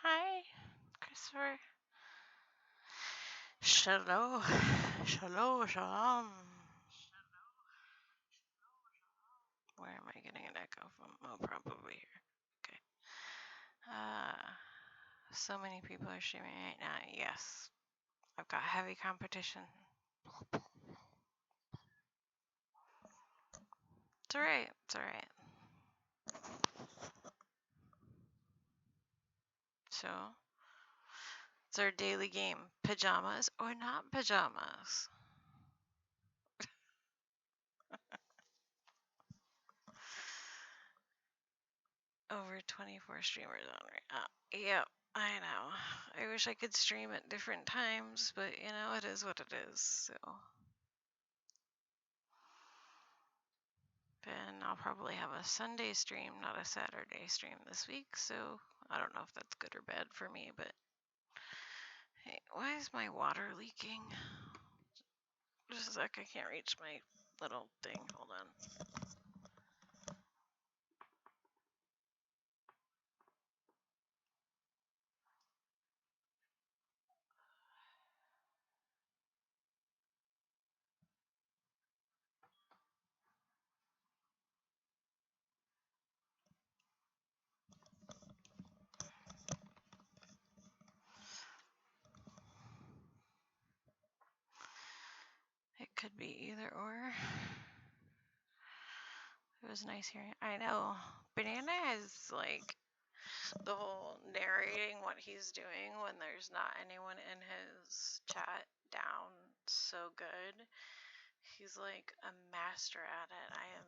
Hi, Christopher. Shalom. Shalom, shalom. Where am I getting an echo from? Oh, probably here. Okay. So many people are streaming right now. Yes. I've got heavy competition. It's alright. It's alright. So, it's our daily game. Pajamas or not pajamas? Over 24 streamers on right now. Yep, I know. I wish I could stream at different times, but you know, it is what it is, so. Then I'll probably have a Sunday stream, not a Saturday stream this week, so I don't know if that's good or bad for me, but hey, why is my water leaking? Just a sec, I can't reach my little thing. Hold on. It could be either or. It was nice hearing. I know. Banana has like the whole narrating what he's doing when there's not anyone in his chat down so good. He's like a master at it. I am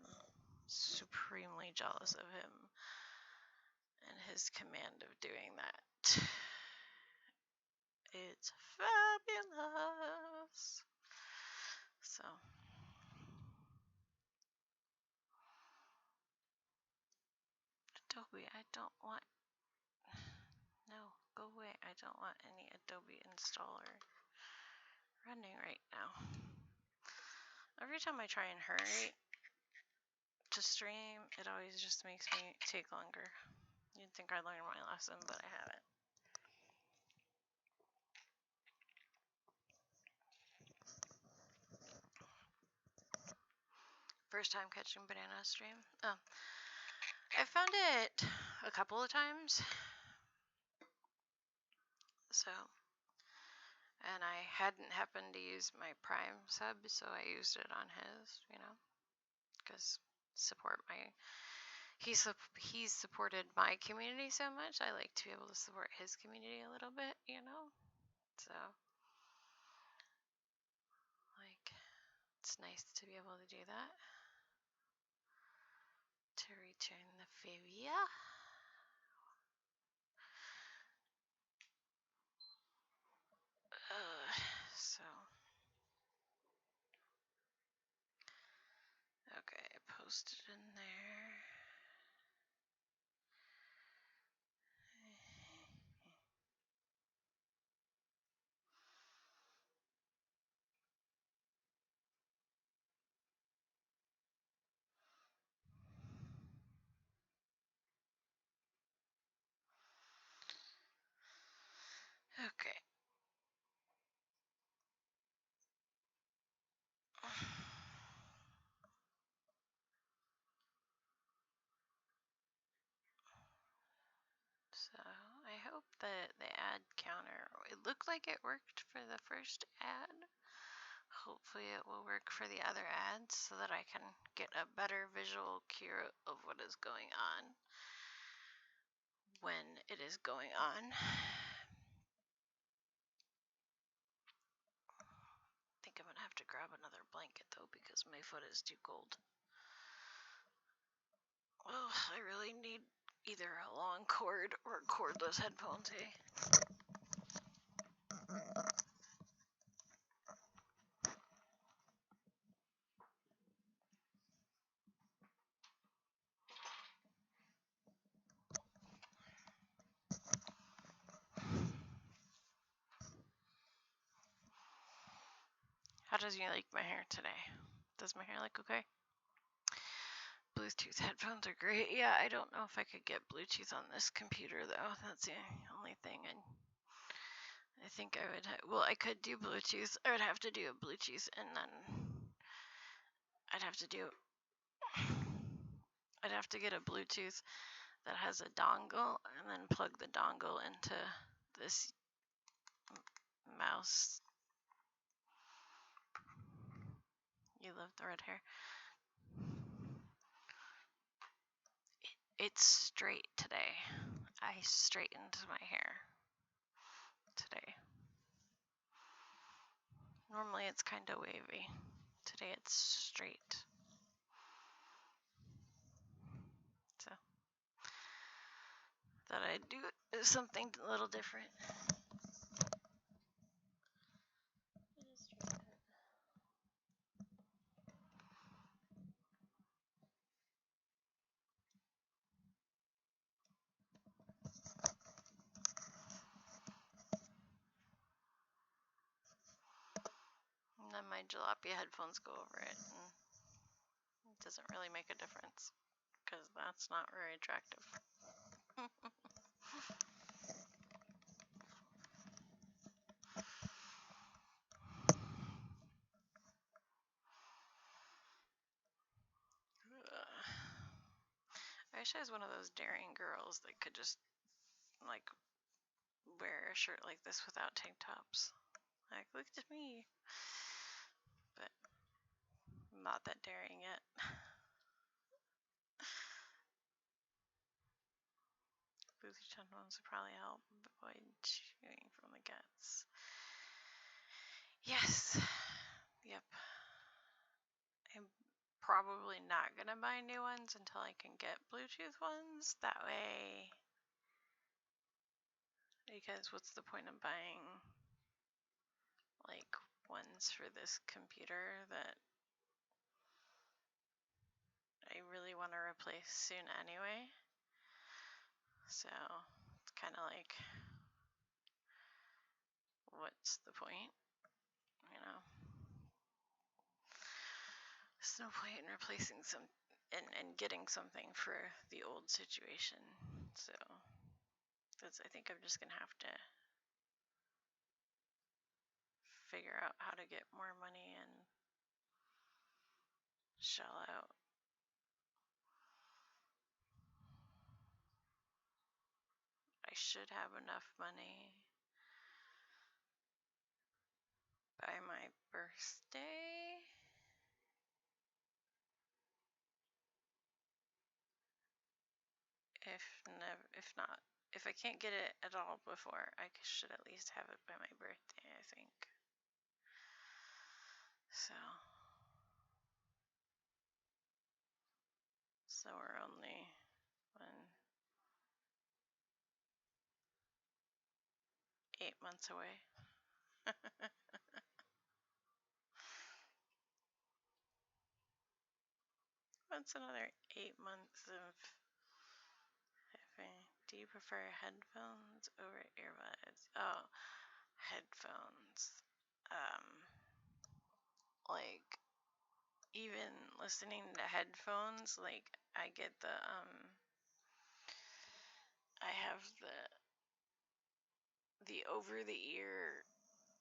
supremely jealous of him and his command of doing that. It's fabulous. So, Adobe, I don't want. No, go away. I don't want any Adobe installer running right now. Every time I try and hurry to stream, it always just makes me take longer. You'd think I learned my lesson, but I haven't. First time catching banana stream. Oh, I found it a couple of times. So, and I hadn't happened to use my Prime sub, so I used it on his, you know, because support my. He's supported my community so much. I like to be able to support his community a little bit, you know. So, like, it's nice to be able to do that. To return the favor. So, okay, I posted in there. Okay. So, I hope that the ad counter, it looked like it worked for the first ad. Hopefully it will work for the other ads so that I can get a better visual cue of what is going on when it is going on. I think I'm gonna have to grab another blanket though because my foot is too cold. Oh, I really need either a long cord or cordless headphones, eh? How does you like my hair today? Does my hair look okay? Bluetooth These headphones are great. Yeah, I don't know if I could get Bluetooth on this computer though. That's the only thing. I think I would. Well, I could do Bluetooth. I would have to do a Bluetooth, and then I'd have to do. I'd have to get a Bluetooth that has a dongle, and then plug the dongle into this mouse. You love the red hair. It's straight today. I straightened my hair today. Normally it's kind of wavy. Today it's straight. So thought I'd do something a little different. And then my jalopy headphones go over it, and it doesn't really make a difference because that's not very attractive. I wish I was one of those daring girls that could just like wear a shirt like this without tank tops. Like, look at me. But I'm not that daring yet. Boozy headphones would probably help avoid chewing from the guts. Yes. Yep. I'm probably not gonna buy new ones until I can get Bluetooth ones. That way, because what's the point of buying like ones for this computer that I really want to replace soon anyway? So it's kind of like, what's the point? You know, there's no point in replacing some and getting something for the old situation. So I think I'm just gonna have to figure out how to get more money and shell out. I should have enough money by my birthday. If not, if I can't get it at all before, I should at least have it by my birthday, I think. So we're only 8 months away. What's another 8 months of having? Do you prefer headphones over earbuds? Oh, headphones. Like even listening to headphones, like I get I have the over the ear,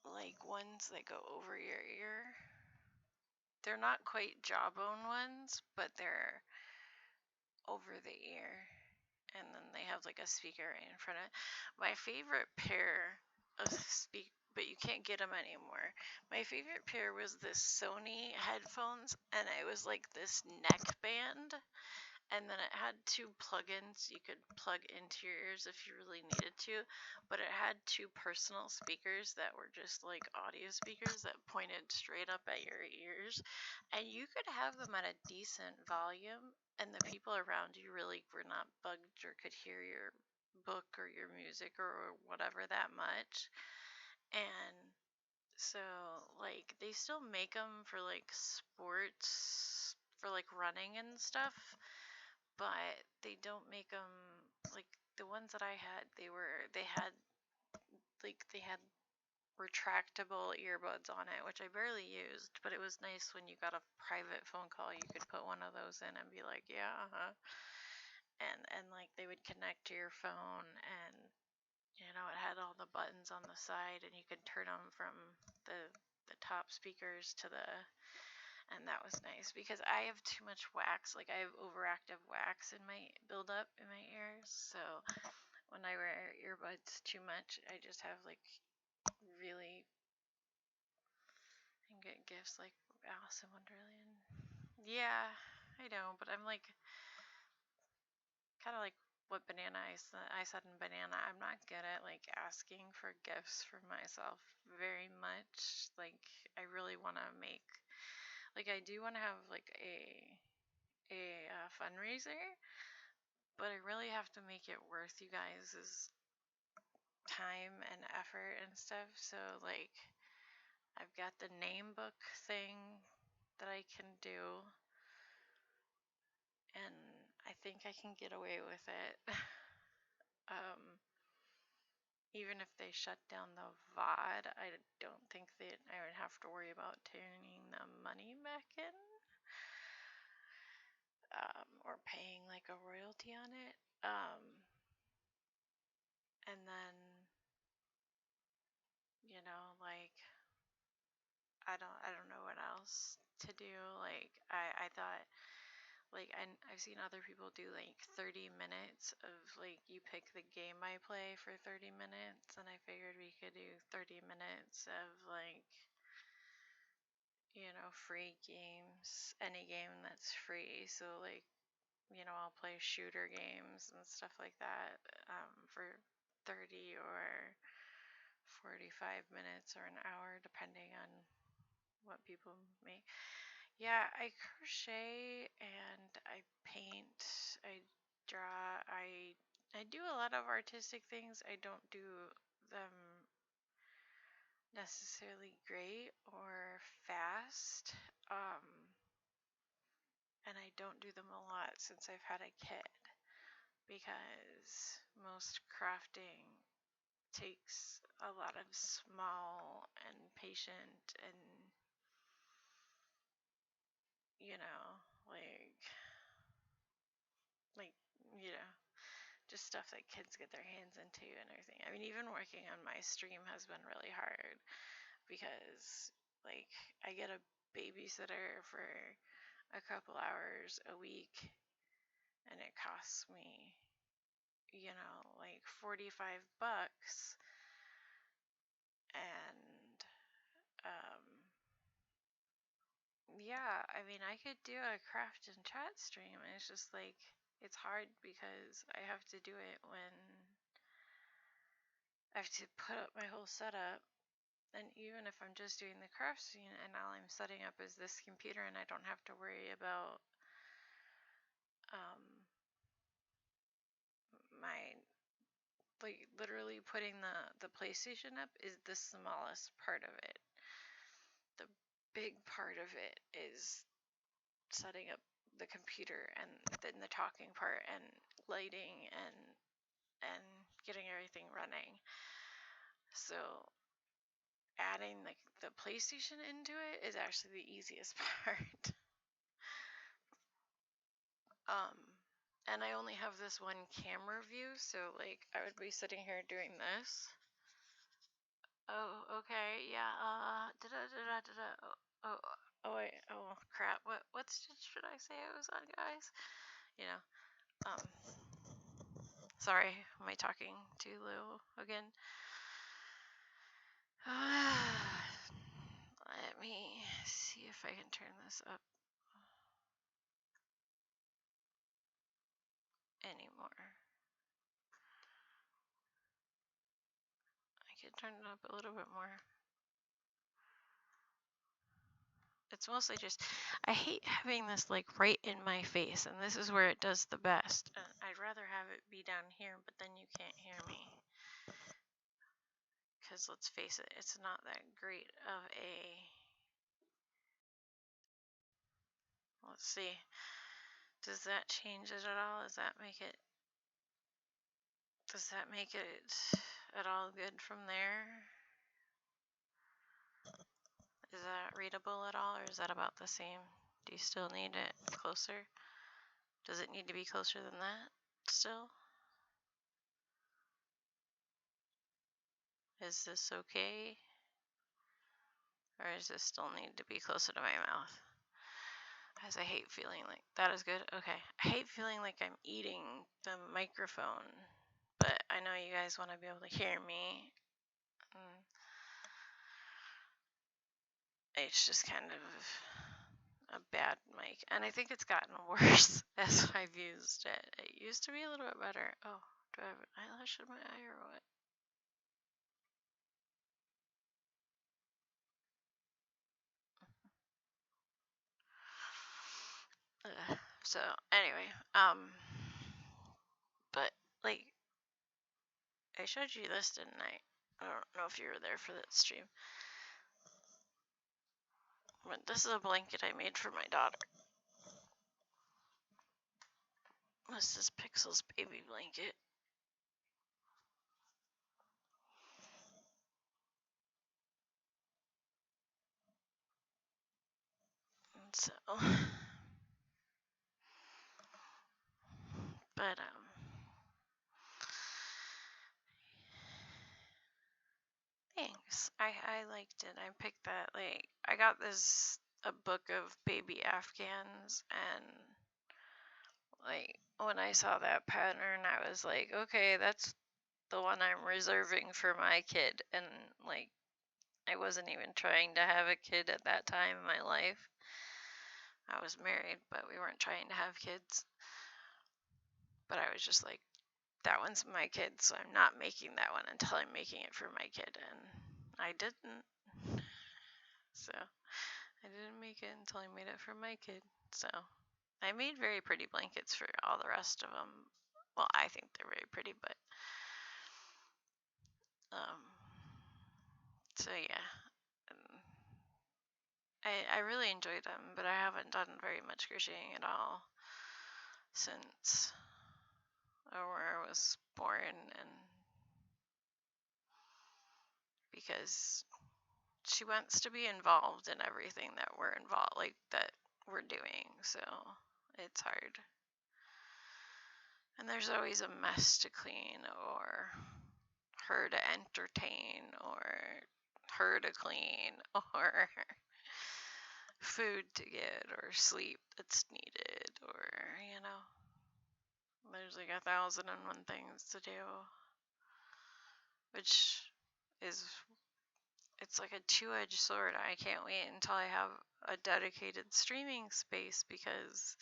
like ones that go over your ear. They're not quite jawbone ones, but they're over the ear, and then they have like a speaker right in front of it. My favorite pair of but you can't get them anymore. My favorite pair was this Sony headphones, and it was like this neck band, and then it had 2 plugins you could plug into your ears if you really needed to, but it had 2 personal speakers that were just like audio speakers that pointed straight up at your ears, and you could have them at a decent volume, and the people around you really were not bugged or could hear your book or your music or whatever that much. And so like they still make them for like sports, for like running and stuff, but they don't make them like the ones that I had. They had retractable earbuds on it, which I barely used, but it was nice when you got a private phone call, you could put one of those in and be like, yeah, and like they would connect to your phone, and you know, it had all the buttons on the side, and you could turn them from the top speakers to the, and that was nice because I have too much wax, like I have overactive wax in my buildup in my ears, so when I wear earbuds too much, I just have like really, and get gifts like Alice in Wonderland. Yeah, I know, but I'm like kind of like what banana I said in banana. I'm not good at like asking for gifts for myself very much. Like I really want to make, like I do want to have like a fundraiser, but I really have to make it worth you guys' time and effort and stuff. So like I've got the name book thing that I can do, and I think I can get away with it. um, Even if they shut down the VOD, I don't think that I would have to worry about turning the money back in, or paying like a royalty on it. And then, you know, like I don't know what else to do. Like I thought, like I've seen other people do like 30 minutes of like you pick the game I play for 30 minutes, and I figured we could do 30 minutes of like, you know, free games, any game that's free. So like, you know, I'll play shooter games and stuff like that, for 30 or 45 minutes or an hour, depending on what people make. Yeah, I crochet and I paint, I draw, I do a lot of artistic things. I don't do them necessarily great or fast. And I don't do them a lot since I've had a kid, because most crafting takes a lot of small and patient and, you know, like like you know, just stuff that kids get their hands into and everything. I mean, even working on my stream has been really hard because like I get a babysitter for a couple hours a week, and it costs me, you know, like $45. And yeah, I mean, I could do a craft and chat stream, and it's just like it's hard because I have to do it when I have to put up my whole setup. And even if I'm just doing the craft scene and all I'm setting up is this computer, and I don't have to worry about um, my, like literally putting the PlayStation up is the smallest part of it. The big part of it is setting up the computer, and then the talking part and lighting and getting everything running. So adding the PlayStation into it is actually the easiest part. um and I only have this one camera view, so like I would be sitting here doing this. Oh, okay, yeah. Oh, wait. Oh, crap. What stitch should I say I was on, guys? You know. Sorry, am I talking too low again? Let me see if I can turn this up anymore. I can turn it up a little bit more. It's mostly just, I hate having this like right in my face, and this is where it does the best. I'd rather have it be down here, but then you can't hear me. Because let's face it, it's not that great of a, let's see, does that change it at all? Does that make it at all good from there? Is that readable at all, or is that about the same? Do you still need it closer? Does it need to be closer than that still? Is this okay? Or does this still need to be closer to my mouth? As I hate feeling like that is good. Okay. I hate feeling like I'm eating the microphone, but I know you guys want to be able to hear me. It's just kind of a bad mic, and I think it's gotten worse as I've used it. It used to be a little bit better. Oh, do I have an eyelash in my eye or what? So anyway, but like I showed you this, didn't I? I don't know if you were there for that stream. But this is a blanket I made for my daughter. This is Pixel's baby blanket. And so, but thanks. I liked it. I picked that. Like I got this a book of baby Afghans, and like when I saw that pattern, I was like, okay, that's the one I'm reserving for my kid. And like I wasn't even trying to have a kid at that time in my life. I was married, but we weren't trying to have kids. But I was just like, that one's my kid, so I'm not making that one until I'm making it for my kid. And I didn't. So I didn't make it until I made it for my kid. So I made very pretty blankets for all the rest of them. Well, I think they're very pretty, but so yeah. I really enjoyed them, but I haven't done very much crocheting at all since where I was born, and because she wants to be involved in everything that we're involved, like that we're doing, so it's hard. And there's always a mess to clean, or her to entertain, or her to clean, or food to get, or sleep that's needed, or there's like 1,001 things to do, which is, it's like a two-edged sword. I can't wait until I have a dedicated streaming space, because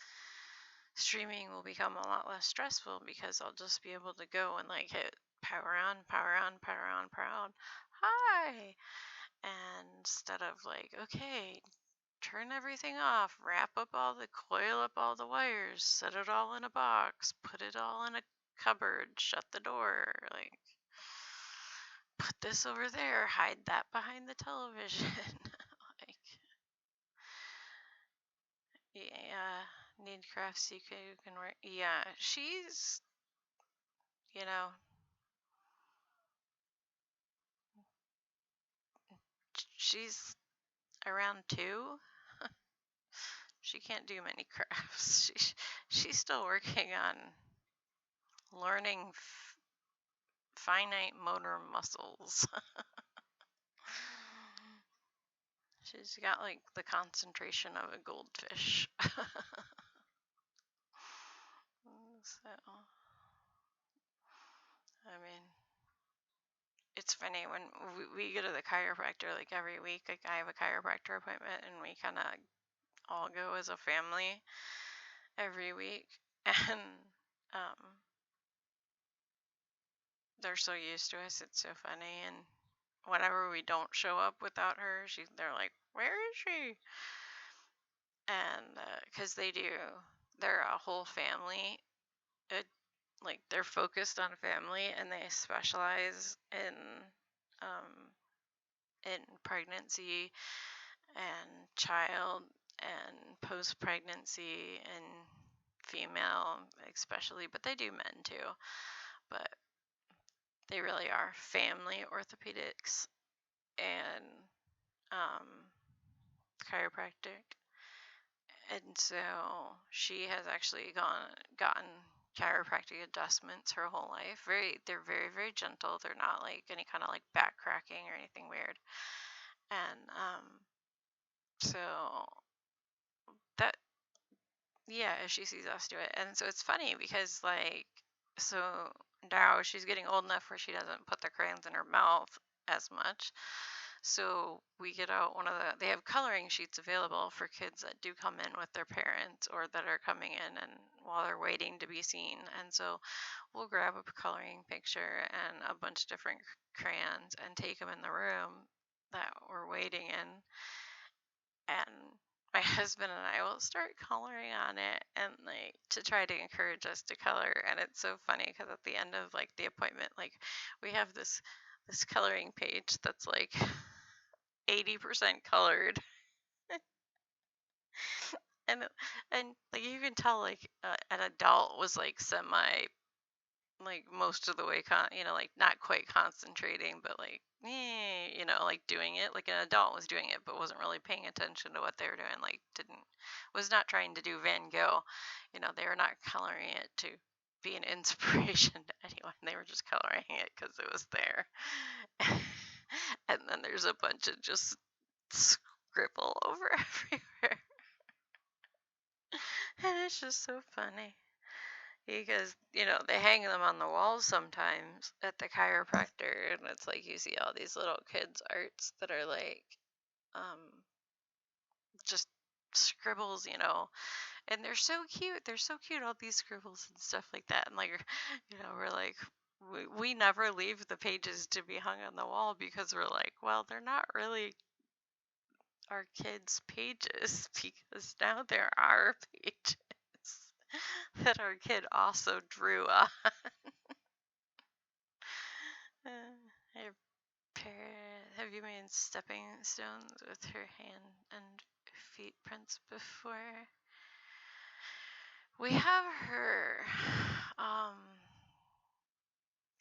streaming will become a lot less stressful, because I'll just be able to go and like hit power on, power on, power on, power on. Hi! And instead of like, okay, turn everything off, coil up all the wires, set it all in a box, put it all in a cupboard, shut the door, like put this over there, hide that behind the television. Like, yeah, need crafts you can work. Yeah, she's, you know, she's around 2. She can't do many crafts. She's still working on learning finite motor muscles. She's got like the concentration of a goldfish. So, I mean, it's funny when we go to the chiropractor like every week. Like I have a chiropractor appointment, and we kind of all go as a family every week, and they're so used to us. It's so funny, and whenever we don't show up without her, they're like, "Where is she?" And because they're a whole family. It, like they're focused on family, and they specialize in pregnancy and child and post pregnancy and female especially, but they do men too. But they really are family orthopedics, and chiropractic. And so she has actually gotten chiropractic adjustments her whole life. They're very, very gentle. They're not like any kind of like back cracking or anything weird. And so that, yeah, she sees us do it. And so it's funny because like, so now she's getting old enough where she doesn't put the crayons in her mouth as much. So we get out they have coloring sheets available for kids that do come in with their parents or that are coming in and while they're waiting to be seen. And so we'll grab a coloring picture and a bunch of different crayons and take them in the room that we're waiting in. And my husband and I will start coloring on it and like to try to encourage us to color. And it's so funny because at the end of like the appointment, like we have this coloring page that's like 80% colored. and and like you can tell like an adult was like semi like most of the way like not quite concentrating but like like doing it like an adult was doing it but wasn't really paying attention to what they were doing, like was not trying to do Van Gogh. They were not coloring it to be an inspiration to anyone. They were just coloring it because it was there. And then there's a bunch of just scribble over everywhere. And it's just so funny because they hang them on the walls sometimes at the chiropractor, and it's like you see all these little kids arts that are like um just scribbles, and they're so cute, all these scribbles and stuff like that. And like we're like we never leave the pages to be hung on the wall because we're like, well, they're not really our kids' pages because now there are pages that our kid also drew on. Her have you made stepping stones with her hand and feet prints before? We have her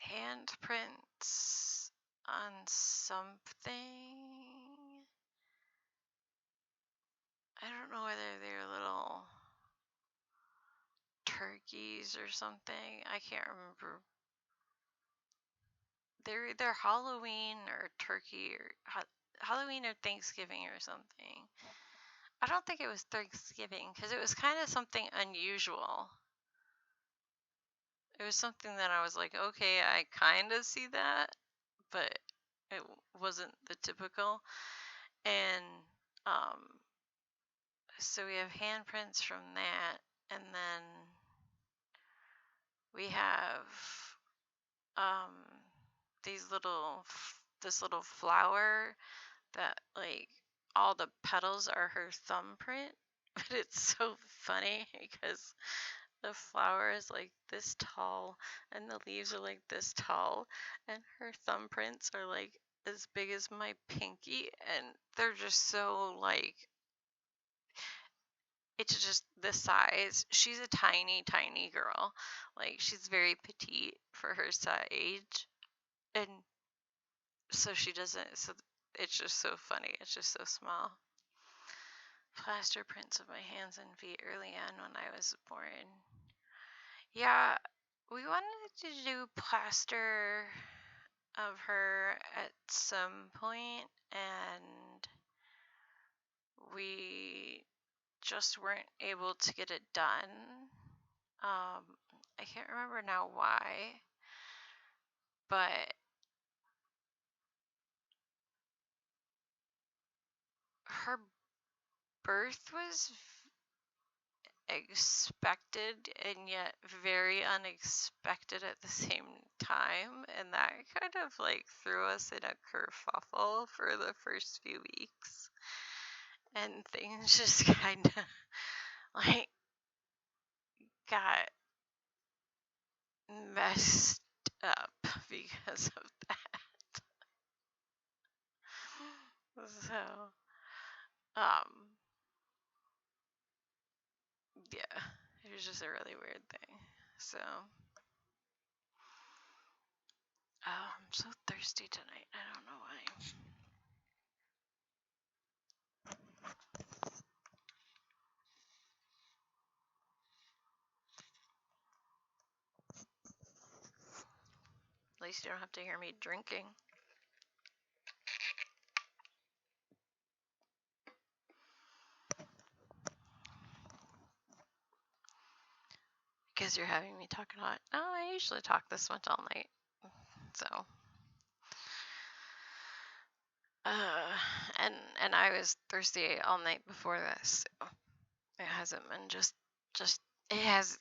handprints on something. I don't know whether they're little turkeys or something. I can't remember. They're either Halloween or turkey or Halloween or Thanksgiving or something. I don't think it was Thanksgiving because it was kind of something unusual. It was something that I was like, okay, I kind of see that, but it wasn't the typical. And so we have handprints from that, and then we have um, this little flower that like all the petals are her thumbprint. But it's so funny because the flower is like this tall and the leaves are like this tall and her thumbprints are like as big as my pinky, and they're just so like it's just the size. She's a tiny, tiny girl. Like she's very petite for her age. And so she doesn't, so it's just so funny. It's just so small. Plaster prints of my hands and feet early on when I was born. Yeah, we wanted to do plaster of her at some point, and we just weren't able to get it done. I can't remember now why, but her birth was expected and yet very unexpected at the same time, and that kind of like threw us in a kerfuffle for the first few weeks, and things just kind of like got messed up because of that. So um yeah, it was just a really weird thing. So I'm so thirsty tonight. I don't know why. least you don't have to hear me drinking. Because you're having me talk a lot. Oh, I usually talk this much all night. So, and I was thirsty all night before this. So it hasn't been just it's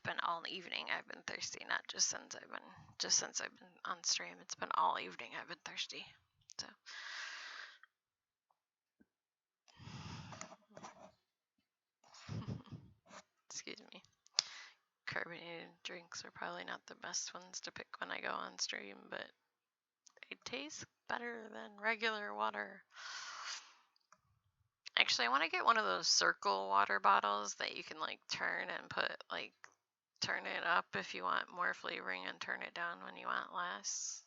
been all evening I've been thirsty, not just since I've been on stream. It's been all evening I've been thirsty. So excuse me. Carbonated drinks are probably not the best ones to pick when I go on stream, but they taste better than regular water. Actually, I want to get one of those circle water bottles that you can like turn and turn it up if you want more flavoring and turn it down when you want less.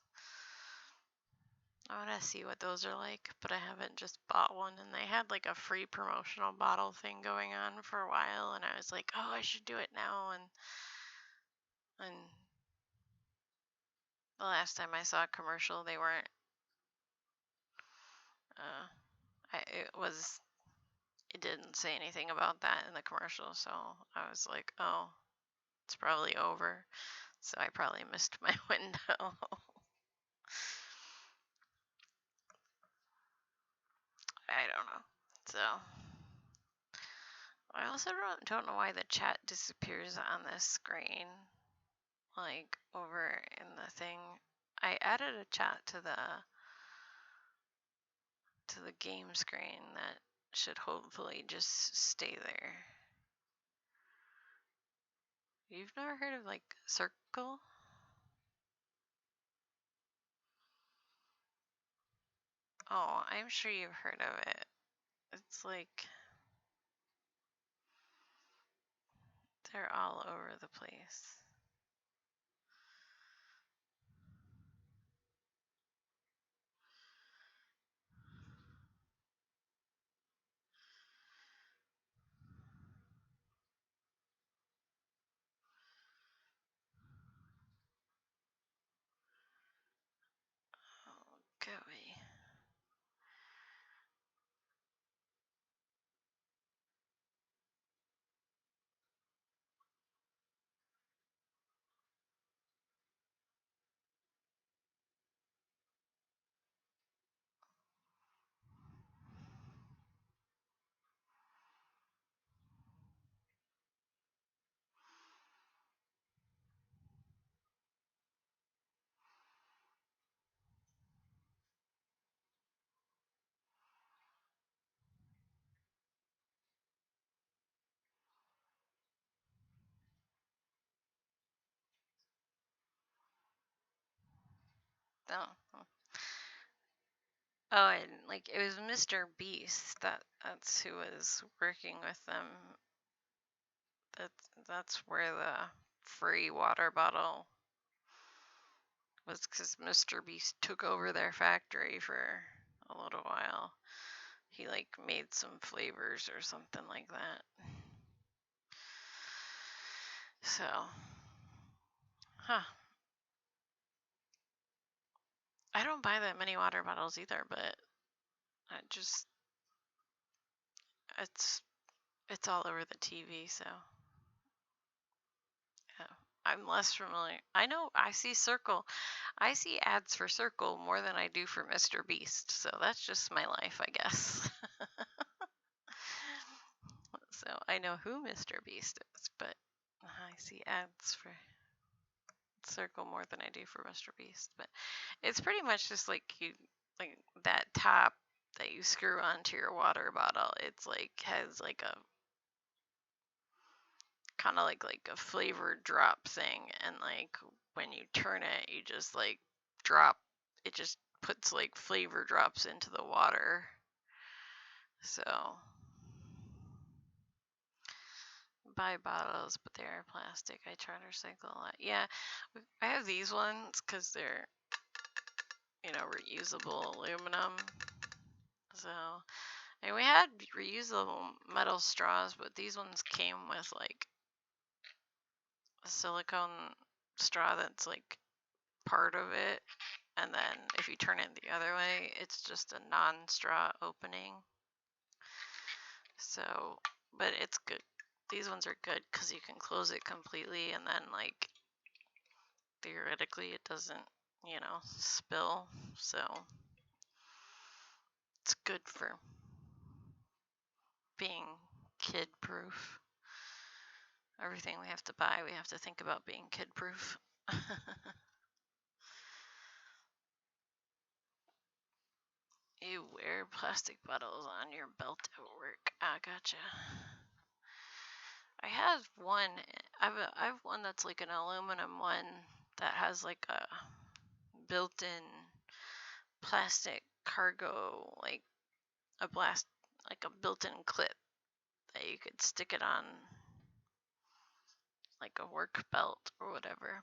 I want to see what those are like, but I haven't just bought one. And they had like a free promotional bottle thing going on for a while, and I was like, oh, I should do it now. And the last time I saw a commercial, they weren't. It didn't say anything about that in the commercial, so I was like, oh, it's probably over. So I probably missed my window. I don't know. So I also don't know why the chat disappears on this screen, like over in the thing. I added a chat to the game screen that should hopefully just stay there. You've never heard of like Circle? Oh, I'm sure you've heard of it. It's like they're all over the place. Oh, golly. Oh. Oh, and like it was Mr. Beast that's who was working with them. That's where the free water bottle was, because Mr. Beast took over their factory for a little while. He like made some flavors or something like that. So, I don't buy that many water bottles either, but I just it's all over the TV, so yeah. I'm less familiar. I know I see ads for Circle more than I do for Mr. Beast, so that's just my life, I guess. So I know who Mr. Beast is, but I see ads for Circle more than I do for Mr. Beast. But it's pretty much just like that top that you screw onto your water bottle. It's like has like a kind of like a flavored drop thing, and like when you turn it, you just like drop. It just puts like flavor drops into the water. So buy bottles, but they are plastic. I try to recycle a lot. Yeah, I have these ones because they're, reusable aluminum. So, and we had reusable metal straws, but these ones came with like a silicone straw that's like part of it, and then if you turn it the other way, it's just a non-straw opening. So, but it's good. These ones are good because you can close it completely, and then like theoretically it doesn't, spill. So it's good for being kid proof. Everything we have to buy, we have to think about being kid proof. You wear plastic bottles on your belt at work. Ah, gotcha. I have one. I have one that's like an aluminum one that has like a built-in plastic cargo, like a built-in clip that you could stick it on like a work belt or whatever.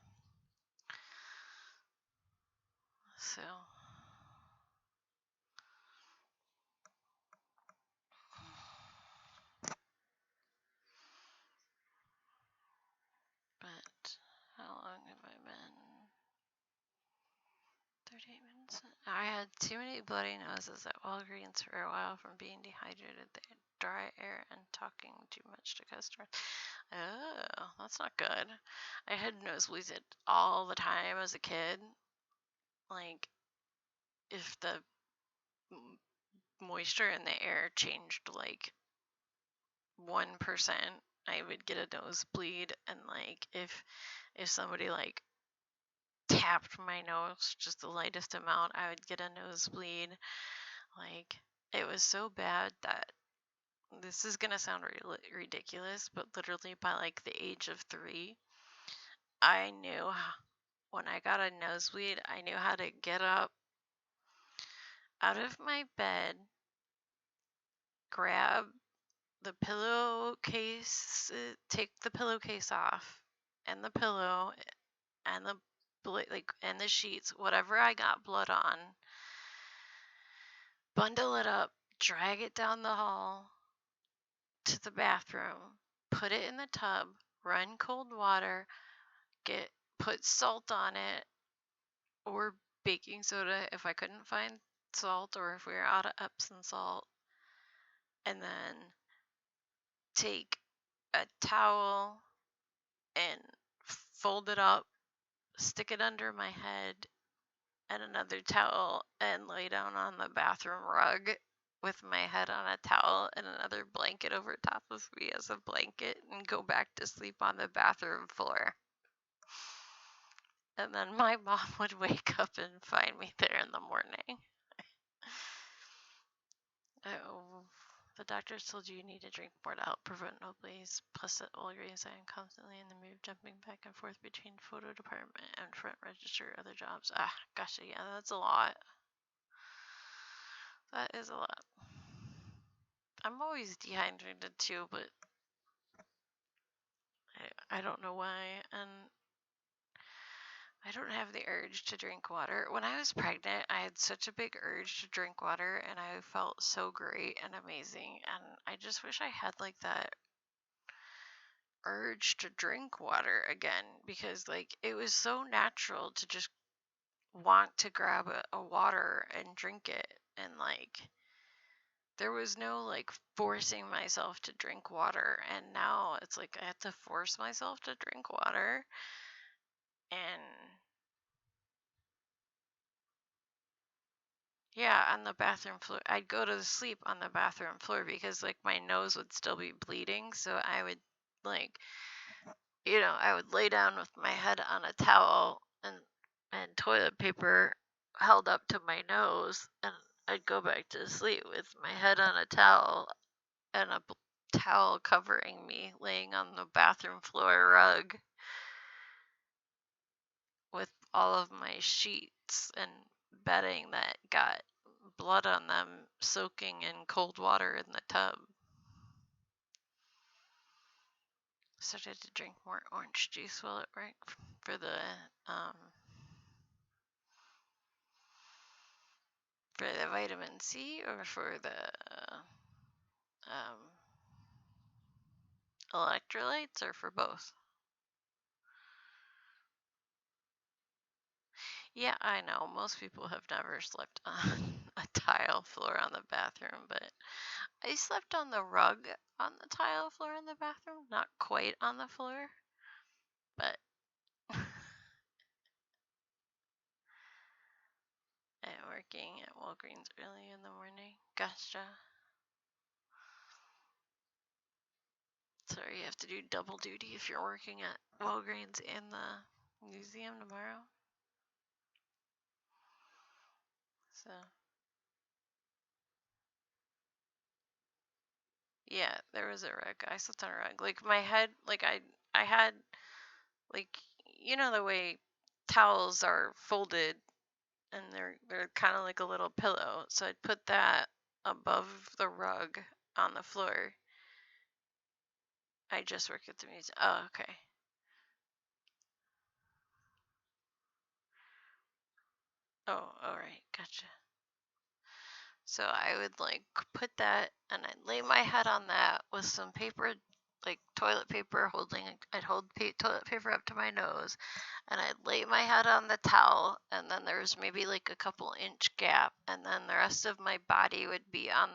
So but how long have I been? 38 minutes. I had too many bloody noses at Walgreens for a while from being dehydrated, the dry air, and talking too much to customers. Oh, that's not good. I had nosebleeds all the time as a kid. Like, if the moisture in the air changed like 1%, I would get a nosebleed. And like, if somebody like tapped my nose just the lightest amount, I would get a nosebleed. Like, it was so bad that this is gonna sound ridiculous, but literally by like the age of 3, I knew when I got a nosebleed, I knew how to get up out of my bed, grab the pillowcase, take the pillowcase off, and the pillow, and and the sheets, whatever I got blood on, bundle it up, drag it down the hall to the bathroom, put it in the tub, run cold water, put salt on it or baking soda if I couldn't find salt or if we were out of Epsom salt, and then take a towel and fold it up, stick it under my head and another towel, and lay down on the bathroom rug with my head on a towel and another blanket over top of me as a blanket, and go back to sleep on the bathroom floor. And then my mom would wake up and find me there in the morning. Oh, the doctors told you need to drink more to help prevent nosebleeds. Plus, at Walgreens, I am constantly in the mood, jumping back and forth between photo department and front register, other jobs. Ah, gosh, yeah, that's a lot. That is a lot. I'm always dehydrated too, but I don't know why, and I don't have the urge to drink water. When I was pregnant, I had such a big urge to drink water, and I felt so great and amazing, and I just wish I had like that urge to drink water again, because like it was so natural to just want to grab a water and drink it, and like there was no like forcing myself to drink water, and now it's like I have to force myself to drink water. And yeah, on the bathroom floor, I'd go to sleep on the bathroom floor because like my nose would still be bleeding, so I would like I would lay down with my head on a towel and toilet paper held up to my nose, and I'd go back to sleep with my head on a towel and a towel covering me, laying on the bathroom floor rug with all of my sheets and bedding that got blood on them, soaking in cold water in the tub. Started to drink more orange juice while at work for the vitamin C, or for the um, electrolytes, or for both. Yeah, I know. Most people have never slept on a tile floor on the bathroom, but I slept on the rug on the tile floor in the bathroom. Not quite on the floor, but I'm working at Walgreens early in the morning. Gotcha. Sorry, you have to do double duty if you're working at Walgreens and the museum tomorrow. So, yeah, there was a rug. I slept on a rug. Like my head, like I had like you know the way towels are folded and they're kind of like a little pillow. So I'd put that above the rug on the floor. I just work at the museum. Oh, okay. Oh, all right. Gotcha. So I would like put that and I'd lay my head on that with some paper, like toilet paper holding, I'd hold toilet paper up to my nose and I'd lay my head on the towel and then there's maybe like a couple inch gap and then the rest of my body would be on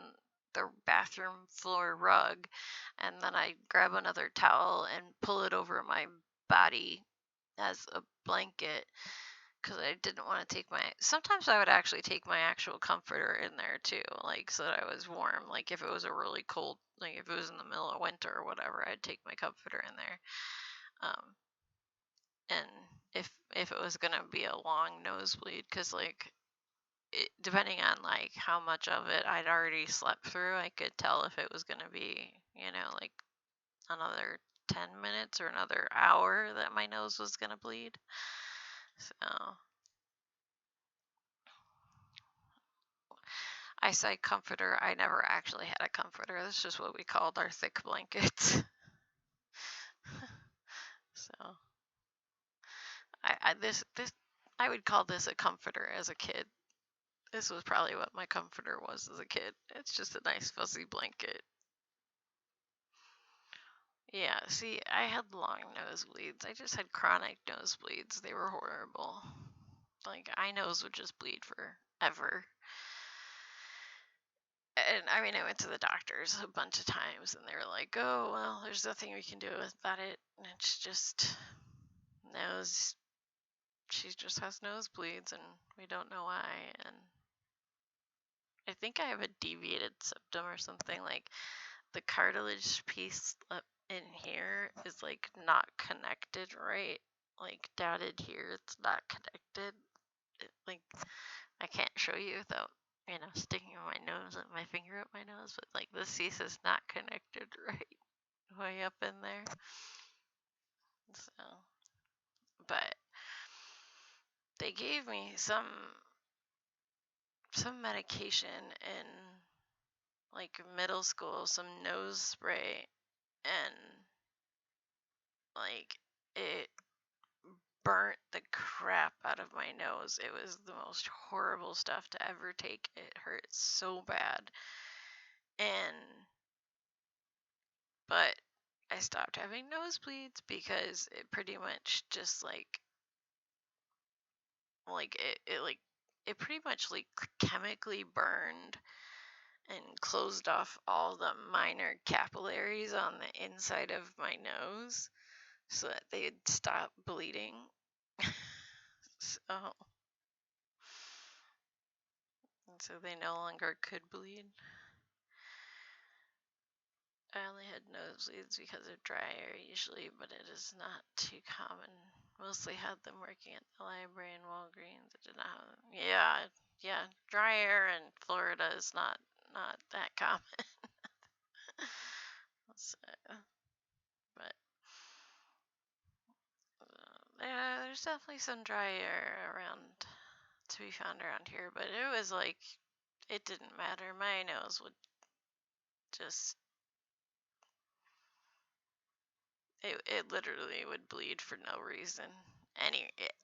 the bathroom floor rug and then I'd grab another towel and pull it over my body as a blanket because I didn't want to take my. Sometimes I would actually take my actual comforter in there too, like so that I was warm. Like if it was a really cold, like if it was in the middle of winter or whatever, I'd take my comforter in there. And if it was gonna be a long nosebleed, because like depending on like how much of it I'd already slept through, I could tell if it was gonna be, like another 10 minutes or another hour that my nose was gonna bleed. So I say comforter. I never actually had a comforter. That's just what we called our thick blankets. So this I would call this a comforter as a kid. This was probably what my comforter was as a kid. It's just a nice fuzzy blanket. Yeah, see, I had long nosebleeds. I just had chronic nosebleeds. They were horrible. Like, my nose would just bleed forever. And I mean, I went to the doctors a bunch of times, and they were like, "Oh, well, there's nothing we can do about it. It's just nose. She just has nosebleeds, and we don't know why." And I think I have a deviated septum or something. Like the cartilage piece up in here is like not connected right. Like dotted here, it's not connected. Like I can't show you without sticking my nose my finger up my nose, but like this piece is not connected right way up in there. So, but they gave me some medication in like middle school, some nose spray, and like it burnt the crap out of my nose. It was the most horrible stuff to ever take. It hurt so bad. And but I stopped having nosebleeds because it pretty much just it pretty much like chemically burned and closed off all the minor capillaries on the inside of my nose so that they'd stop bleeding. so so they no longer could bleed. I only had nosebleeds because of dry air usually, but it is not too common. Mostly had them working at the library and Walgreens. I did not have them. Yeah, dry air in Florida is not that common. so, but there's definitely some dry air around to be found around here, but it was like it didn't matter. My nose would just it literally would bleed for no reason.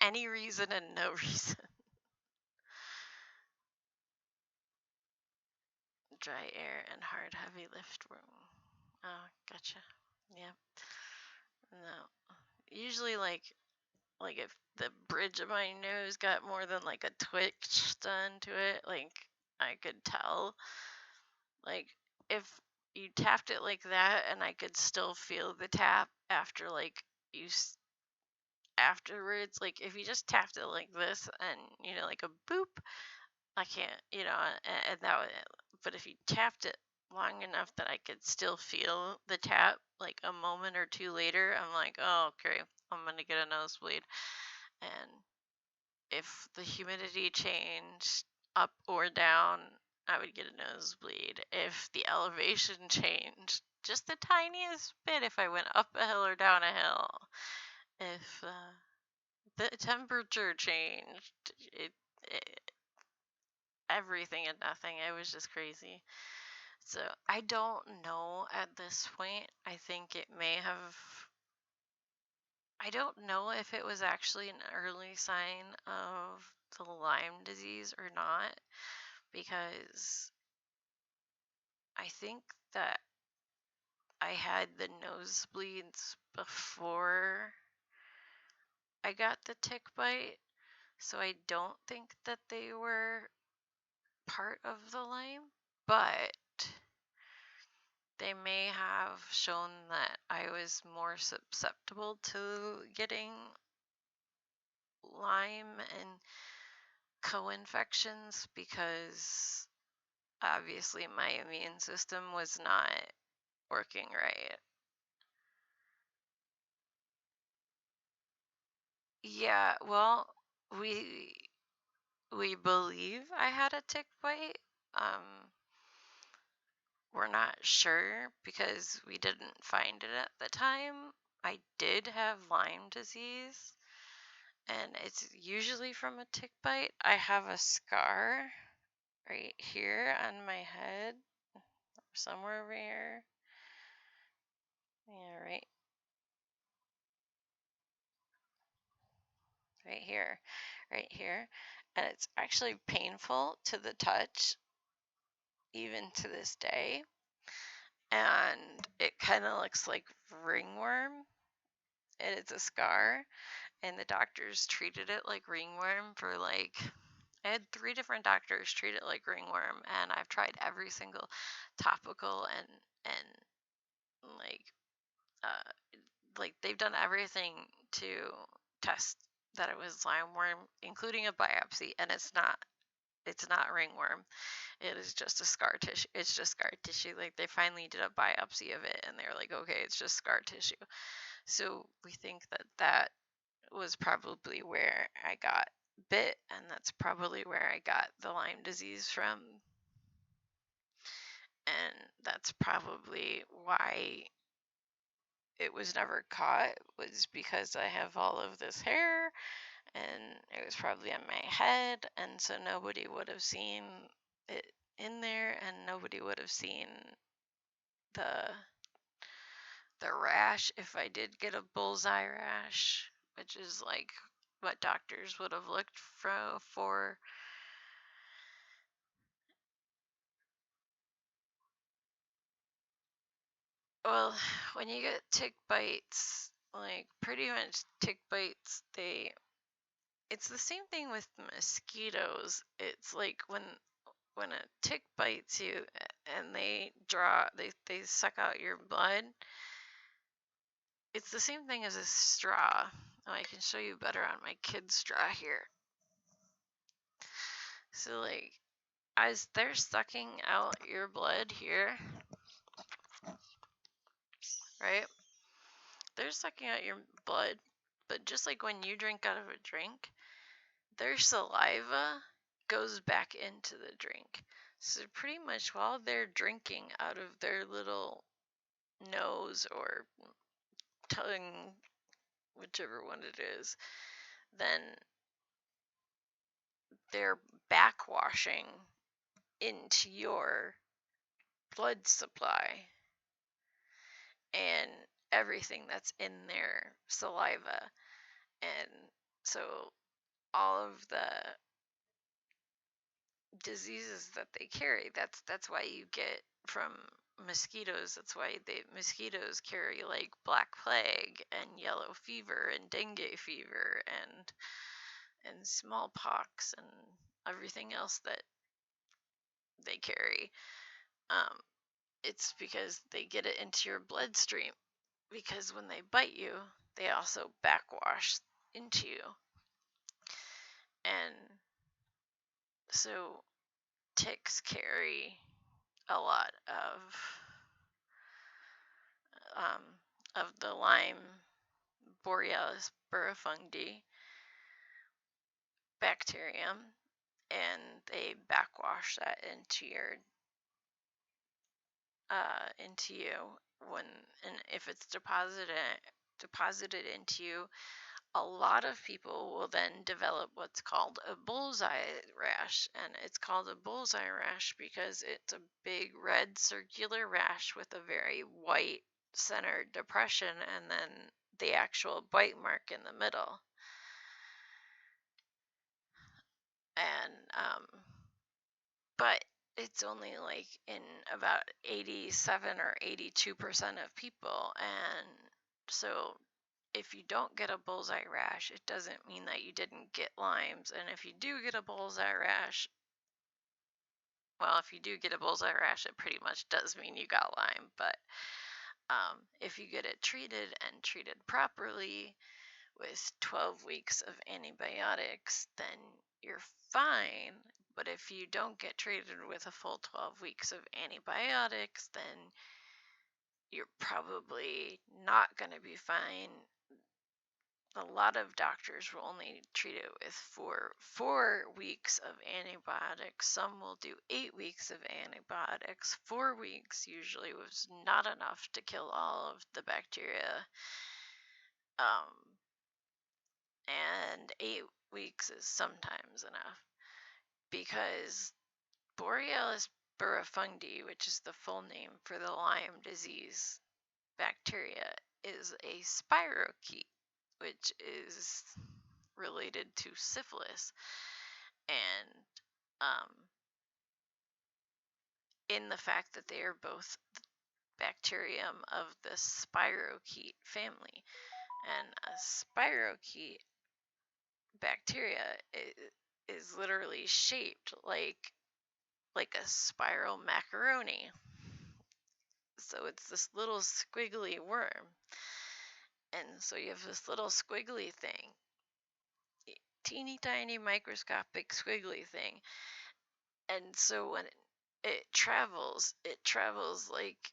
Any reason and no reason. Dry air and hard heavy lift room. Oh, gotcha. Yeah. No. Usually like like if the bridge of my nose got more than like a twitch done to it, like I could tell. Like if you tapped it like that and I could still feel the tap after like you afterwards, like if you just tapped it like this and like a boop, I can't, and that would, but if you tapped it long enough that I could still feel the tap like a moment or two later, I'm like, oh, okay, I'm gonna get a nosebleed. And if the humidity changed up or down, I would get a nosebleed. If the elevation changed just the tiniest bit, if I went up a hill or down a hill, if the temperature changed, it everything and nothing, it was just crazy. So I don't know at this point. I don't know if it was actually an early sign of the Lyme disease or not, because I think that I had the nosebleeds before I got the tick bite, so I don't think that they were part of the Lyme, but they may have shown that I was more susceptible to getting Lyme and co-infections because obviously my immune system was not working right. Yeah, well, we we believe I had a tick bite. We're not sure because we didn't find it at the time. I did have Lyme disease, and it's usually from a tick bite. I have a scar right here on my head, somewhere over here. Yeah, right here, right here. And it's actually painful to the touch, even to this day. And it kind of looks like ringworm, and it's a scar. And the doctors treated it like ringworm for like, I had 3 different doctors treat it like ringworm, and I've tried every single topical and like they've done everything to test that it was Lyme worm, including a biopsy, and it's not ringworm. It is just a scar tissue. It's just scar tissue. Like they finally did a biopsy of it, and they were like, okay, it's just scar tissue. So we think that that was probably where I got bit, and that's probably where I got the Lyme disease from. And that's probably why it was never caught, was because I have all of this hair and it was probably on my head, and so nobody would have seen it in there, and nobody would have seen the the rash if I did get a bullseye rash, which is like what doctors would have looked for. Well, when you get tick bites, like pretty much tick bites, it's the same thing with mosquitoes. It's like when a tick bites you and they suck out your blood, it's the same thing as a straw. Oh, I can show you better on my kid's straw here. So like as they're sucking out your blood here, right? They're sucking out your blood, but just like when you drink out of a drink, their saliva goes back into the drink. So pretty much while they're drinking out of their little nose or tongue, whichever one it is, then they're backwashing into your blood supply and everything that's in their saliva. And so all of the diseases that they carry, that's why you get from mosquitoes. That's why mosquitoes carry like black plague and yellow fever and dengue fever and smallpox and everything else that they carry. Um, it's because they get it into your bloodstream. Because when they bite you, they also backwash into you. And so ticks carry a lot um, of the Lyme borealis burrifungi bacterium, and they backwash that into you when, and if it's deposited into you, a lot of people will then develop what's called a bullseye rash. And it's called a bullseye rash because it's a big red circular rash with a very white center depression and then the actual bite mark in the middle. And but it's only like in about 87 or 82% of people. And so if you don't get a bullseye rash, it doesn't mean that you didn't get Lyme's. And if you do get a bullseye rash, well, if you do get a bullseye rash, it pretty much does mean you got Lyme. But if you get it treated and treated properly with 12 weeks of antibiotics, then you're fine. But if you don't get treated with a full 12 weeks of antibiotics, then you're probably not going to be fine. A lot of doctors will only treat it with four weeks of antibiotics. Some will do 8 weeks of antibiotics. 4 weeks usually was not enough to kill all of the bacteria. And 8 weeks is sometimes enough, because Borealis burrifungi, which is the full name for the Lyme disease bacteria, is a spirochete, which is related to syphilis. And in the fact that they are both bacterium of the spirochete family. And a spirochete bacteria is literally shaped like a spiral macaroni. So it's this little squiggly worm. And so you have this little squiggly thing, teeny tiny microscopic squiggly thing. And so when it travels like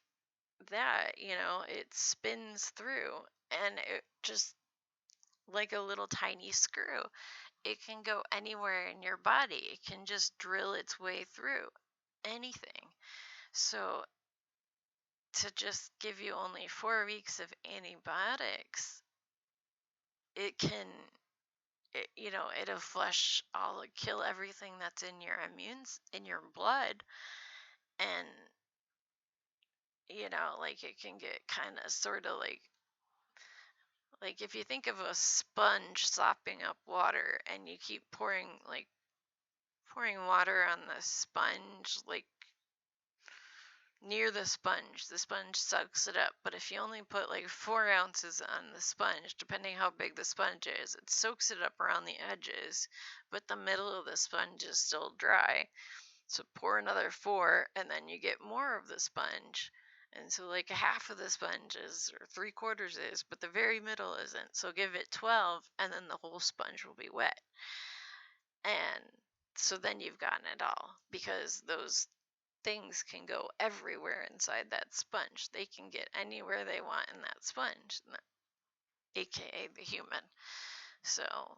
that, it spins through, and it just like a little tiny screw. It can go anywhere in your body. It can just drill its way through anything. So to just give you only 4 weeks of antibiotics, it'll kill everything that's in your in your blood. And like it can get kind of sort of like if you think of a sponge sopping up water, and you keep pouring water on the sponge, like near the sponge sucks it up. But if you only put like 4 ounces on the sponge, depending how big the sponge is, it soaks it up around the edges, but the middle of the sponge is still dry. So pour another 4, and then you get more of the sponge. And so like half of the sponge is, or 3/4 is, but the very middle isn't. So give it 12, and then the whole sponge will be wet. And so then you've gotten it all, because those things can go everywhere inside that sponge. They can get anywhere they want in that sponge, aka the human. So,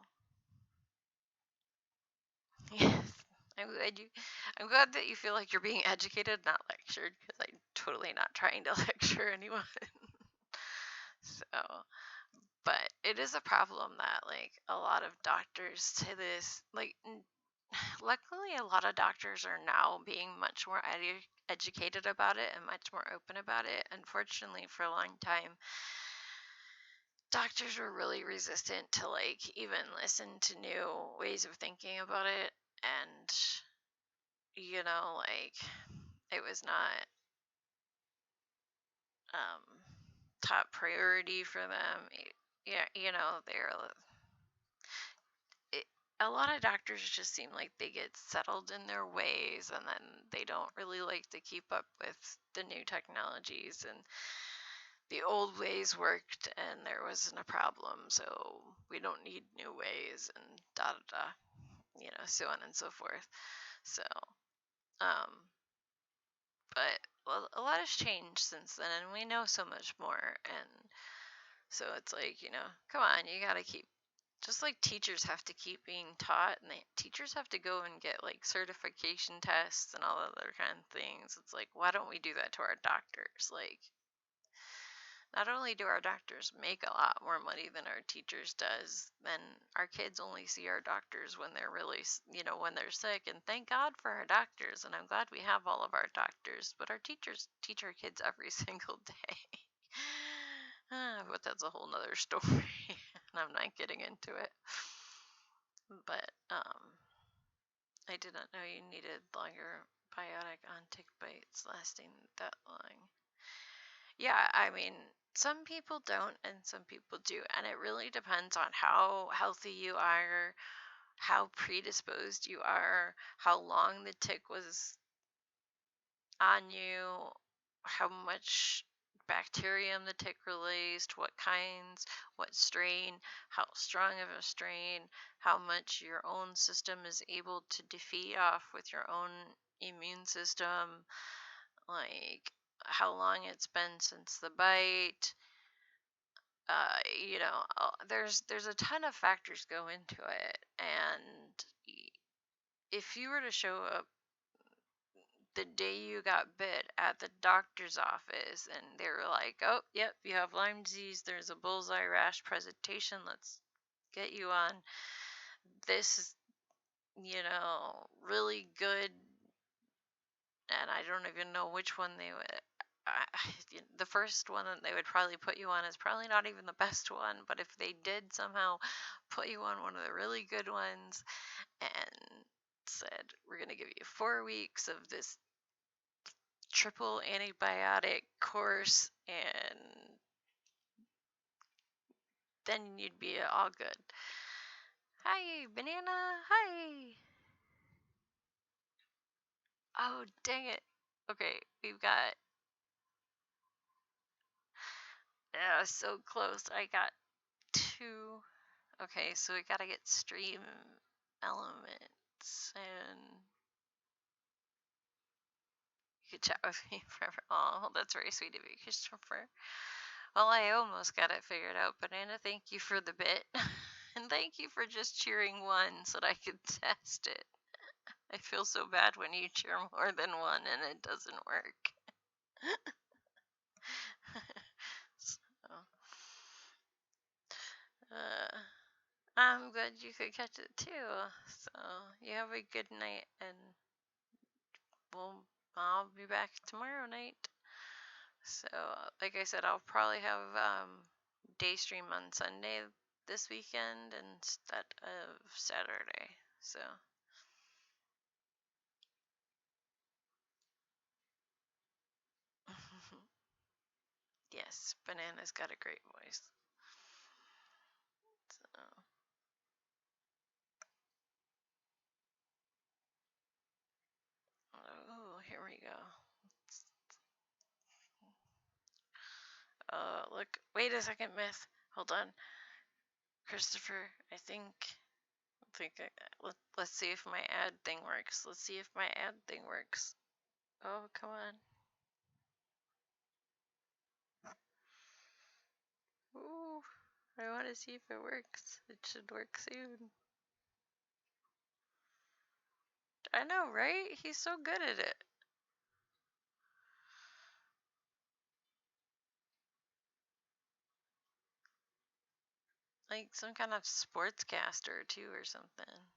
yes, I'm glad that you feel like you're being educated, not lectured, because I'm totally not trying to lecture anyone. So, but it is a problem that like a lot of doctors to this, like, luckily a lot of doctors are now being much more educated about it and much more open about it. Unfortunately, for a long time, doctors were really resistant to like even listen to new ways of thinking about it. And like it was not um, top priority for them. Yeah, it, a lot of doctors just seem like they get settled in their ways, and then they don't really like to keep up with the new technologies, and the old ways worked and there wasn't a problem, so we don't need new ways, and da da da, so on and so forth. So, um, but a lot has changed since then, and we know so much more. And so it's like, come on, you got to keep, just like teachers have to keep being taught, and teachers have to go and get like certification tests and all other kind of things. It's like, why don't we do that to our doctors? Like, not only do our doctors make a lot more money than our teachers does, then our kids only see our doctors when they're really, when they're sick. And thank God for our doctors, and I'm glad we have all of our doctors. But our teachers teach our kids every single day. But that's a whole nother story, and I'm not getting into it. But I did not know you needed longer biotic on tick bites lasting that long. Yeah, I mean, some people don't and some people do, and it really depends on how healthy you are, how predisposed you are, how long the tick was on you, how much bacterium the tick released, what kinds, what strain, how strong of a strain, how much your own system is able to defeat off with your own immune system, like how long it's been since the bite. There's a ton of factors go into it, and if you were to show up the day you got bit at the doctor's office and they were like, oh, yep, you have Lyme disease, there's a bullseye rash presentation, let's get you on this, really good, and I don't even know which one they would. The first one that they would probably put you on is probably not even the best one, but if they did somehow put you on one of the really good ones and said, we're going to give you 4 weeks of this triple antibiotic course, and then you'd be all good. Hi, banana. Hi. Oh, dang it. Okay, we've got. Yeah, so close. I got two. Okay, so we gotta get stream elements, and you could chat with me forever. Oh, that's very sweet of you, Christopher. Well, I almost got it figured out. Banana, thank you for the bit. And thank you for just cheering one so that I could test it. I feel so bad when you cheer more than one and it doesn't work. So, I'm glad you could catch it too. So you have a good night, and I'll be back tomorrow night. So, like I said, I'll probably have day stream on Sunday this weekend instead of Saturday. So. Yes, Banana's got a great voice. So. Oh, here we go. Look. Wait a second, Myth. Hold on. Christopher, I think let's see if my ad thing works. Let's see if my ad thing works. Oh, come on. Ooh, I want to see if it works. It should work soon. I know, right? He's so good at it. Like some kind of sportscaster too or something.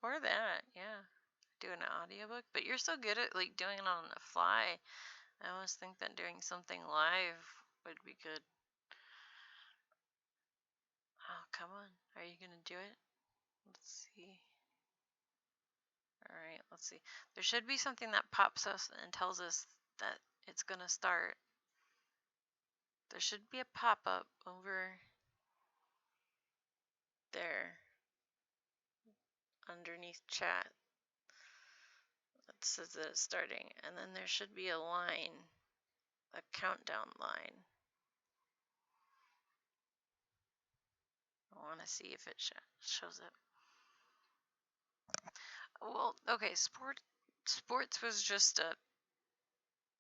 Or that, yeah. Doing an audiobook. But you're so good at like doing it on the fly. I always think that doing something live would be good. Oh, come on. Are you gonna do it? Let's see. All right, let's see. There should be something that pops us and tells us that it's gonna start. There should be a pop-up over there underneath chat that says that it's starting, and then there should be a line, a countdown line. I want to see if it shows up. Well, okay, sports was just a,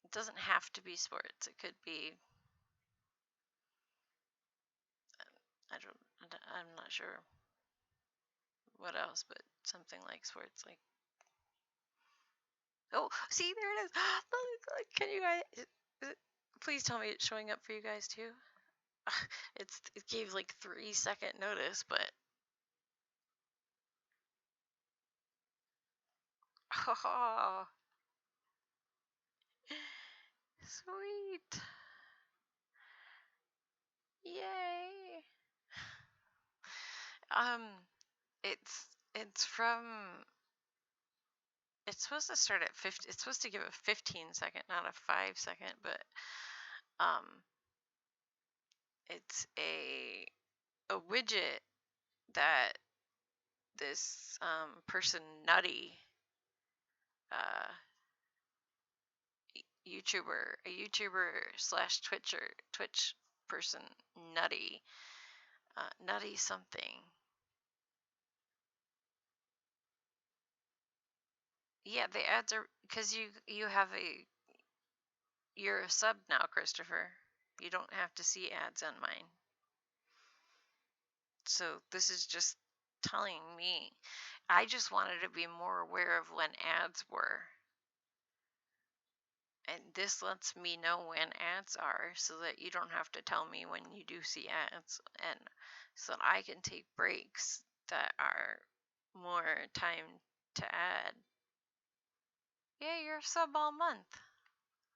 it doesn't have to be sports. It could be, I'm not sure what else, but something like sports, like, oh, see, there it is. Look, can you guys, please tell me it's showing up for you guys too. It gave like 3-second notice, but oh, sweet. Yay. Um, it's from, it's supposed to start at 50, it's supposed to give a 15-second, not a 5-second, but um it's a widget that this person Nutty, uh a YouTuber slash Twitch person, Nutty, Nutty something. Yeah, the ads are, because you have you're a sub now, Christopher. You don't have to see ads on mine. So this is just telling me. I just wanted to be more aware of when ads were. And this lets me know when ads are so that you don't have to tell me when you do see ads, and so that I can take breaks that are more time to add. Yeah, you're a sub all month.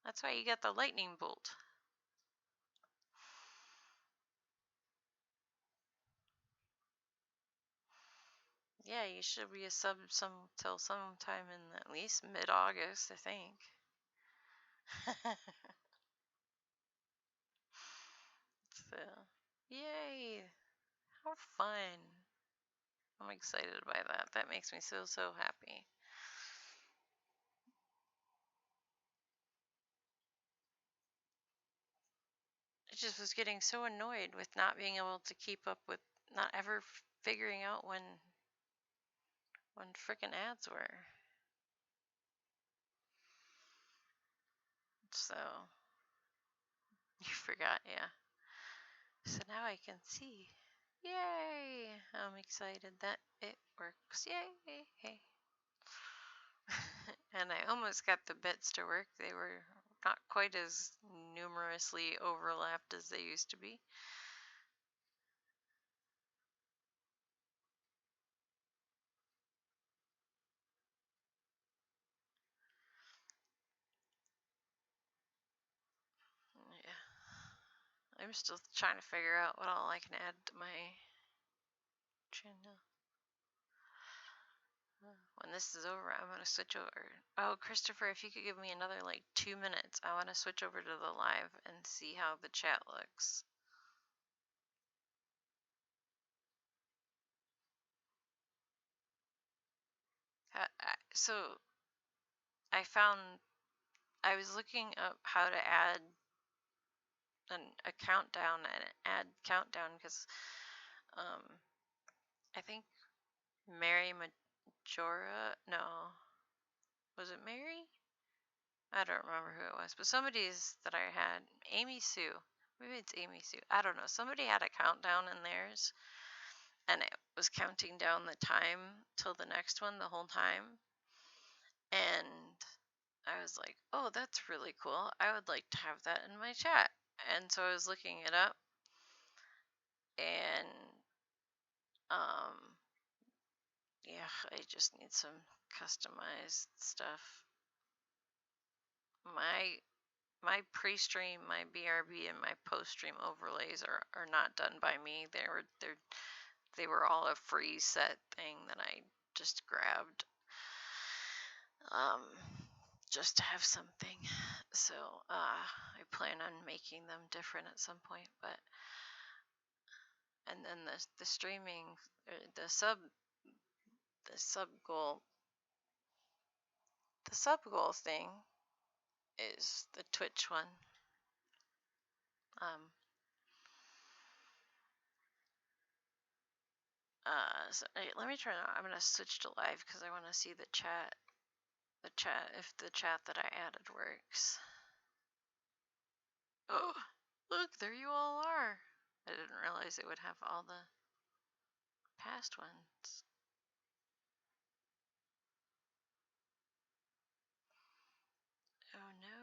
That's why you get the lightning bolt. Yeah, you should be a sub till sometime in at least mid-August, I think. So, yay! How fun! I'm excited by that. That makes me so happy. I just was getting so annoyed with not being able to keep up with, not ever figuring out when frickin' ads were. So you forgot, yeah. So now I can see. Yay! I'm excited that it works. Yay! Hey. And I almost got the bits to work. They were not quite as numerously overlapped as they used to be. Yeah. I'm still trying to figure out what all I can add to my channel. When this is over, I'm going to switch over. Oh, Christopher, if you could give me another like 2 minutes, I want to switch over to the live and see how the chat looks. So I found, I was looking up how to add a countdown, and add countdown, because I think Mary Majora, no, was it Mary? I don't remember who it was, but somebody's that I had, Amy Sue, maybe it's Amy Sue, I don't know, somebody had a countdown in theirs, and it was counting down the time till the next one the whole time, and I was like, oh, that's really cool, I would like to have that in my chat. And so I was looking it up, and yeah, I just need some customized stuff. My pre-stream, my BRB, and my post-stream overlays are not done by me. They were all a free set thing that I just grabbed. just to have something. So I plan on making them different at some point, but and then the streaming or the sub goal thing is the Twitch one. So let me try now. I'm gonna switch to live because I want to see the chat. If the chat that I added works. Oh, look, there you all are. I didn't realize it would have all the past ones. Oh no.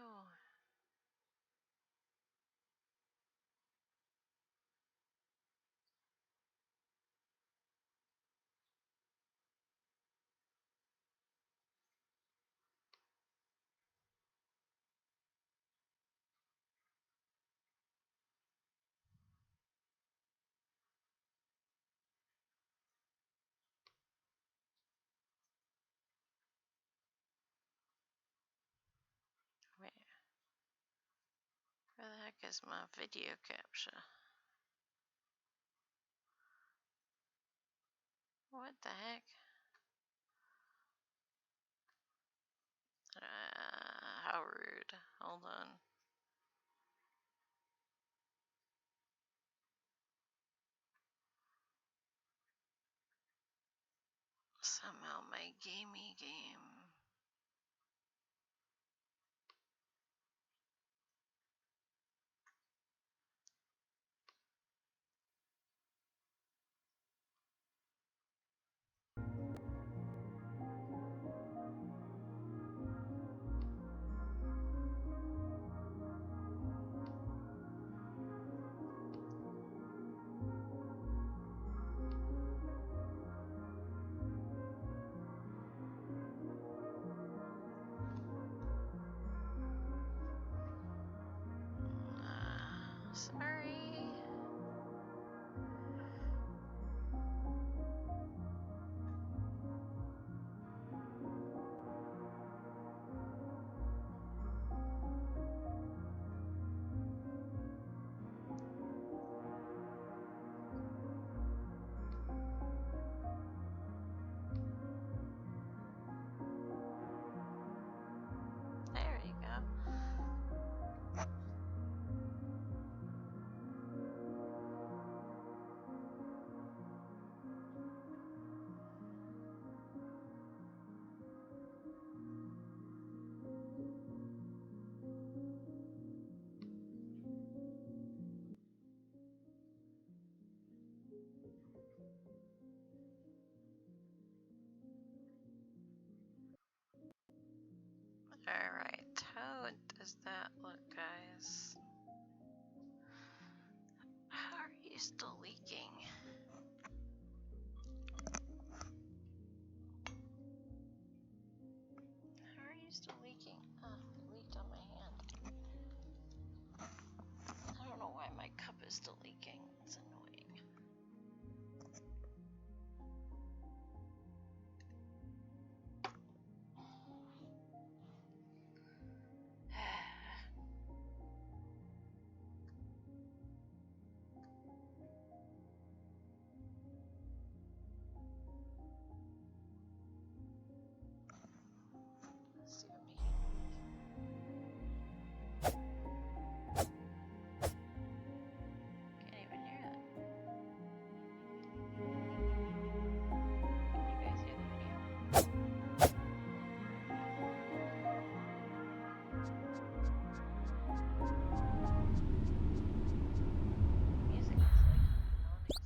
Wait, where the heck is my video capture? What the heck? How rude. Hold on. Somehow my gamey game. Sorry. There you go. Alright, how does that look, guys? How are you still leaking? How are you still leaking? Oh, it leaked on my hand. I don't know why my cup is still leaking. It's annoying. Let's see what making can't even hear it. Can you guys hear the video? Music is like non-existent.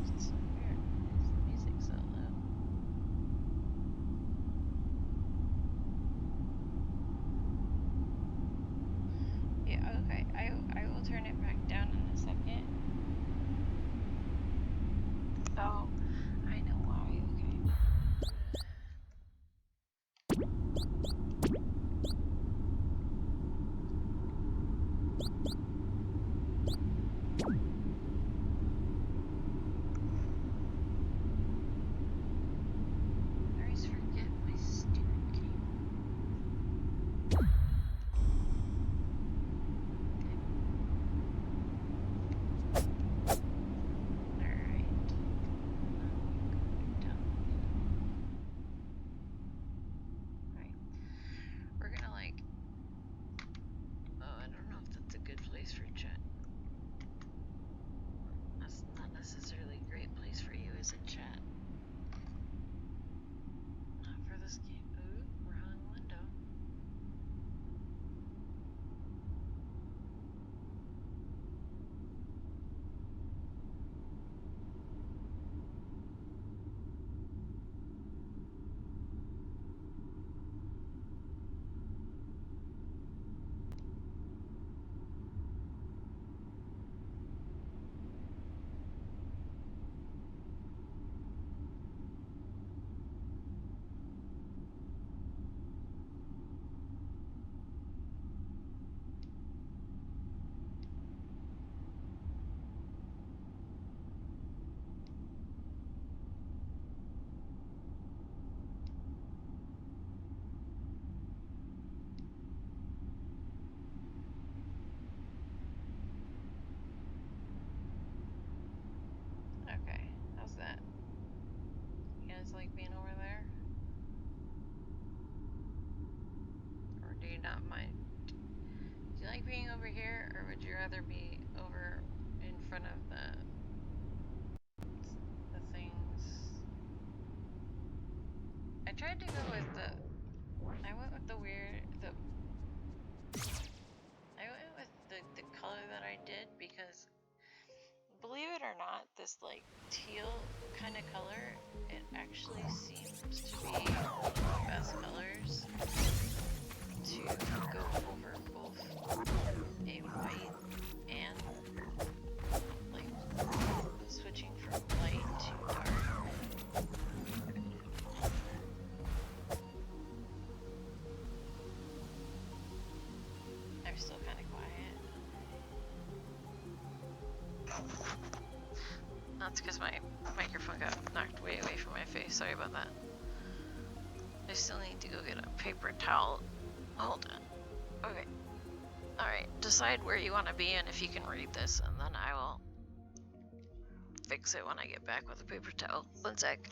It's so weird. Why is the music so low? Yeah, okay. I will turn it back down in a second. Oh, I know why. Okay. over here, or would you rather be over in front of the things? I tried to go with I went with the color that I did because, believe it or not, this like teal kind of color, it actually seems to be one of the best colors to go over both a white and like switching from light to dark. I'm still kind of quiet. That's because my microphone got knocked way away from my face. Sorry about that. I still need to go get a paper towel. Hold on. Okay. Alright, decide where you want to be and if you can read this, and then I will fix it when I get back with a paper towel. One sec.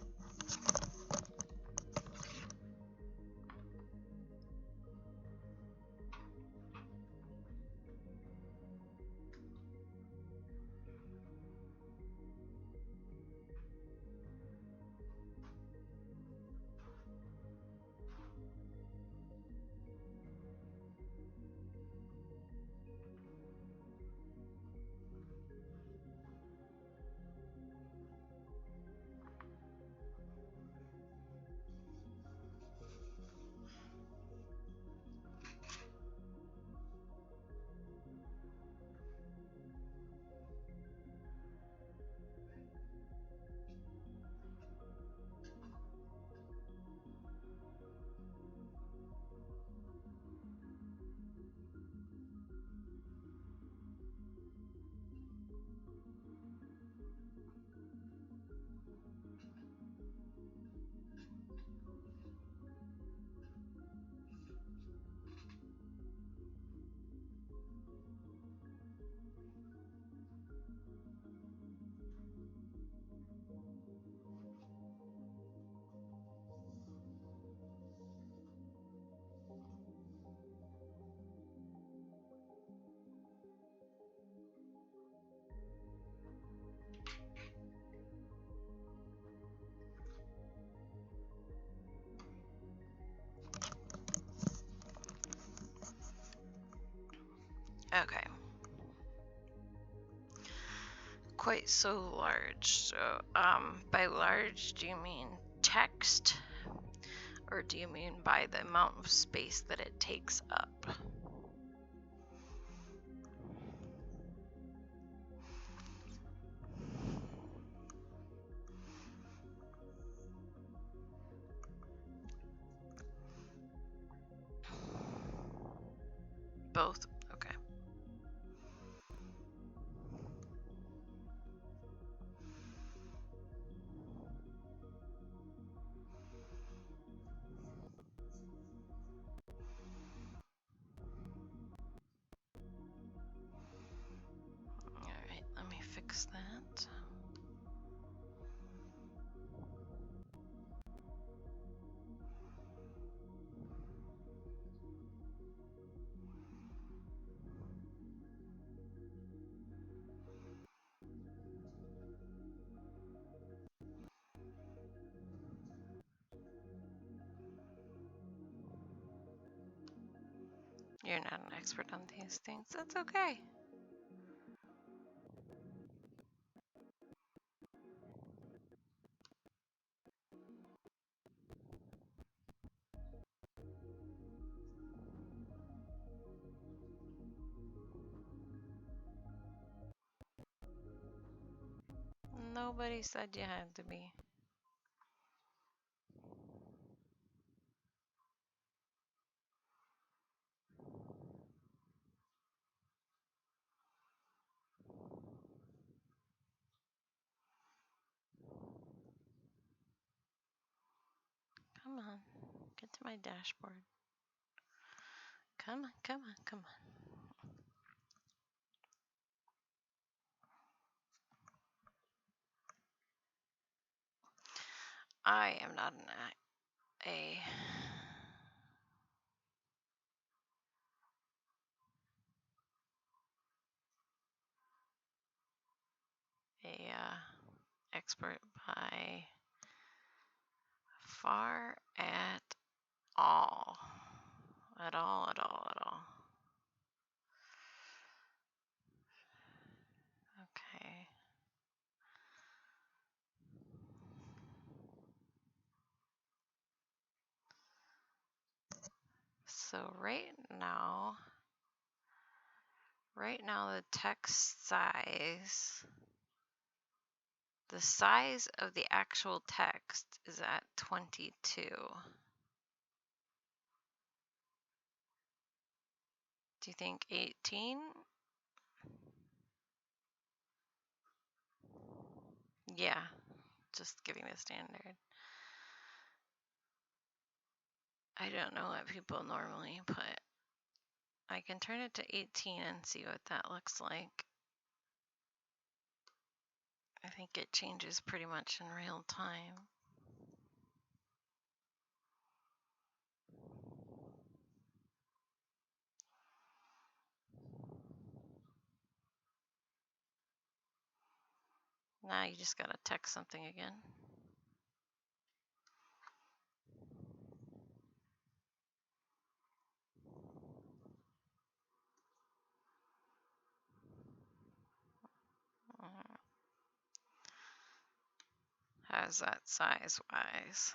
Okay. Quite so large. So, by large, do you mean text? Or do you mean by the amount of space that it takes up? Both? Okay. Alright, let me fix that. You're not an expert on these things. That's okay. Nobody said you had to be. Come on, get to my dashboard. Come on, come on, come on. I am not a expert by far at all. At all. Okay. So right now the text size, the size of the actual text is at 22. Do you think 18? Yeah, just giving the standard. I don't know what people normally put. I can turn it to 18 and see what that looks like. I think it changes pretty much in real time. Now you just gotta text something again. How's that size-wise?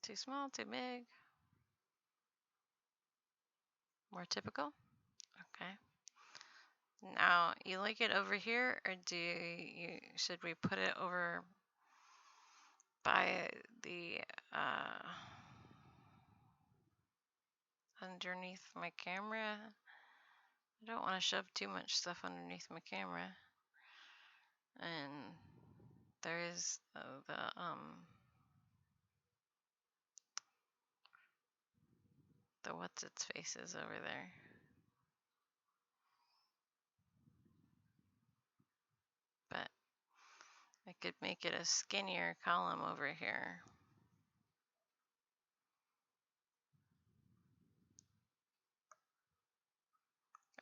Too small, too big? More typical? Okay. Now, you like it over here, or should we put it over by the underneath my camera? I don't want to shove too much stuff underneath my camera. And there's the what's its faces over there. But I could make it a skinnier column over here.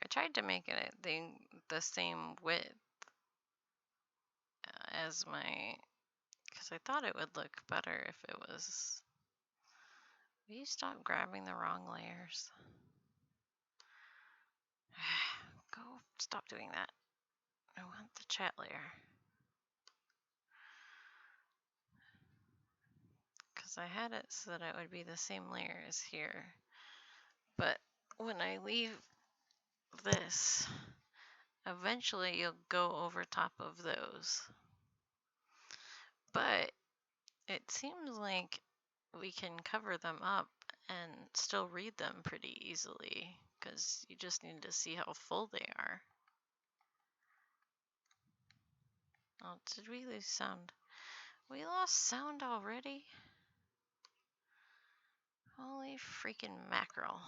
I tried to make it the same width as my, because I thought it would look better if it was. Will you stop grabbing the wrong layers? Go, stop doing that. I want the chat layer. Because I had it so that it would be the same layer as here. But when I leave this, eventually you'll go over top of those. But it seems like we can cover them up and still read them pretty easily, because you just need to see how full they are. Oh, did we lose sound? We lost sound already? Holy freaking mackerel.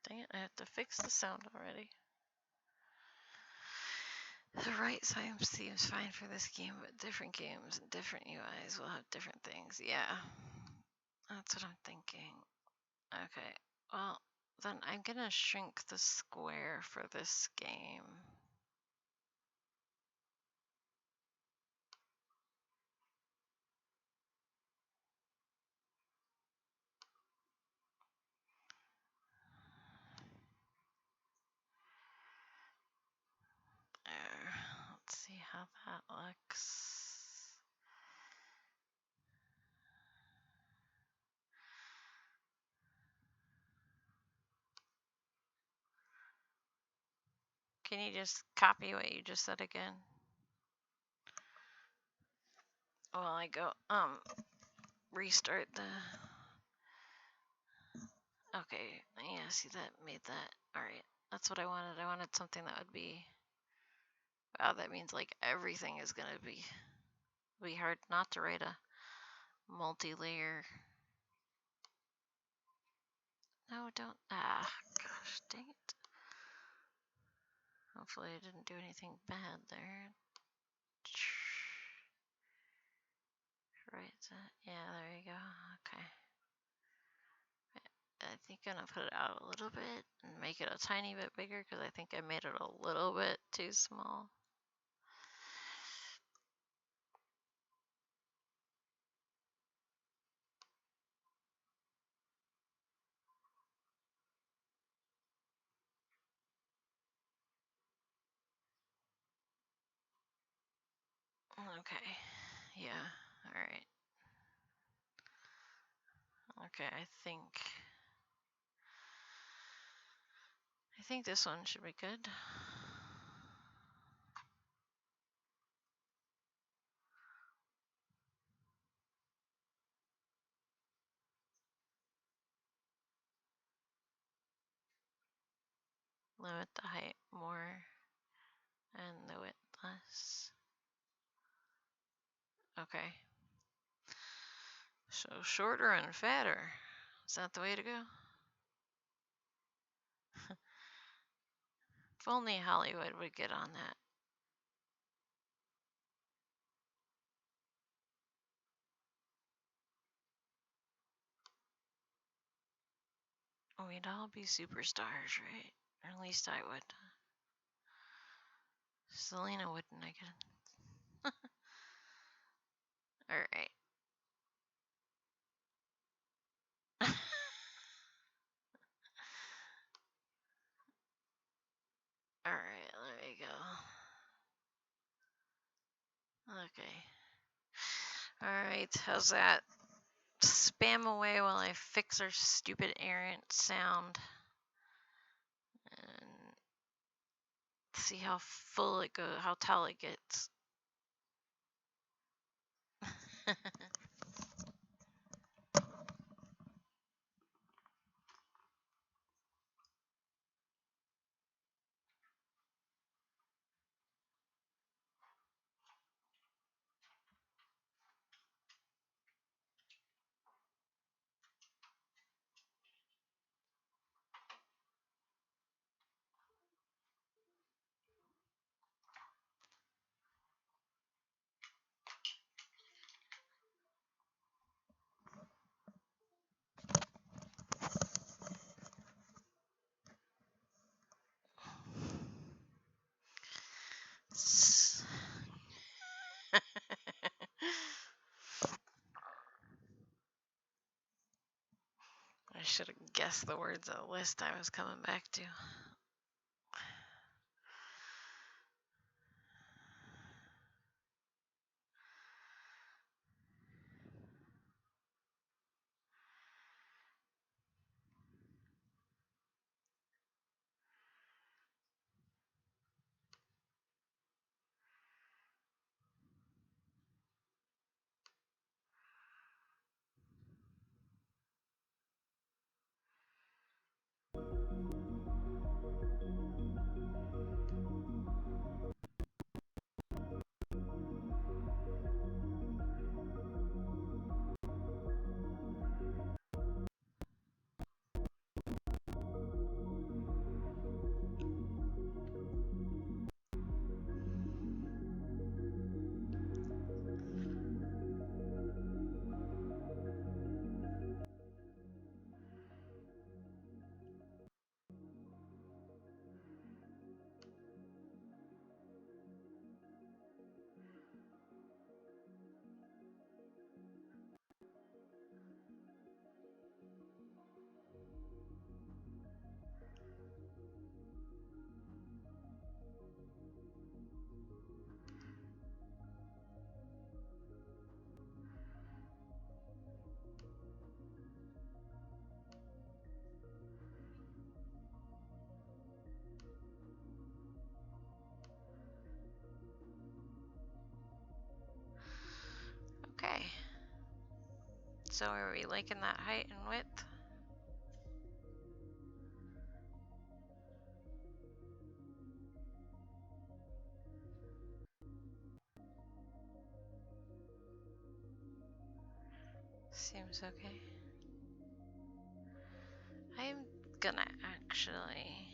Dang it, I have to fix the sound already. The right side seems fine for this game, but different games and different UIs will have different things. Yeah, that's what I'm thinking. Okay, well, then I'm gonna shrink the square for this game. There. Let's see how that looks. Can you just copy what you just said again? While I go, restart the... Okay, yeah, see that made that. Alright, that's what I wanted. I wanted something that would be... Wow, that means like everything is gonna be hard not to write a multi-layer. No, don't. Ah, gosh, dang it. Hopefully I didn't do anything bad there. Right. Yeah, there you go. Okay. I think I'm gonna put it out a little bit and make it a tiny bit bigger because I think I made it a little bit too small. Okay. Yeah. All right. Okay, I think this one should be good. Limit the height more and the width less. Okay. So shorter and fatter. Is that the way to go? If only Hollywood would get on that. We'd all be superstars, right? Or at least I would. Selena wouldn't, I guess. Alright. Alright, there we go. Okay. Alright, how's that? Spam away while I fix our stupid errant sound. And see how full it goes, how tall it gets. I should have guessed the words of the list I was coming back to. Okay. So are we liking that height and width? Seems okay. I'm gonna actually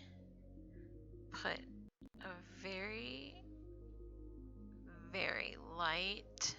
put a very, very light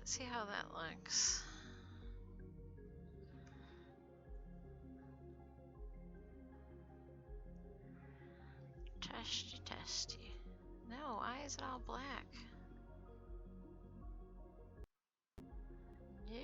Let's see how that looks. Testy, testy. No, why is it all black? Yeah.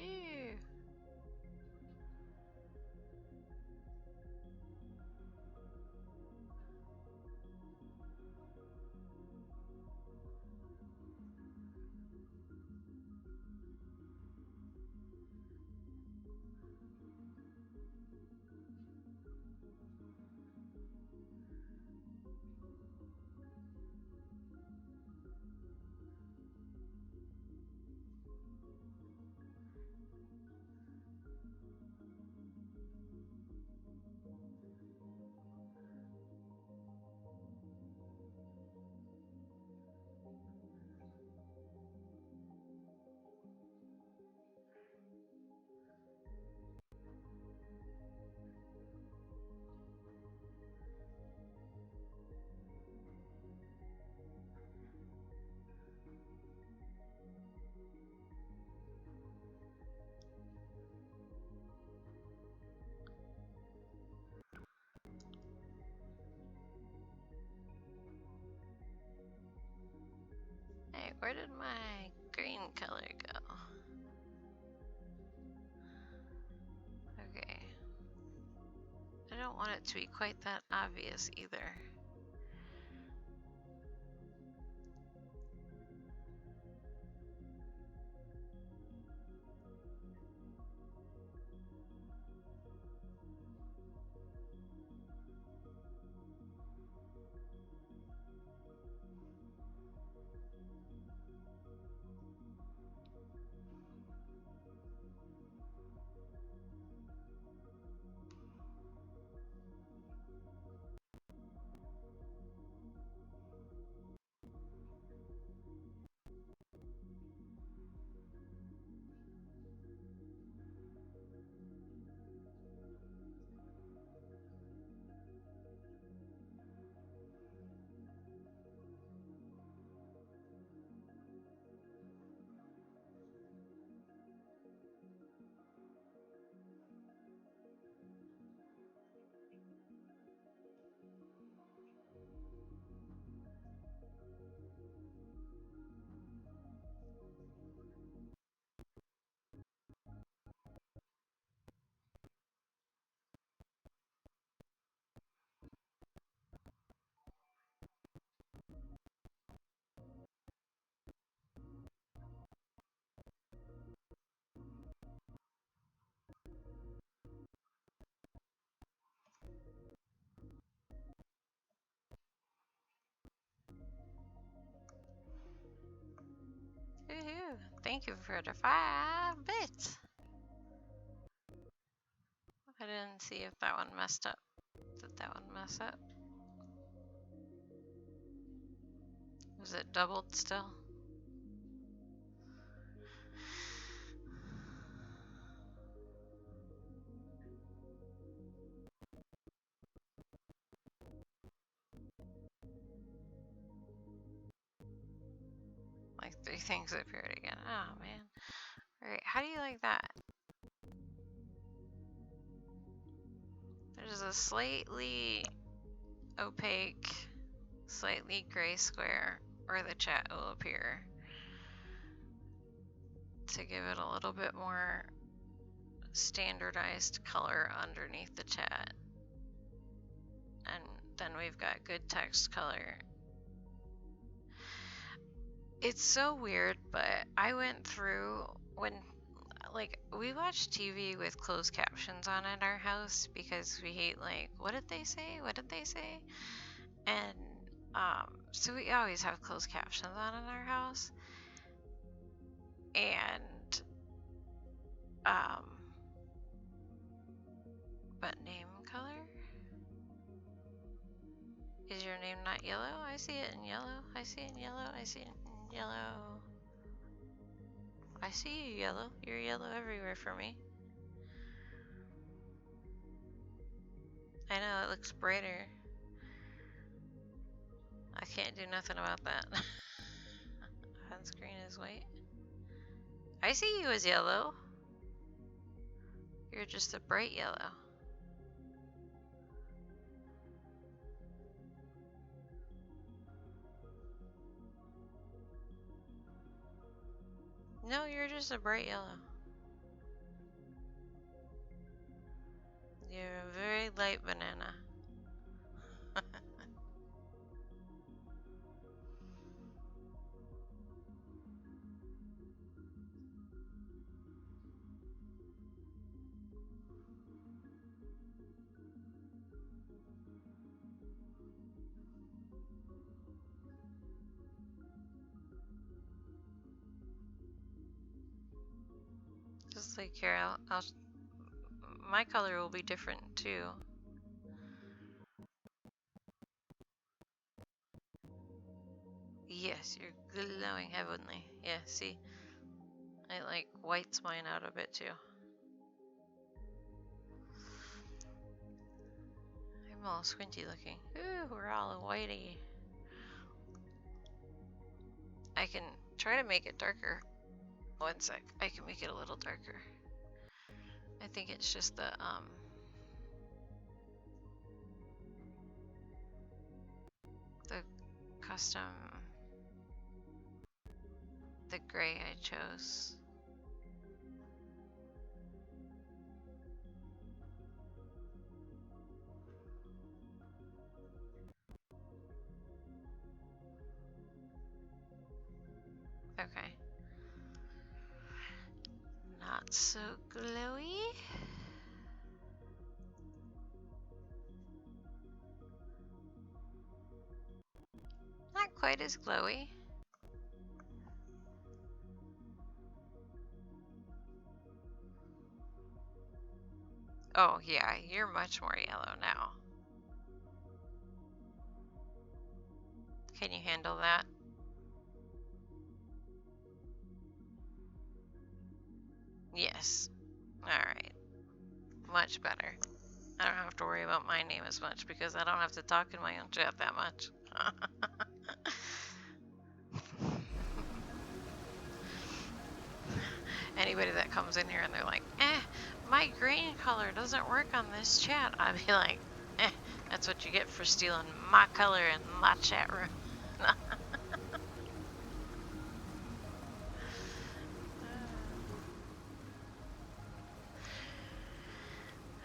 Hey, where did my green color go? Okay. I don't want it to be quite that obvious either. Woohoo! Thank you for the 5 bits! I didn't see if that one messed up. Did that one mess up? Was it doubled still? Like 3 things appeared again. Oh man. Alright, how do you like that? There's a slightly opaque, slightly gray square where the chat will appear to give it a little bit more standardized color underneath the chat. And then we've got good text color. It's so weird, but I went through when, like, we watch TV with closed captions on in our house because we hate, like, what did they say? What did they say? And so we always have closed captions on in our house. And but name color? Is your name not yellow? I see it in yellow. I see it in yellow. I see it in yellow. I see you yellow. You're yellow everywhere for me. I know, it looks brighter. I can't do nothing about that. On screen is white. I see you as yellow. You're just a bright yellow. No, you're just a bright yellow. You're a very light banana. Just like here, my color will be different too. Yes, you're glowing heavenly. Yeah, see? I like whites mine out a bit too. I'm all squinty looking. Ooh, we're all whitey. I can try to make it darker. One sec. I can make it a little darker. I think it's just the custom, the gray I chose. Okay. Not so glowy. Not quite as glowy. Oh yeah, you're much more yellow now. Can you handle that? Yes. Alright. Much better. I don't have to worry about my name as much because I don't have to talk in my own chat that much. Anybody that comes in here and they're like, my green color doesn't work on this chat, I'd be like, that's what you get for stealing my color in my chat room.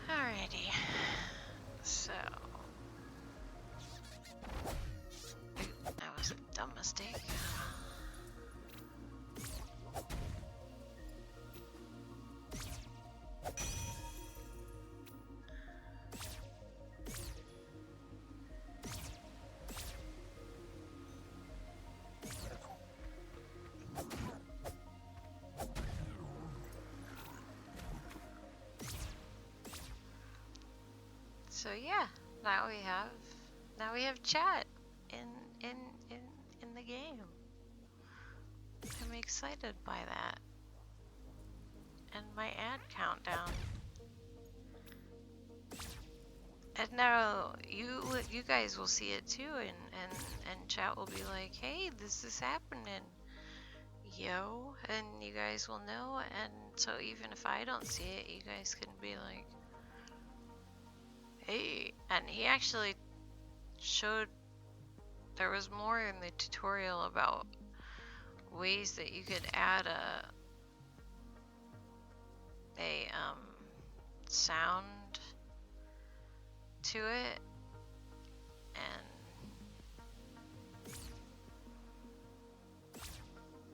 Alrighty. So. That was a dumb mistake. So yeah, now we have chat in the game. I'm excited by that. And my ad countdown. And now you guys will see it too, and chat will be like, hey, this is happening, yo, and you guys will know. And so even if I don't see it, you guys can be like, hey. And he actually showed there was more in the tutorial about ways that you could add a sound to it, and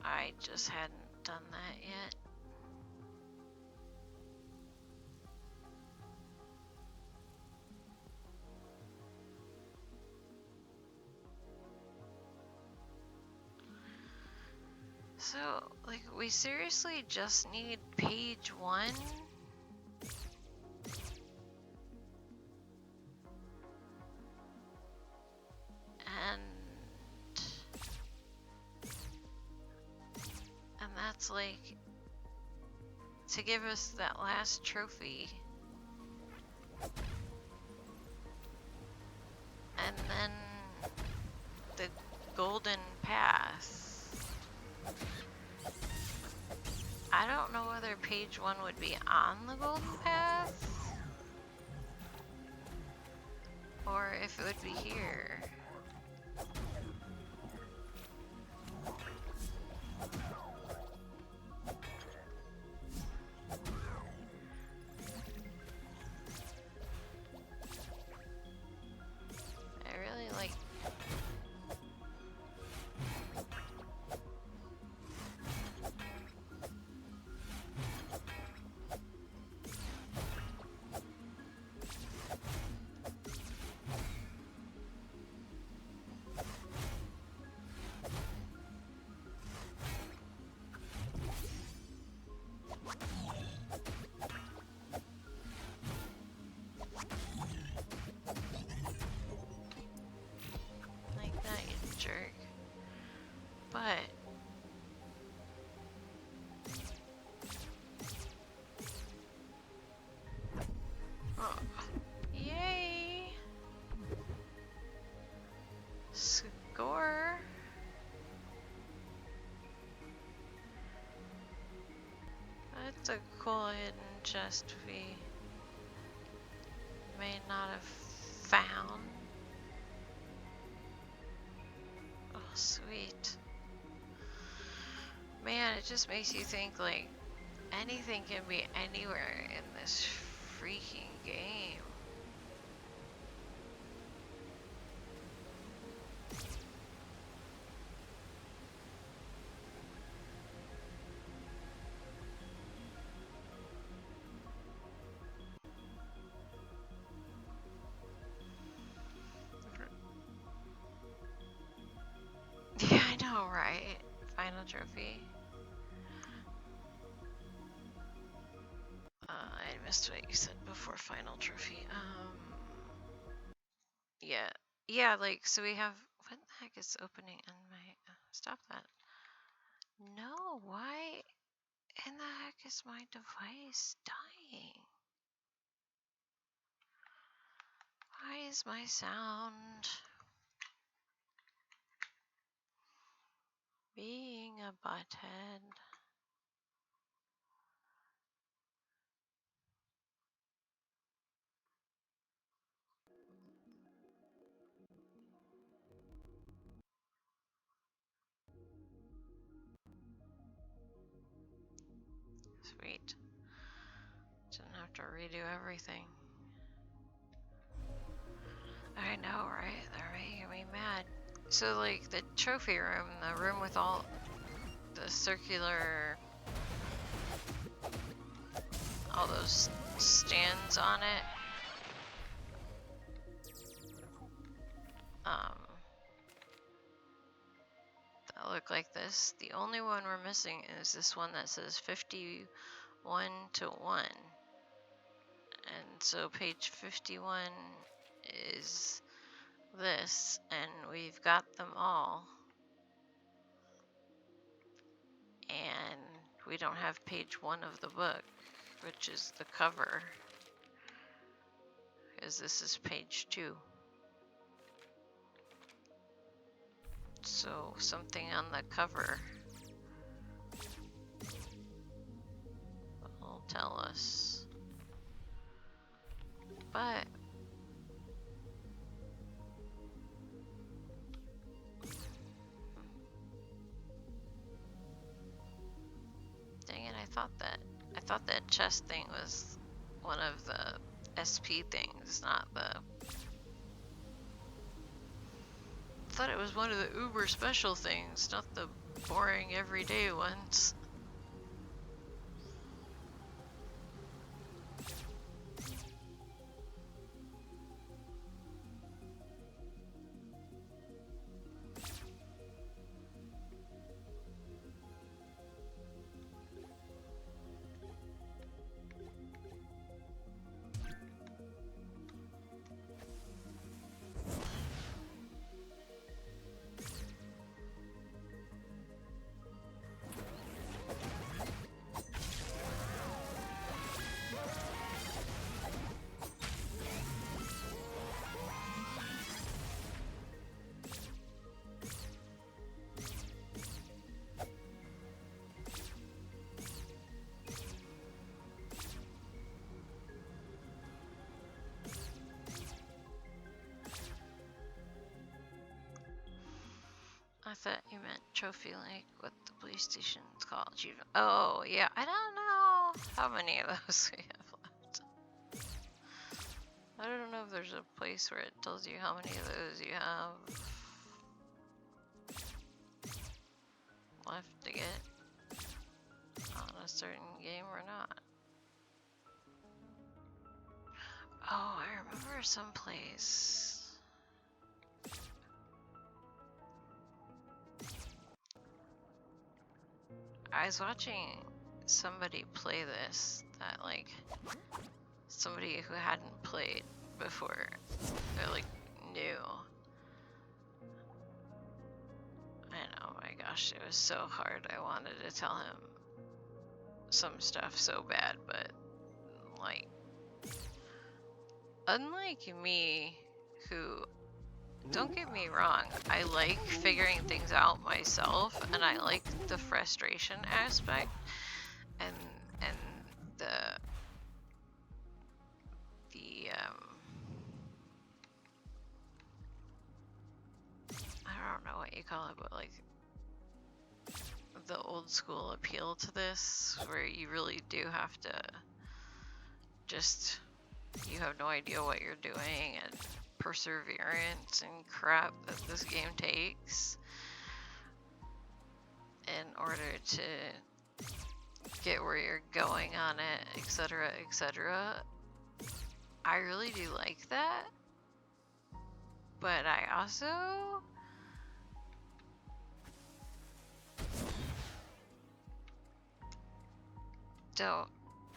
I just hadn't done that yet. So, like, we seriously just need page 1? And that's like to give us that last trophy. And then the golden pass. I page 1 would be on the golden path, or if it would be here. I really like... like that, you jerk. But... oh. Yay! Score! That's a cool hidden chest we may not have found. Oh, sweet. Man, it just makes you think, like, anything can be anywhere in this freaking game. Yeah, I know, right? Final trophy. I missed what you said before final trophy. Yeah. Yeah, like, so we have... what the heck is opening in my... stop that. No, why in the heck is my device dying? Why is my sound being a butthead? Sweet. Didn't have to redo everything. I know, right? They're making me mad. So, like, the trophy room, the room with all the circular... all those stands on it. That look like this. The only one we're missing is this one that says 51 to 1. And so page 51 is this, and we've got them all. And we don't have page 1 of the book, which is the cover, because this is page 2. So something on the cover will tell us. But dang it, I thought that chest thing was one of the SP things, not the... I thought it was one of the uber special things, not the boring everyday ones. I thought you meant trophy like what the police station's called. Oh, yeah. I don't know how many of those we have left. I don't know if there's a place where it tells you how many of those you have left to get on a certain game or not. Oh, I remember someplace. I was watching somebody play this, that like, somebody who hadn't played before, they're like new. And oh my gosh, it was so hard. I wanted to tell him some stuff so bad, but like, unlike me, who, don't get me wrong, I like figuring things out myself, and I like the frustration aspect, and the I don't know what you call it, but like the old school appeal to this, where you really do have to just, you have no idea what you're doing, and perseverance and crap that this game takes in order to get where you're going on it, etc., etc. I really do like that, but I also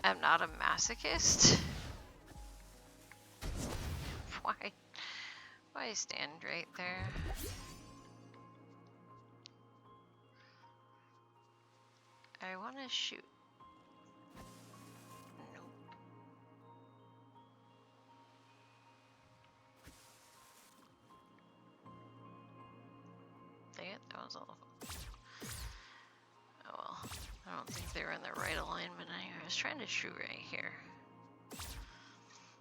am not a masochist. Why stand right there? I want to shoot. Nope. Dang it, that was all. Oh well, I don't think they were in the right alignment anyway. I was trying to shoot right here.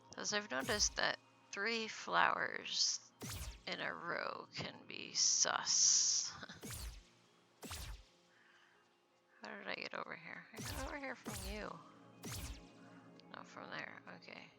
Because I've noticed that 3 flowers in a row can be sus. How did I get over here? I got over here from you. No, from there. Okay.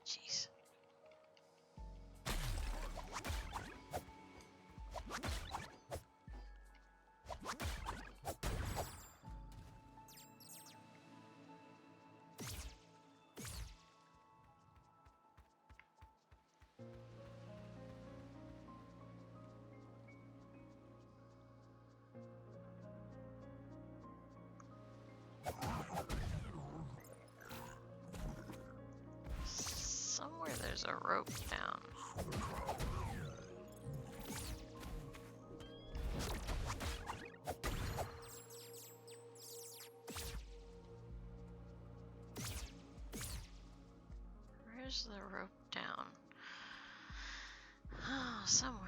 Jeez. Somewhere there's a rope down. Where's the rope down? Oh, somewhere.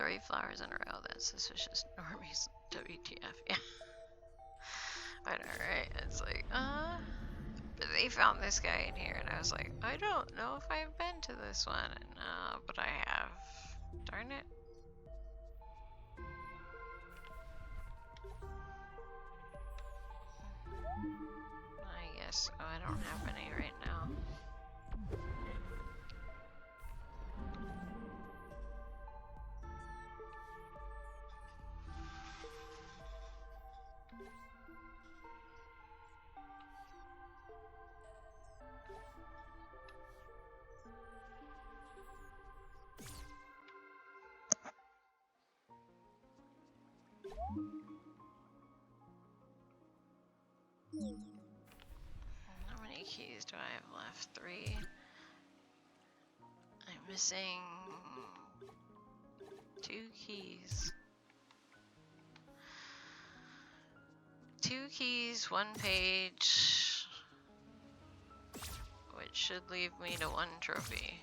3 flowers in a row. That's suspicious. Normies. WTF. Yeah. I know, right? It's like, but they found this guy in here, and I was like, I don't know if I've been to this one. But I have. Darn it. I guess. Oh, I don't have any right now. How many keys do I have left? 3. I'm missing 2 keys. 2 keys, 1 page, which should leave me to 1 trophy.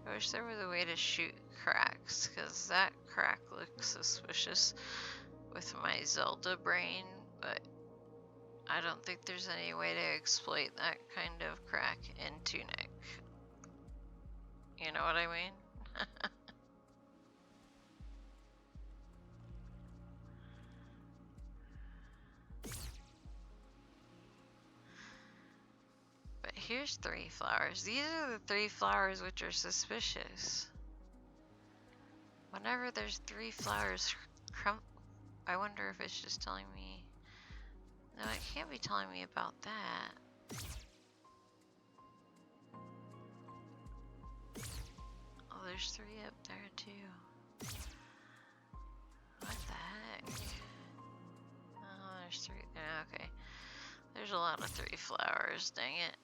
I wish there was a way to shoot cracks, because that crack looks suspicious with my Zelda brain, but I don't think there's any way to exploit that kind of crack in Tunic. You know what I mean? But here's 3 flowers. These are the 3 flowers which are suspicious. Whenever there's 3 flowers, I wonder if it's just telling me. No, it can't be telling me about that. Oh, there's 3 up there too. What the heck? Oh, there's 3 there. Okay. There's a lot of 3 flowers, dang it.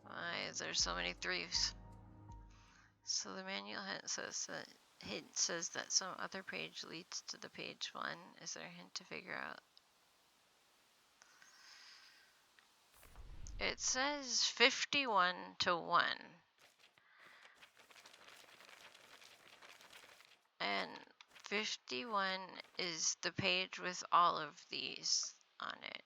Why is there so many 3s? So the manual hint says that some other page leads to the page 1. Is there a hint to figure out? It says 51 to 1. And 51 is the page with all of these on it.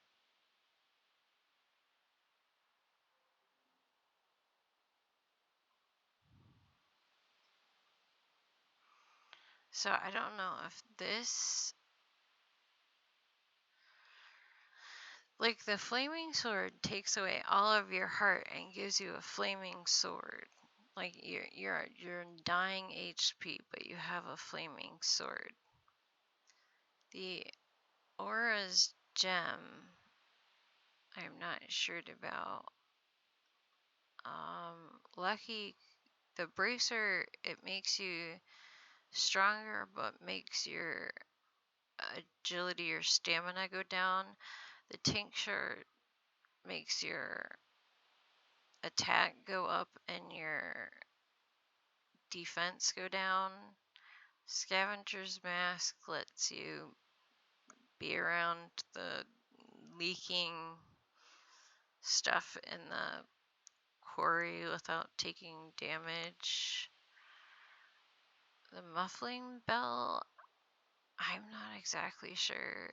So I don't know if this, like the flaming sword takes away all of your heart and gives you a flaming sword. Like you're dying HP, but you have a flaming sword. The Aura's gem, I'm not sure about. Lucky, the bracer, it makes you stronger, but makes your agility or stamina go down. The tincture makes your attack go up and your defense go down. Scavenger's mask lets you be around the leaking stuff in the quarry without taking damage. The muffling bell, I'm not exactly sure.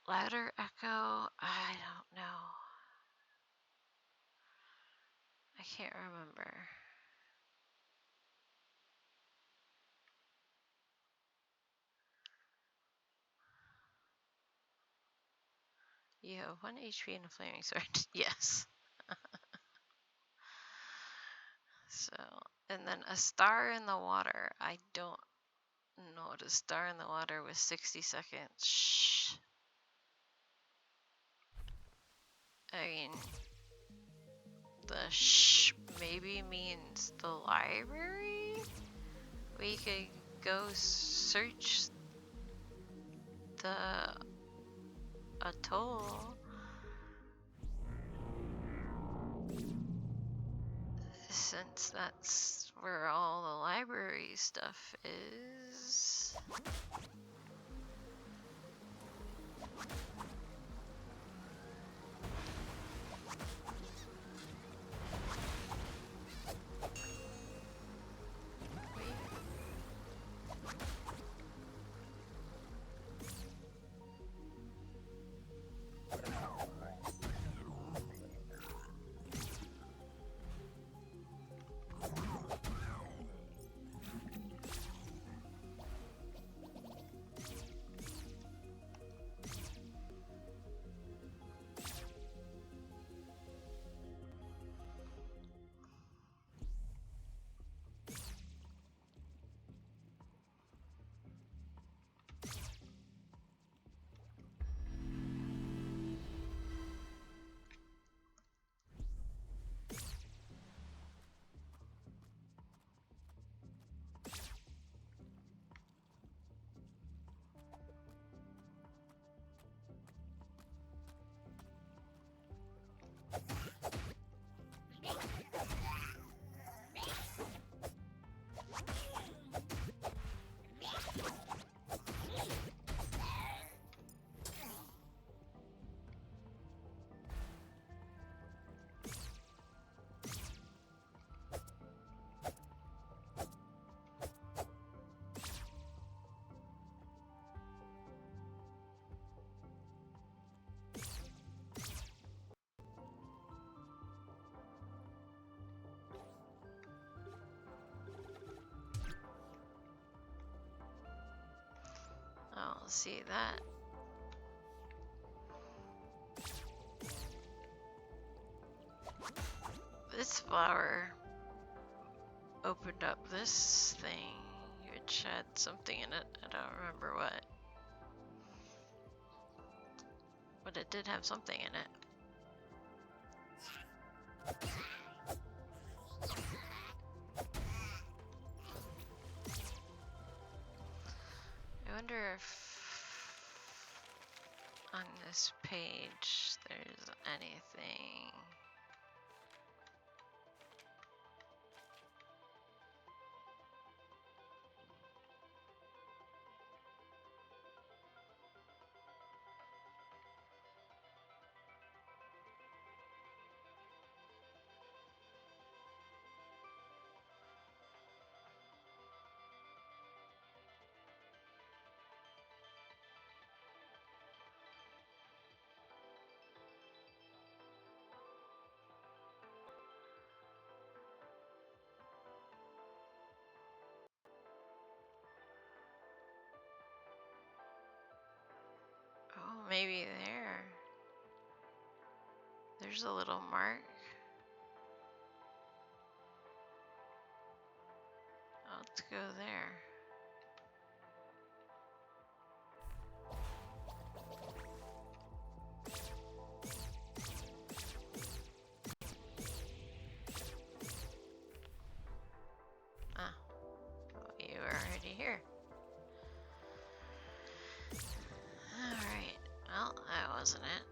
Louder echo, I don't know. I can't remember. You have 1 HP and a flaming sword. Yes. So, and then a star in the water. I don't know what a star in the water with 60 seconds. Shh. I mean, the shh maybe means the library? We could go search the atoll. Since that's where all the library stuff is. I'll see that. This flower opened up this thing, which had something in it. I don't remember what. But it did have something in it. I wonder if on this page there's anything. Oh, maybe there. There's a little mark. Let's go there. Ah, you are already here. Alright, well, that wasn't it.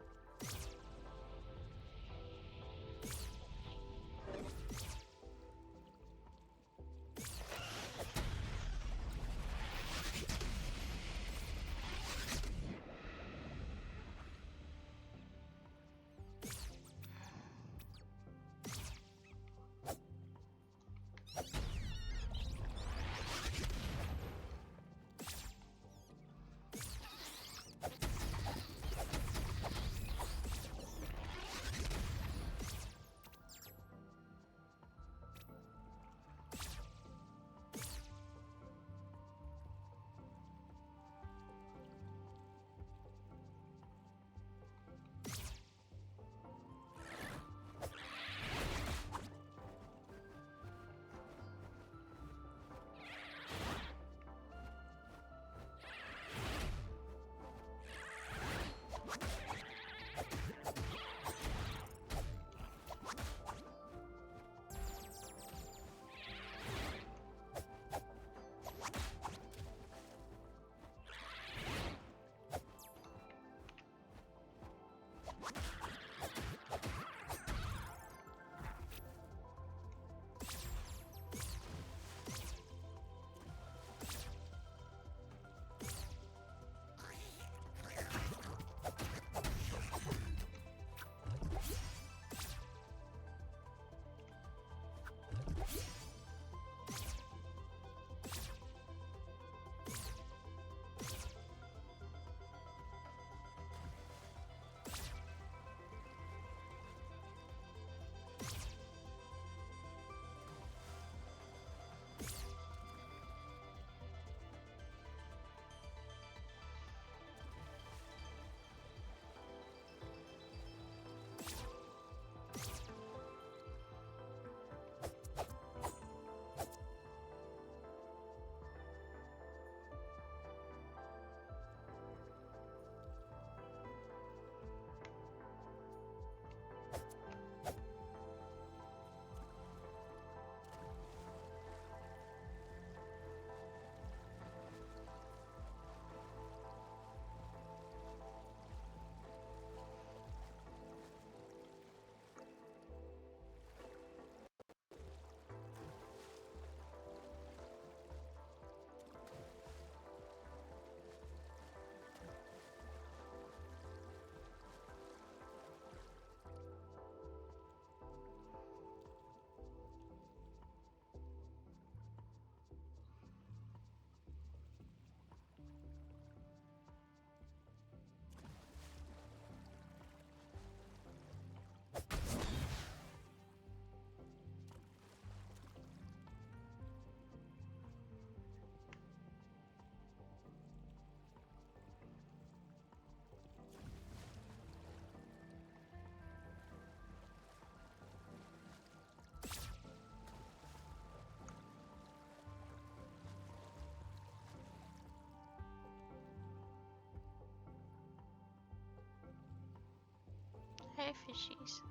Hey, fishies.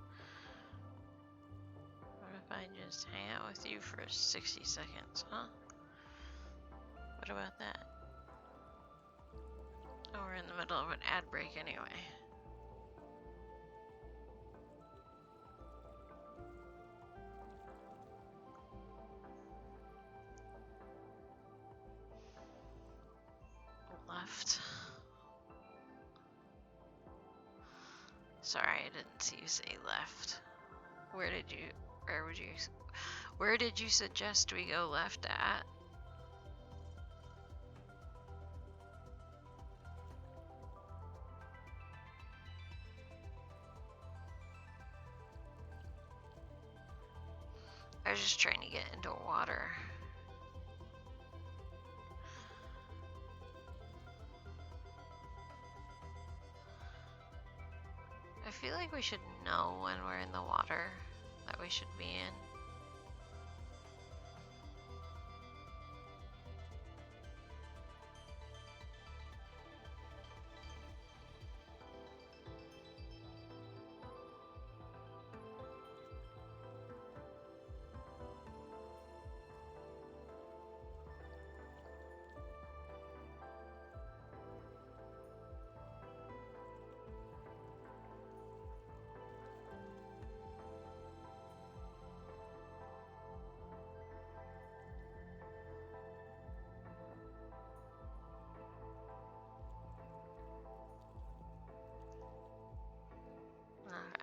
What if I just hang out with you for 60 seconds, huh? What about that? Oh, we're in the middle of an ad break anyway. Left. Sorry, I didn't see you say left. Where did you suggest we go left at? I was just trying to get into water. I feel like we should know when we're in the water that we should be in.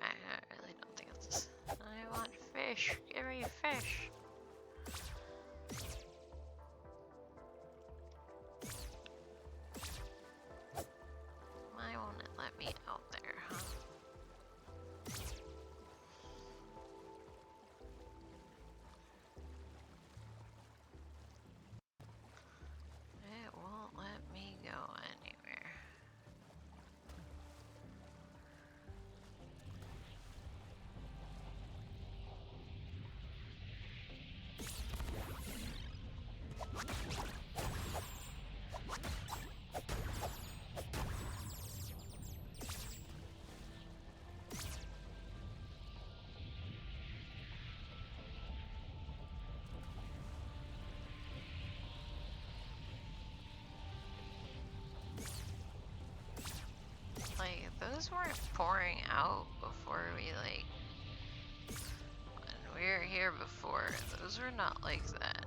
I really don't think it's... I want fish. Give me fish. Why won't it let me out there, huh? It won't let me go anywhere. Like, those weren't pouring out before we, like, when we were here before. Those were not like that.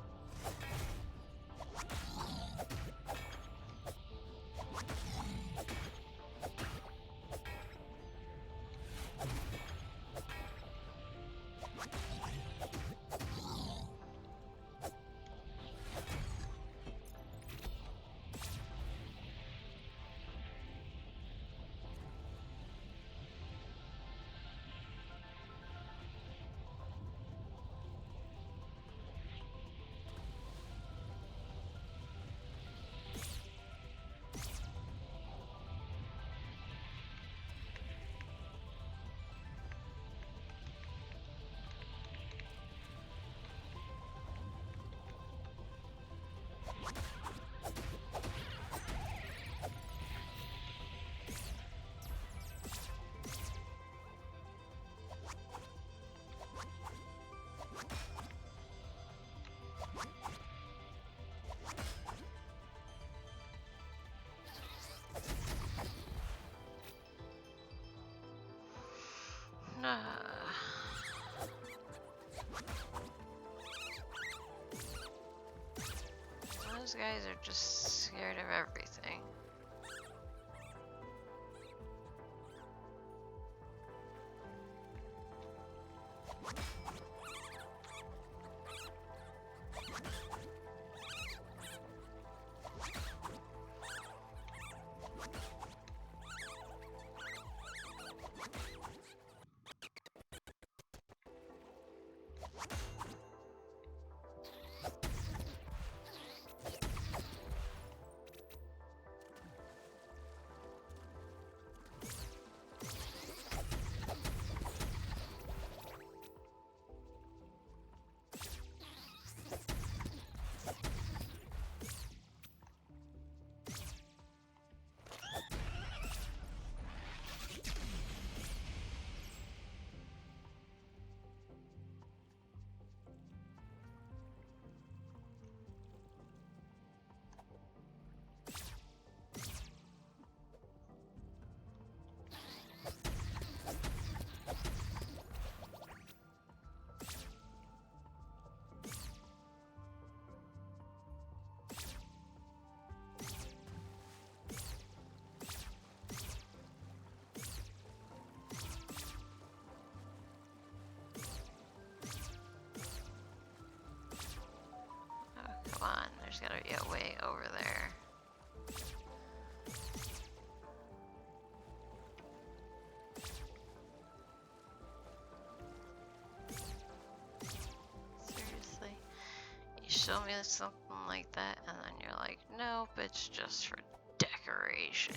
Those guys are just scared of everything. show me something like that, and then you're like, nope, it's just for decoration.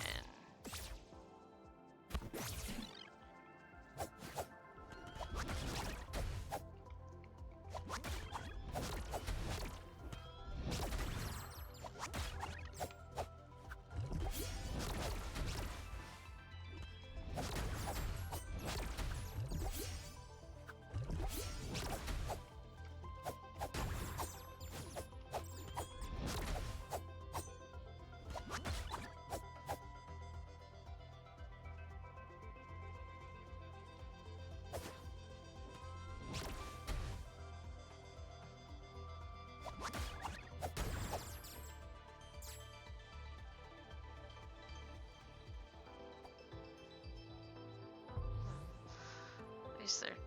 At least there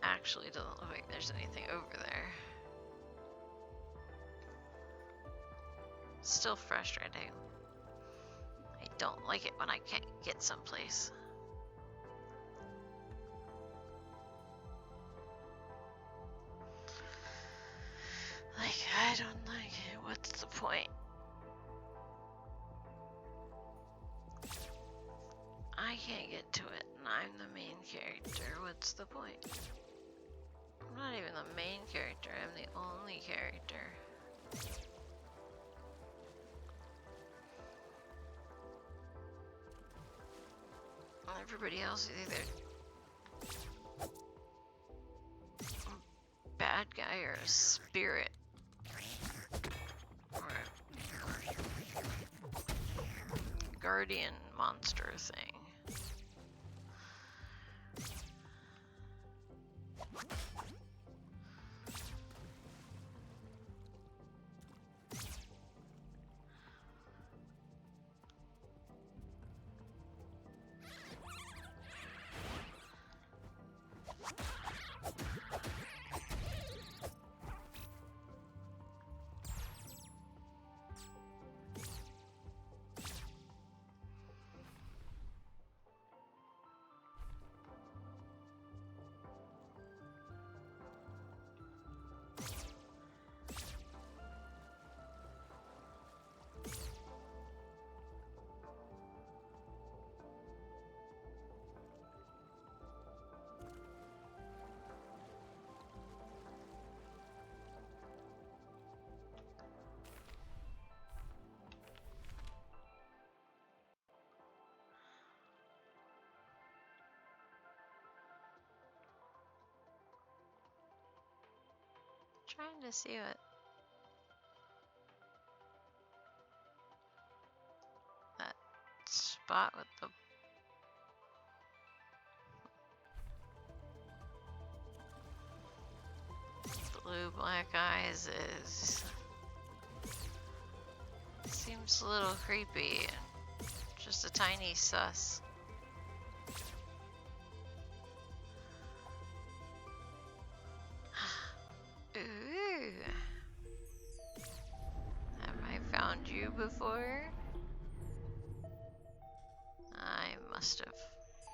actually doesn't look like there's anything over there. Still frustrating. I don't like it when I can't get someplace. Like, I don't like it. What's the point? I can't get to it, and I'm the main character. What's the point? I'm not even the main character, I'm the only character. Everybody else is either a bad guy or a spirit. Or a guardian monster thing. Trying to see what that spot with the blue black eyes is. Seems a little creepy and just a tiny sus. Ooh. Have I found you before? I must have.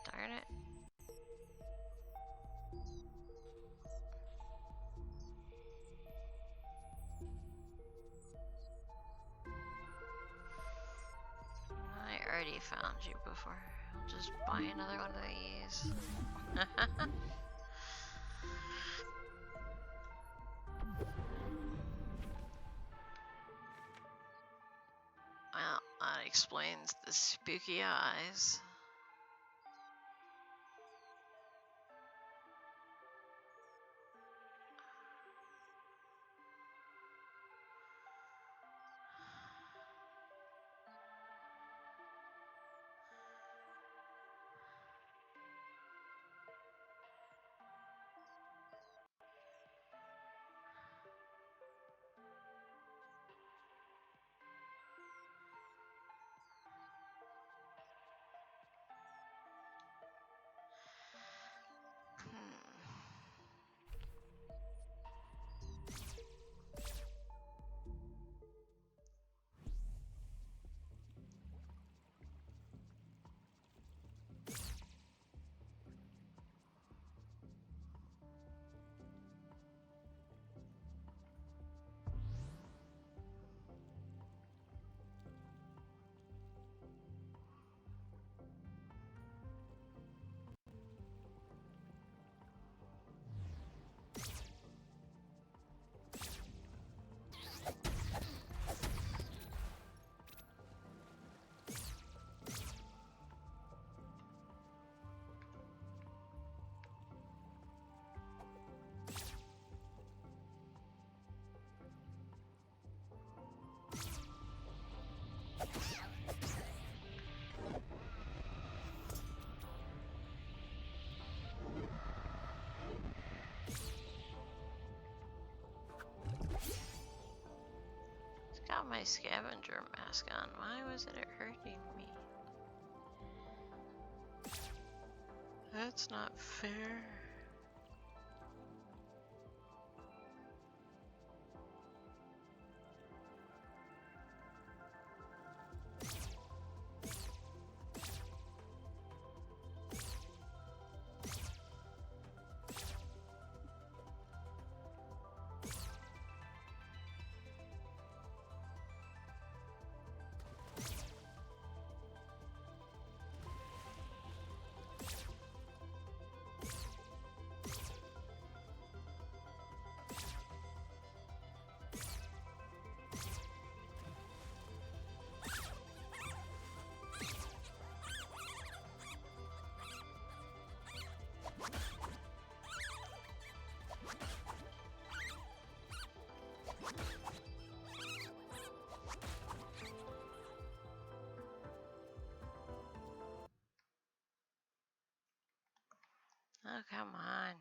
Darn it. I already found you before. I'll just buy another one of these. Well, that explains the spooky eyes. scavenger mask on. Why wasn't it hurting me? That's not fair. Oh, come on.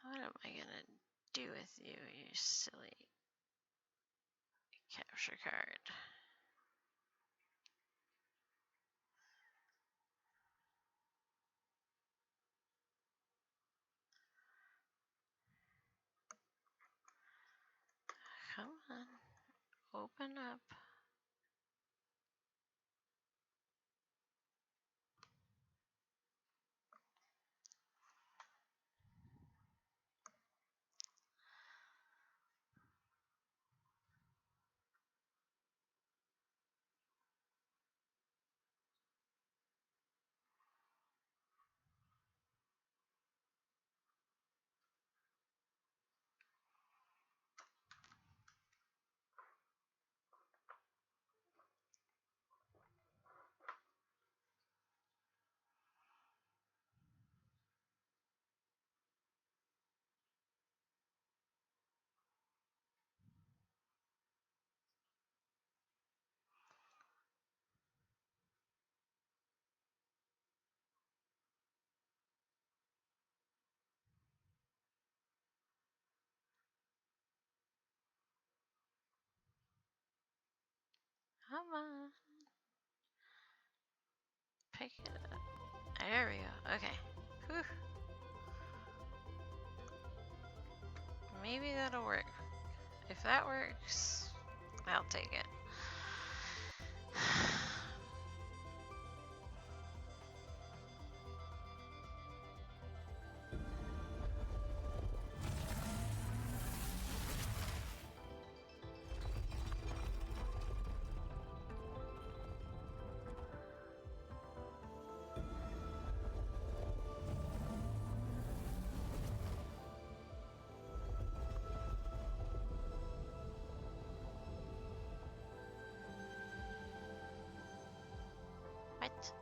What am I gonna do with you, you silly capture card? Come on, open up. Come on. Pick it up. There we go. Okay. Whew. Maybe that'll work. If that works, I'll take it. What?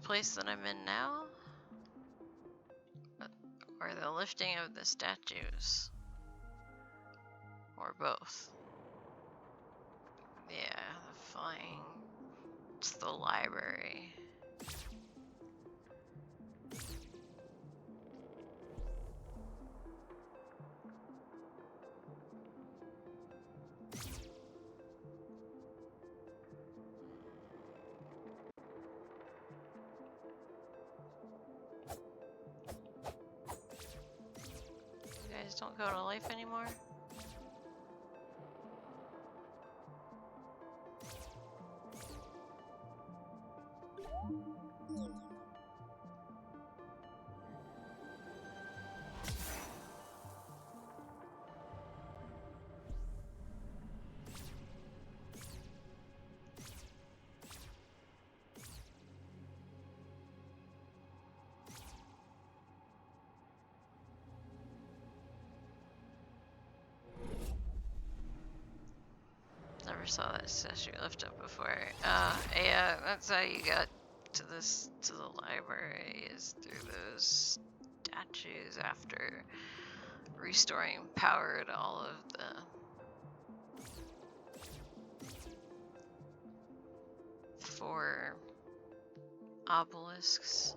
place that I'm in now? Or the lifting of the statues? Or both? Yeah, the flying. It's the library. You guys don't go to life anymore? Never saw that statue lift up before. Yeah, that's how you got to the library, is through those statues after restoring power to all of the four obelisks.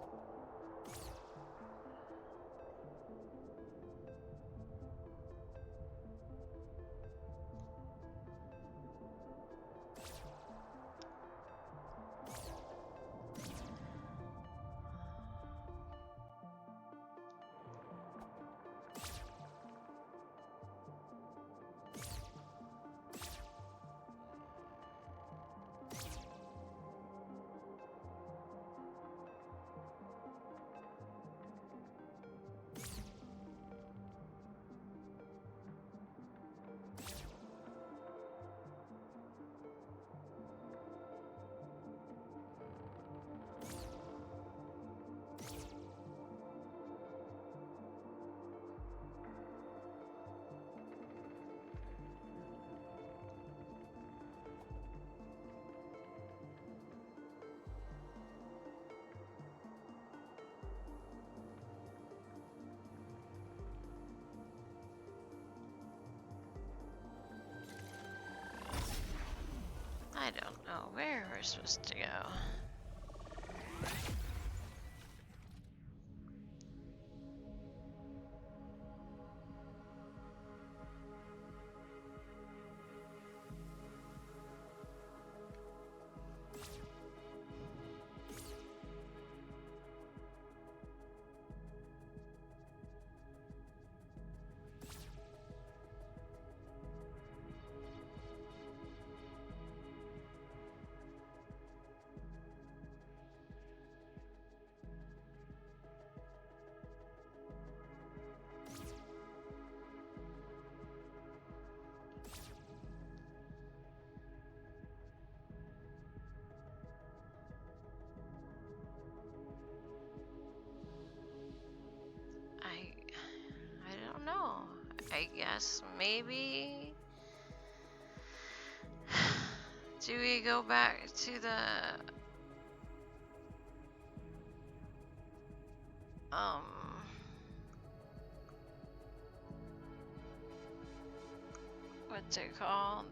I don't know where we're supposed to go. I don't know. I guess maybe. Do we go back to the what's it called?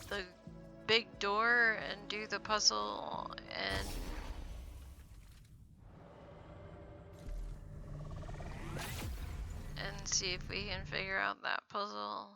The big door and do the puzzle and see if we can figure out that puzzle.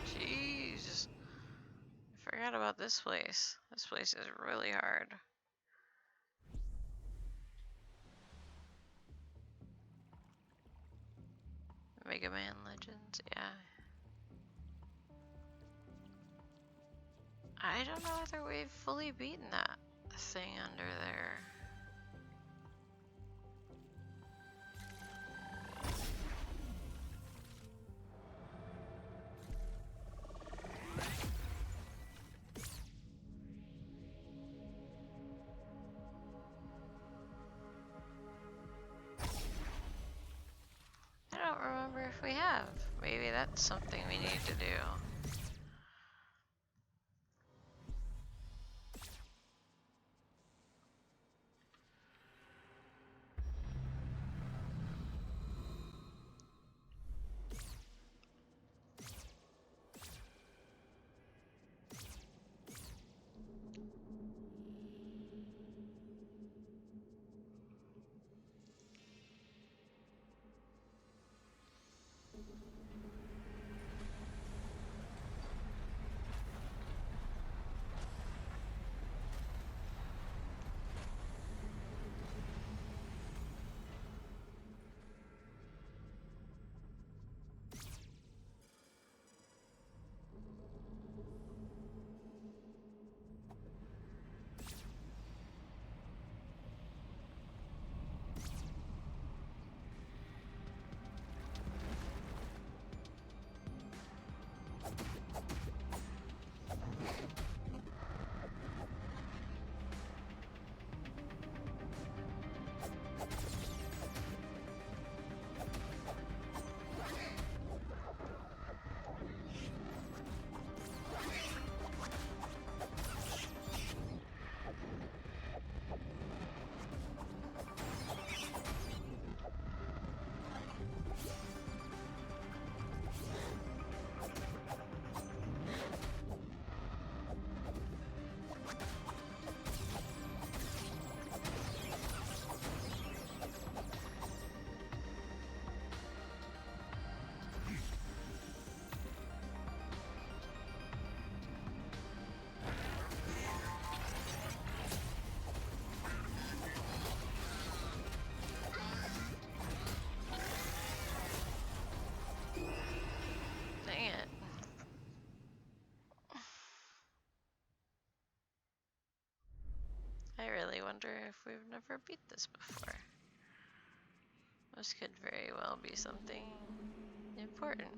Jeez. I forgot about this place. This place is really hard. Mega Man Legends, yeah. I don't know whether we've fully beaten that thing under there. I don't remember if we have. Maybe that's something we need to do. Dang it. I really wonder if we've never beat this before. This could very well be something important.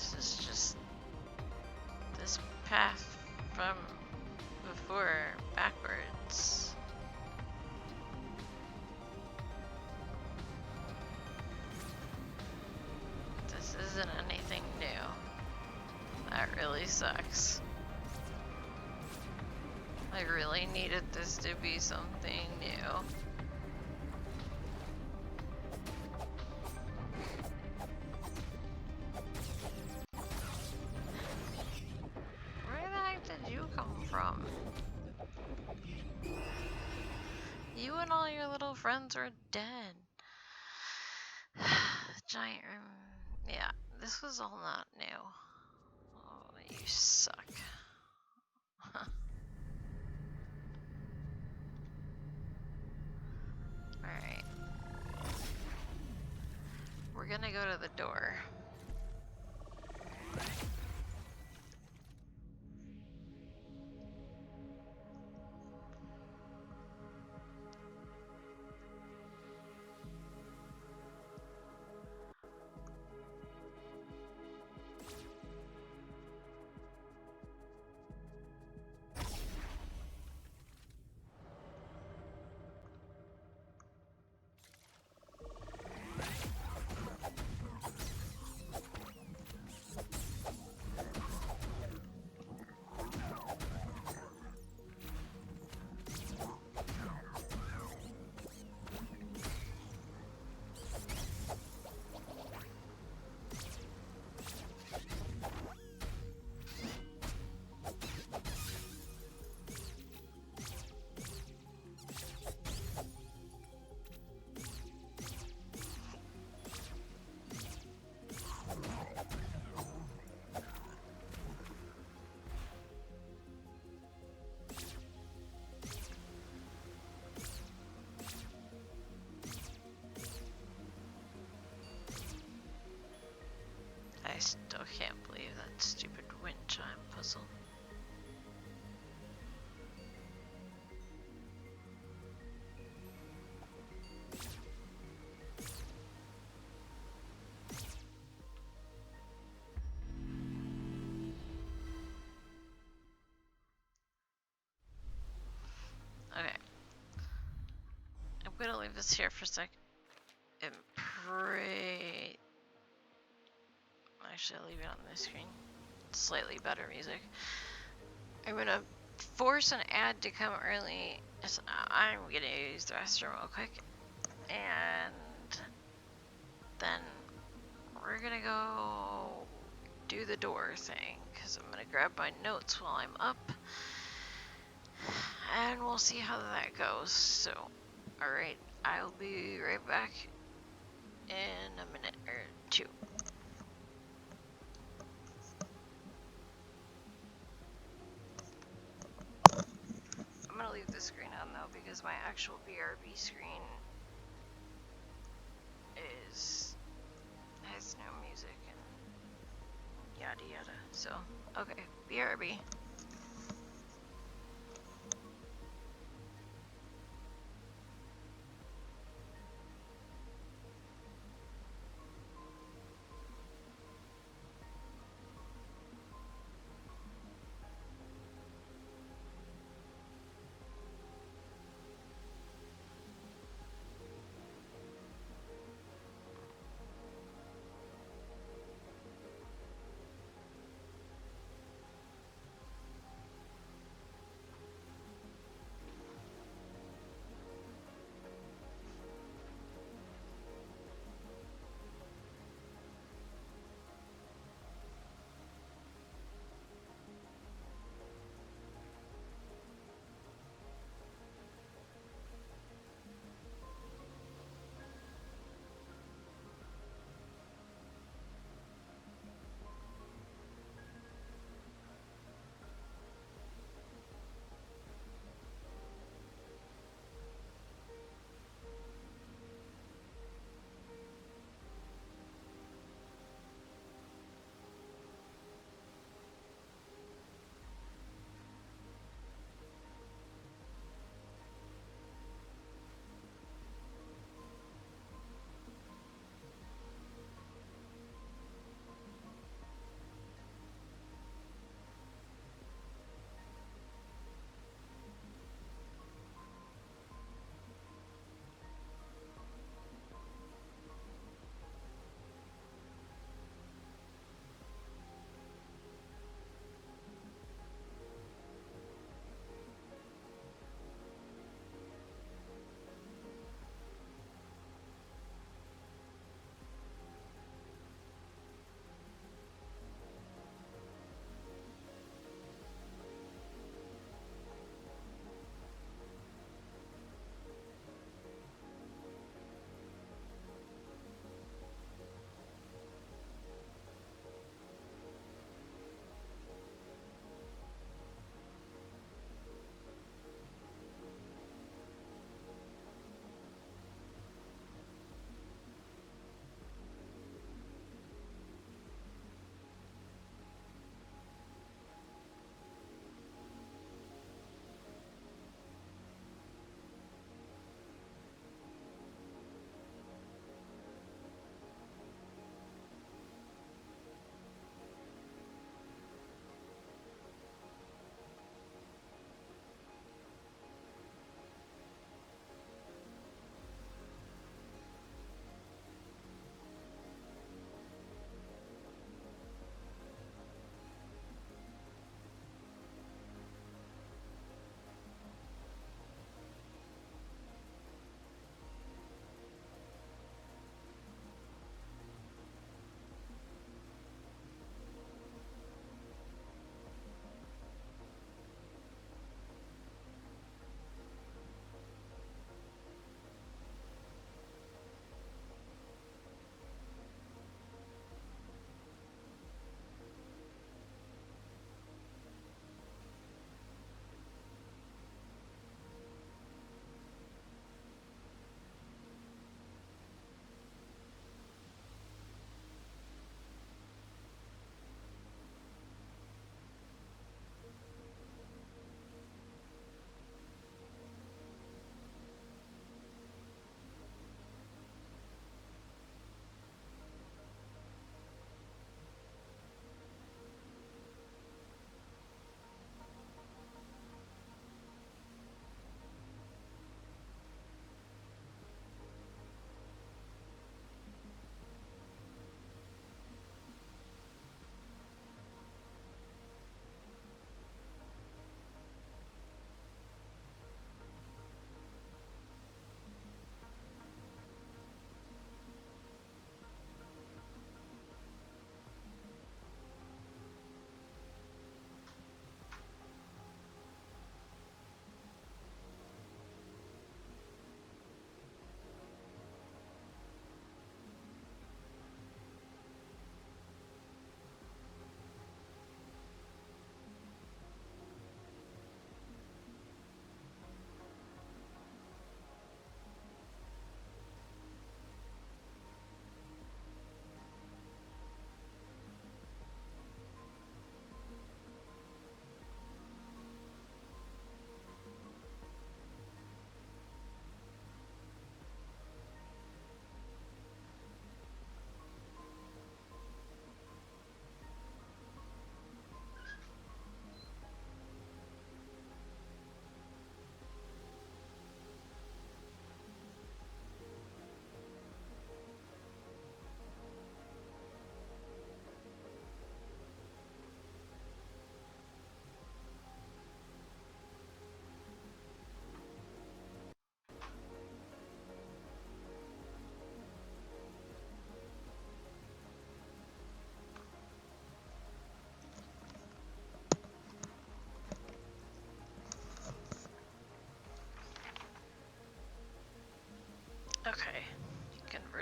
This is just this path from before backwards. This isn't anything new. That really sucks. I really needed this to be something new. Where the heck did you come from? You and all your little friends are dead. Giant room. Yeah, this was all not new. Oh, you suck. Alright. We're gonna go to the door. I still can't believe that stupid wind chime puzzle. Okay. I'm gonna leave this here for a sec and pray. Actually, I'll leave it on this screen. Slightly better music. I'm gonna force an ad to come early. So I'm gonna use the restroom real quick. And then we're gonna go do the door thing. Because I'm gonna grab my notes while I'm up. And we'll see how that goes. So, alright, I'll be right back in a minute or two. I'm gonna leave the screen on though because my actual BRB screen has no music and yada yada. So, okay, BRB.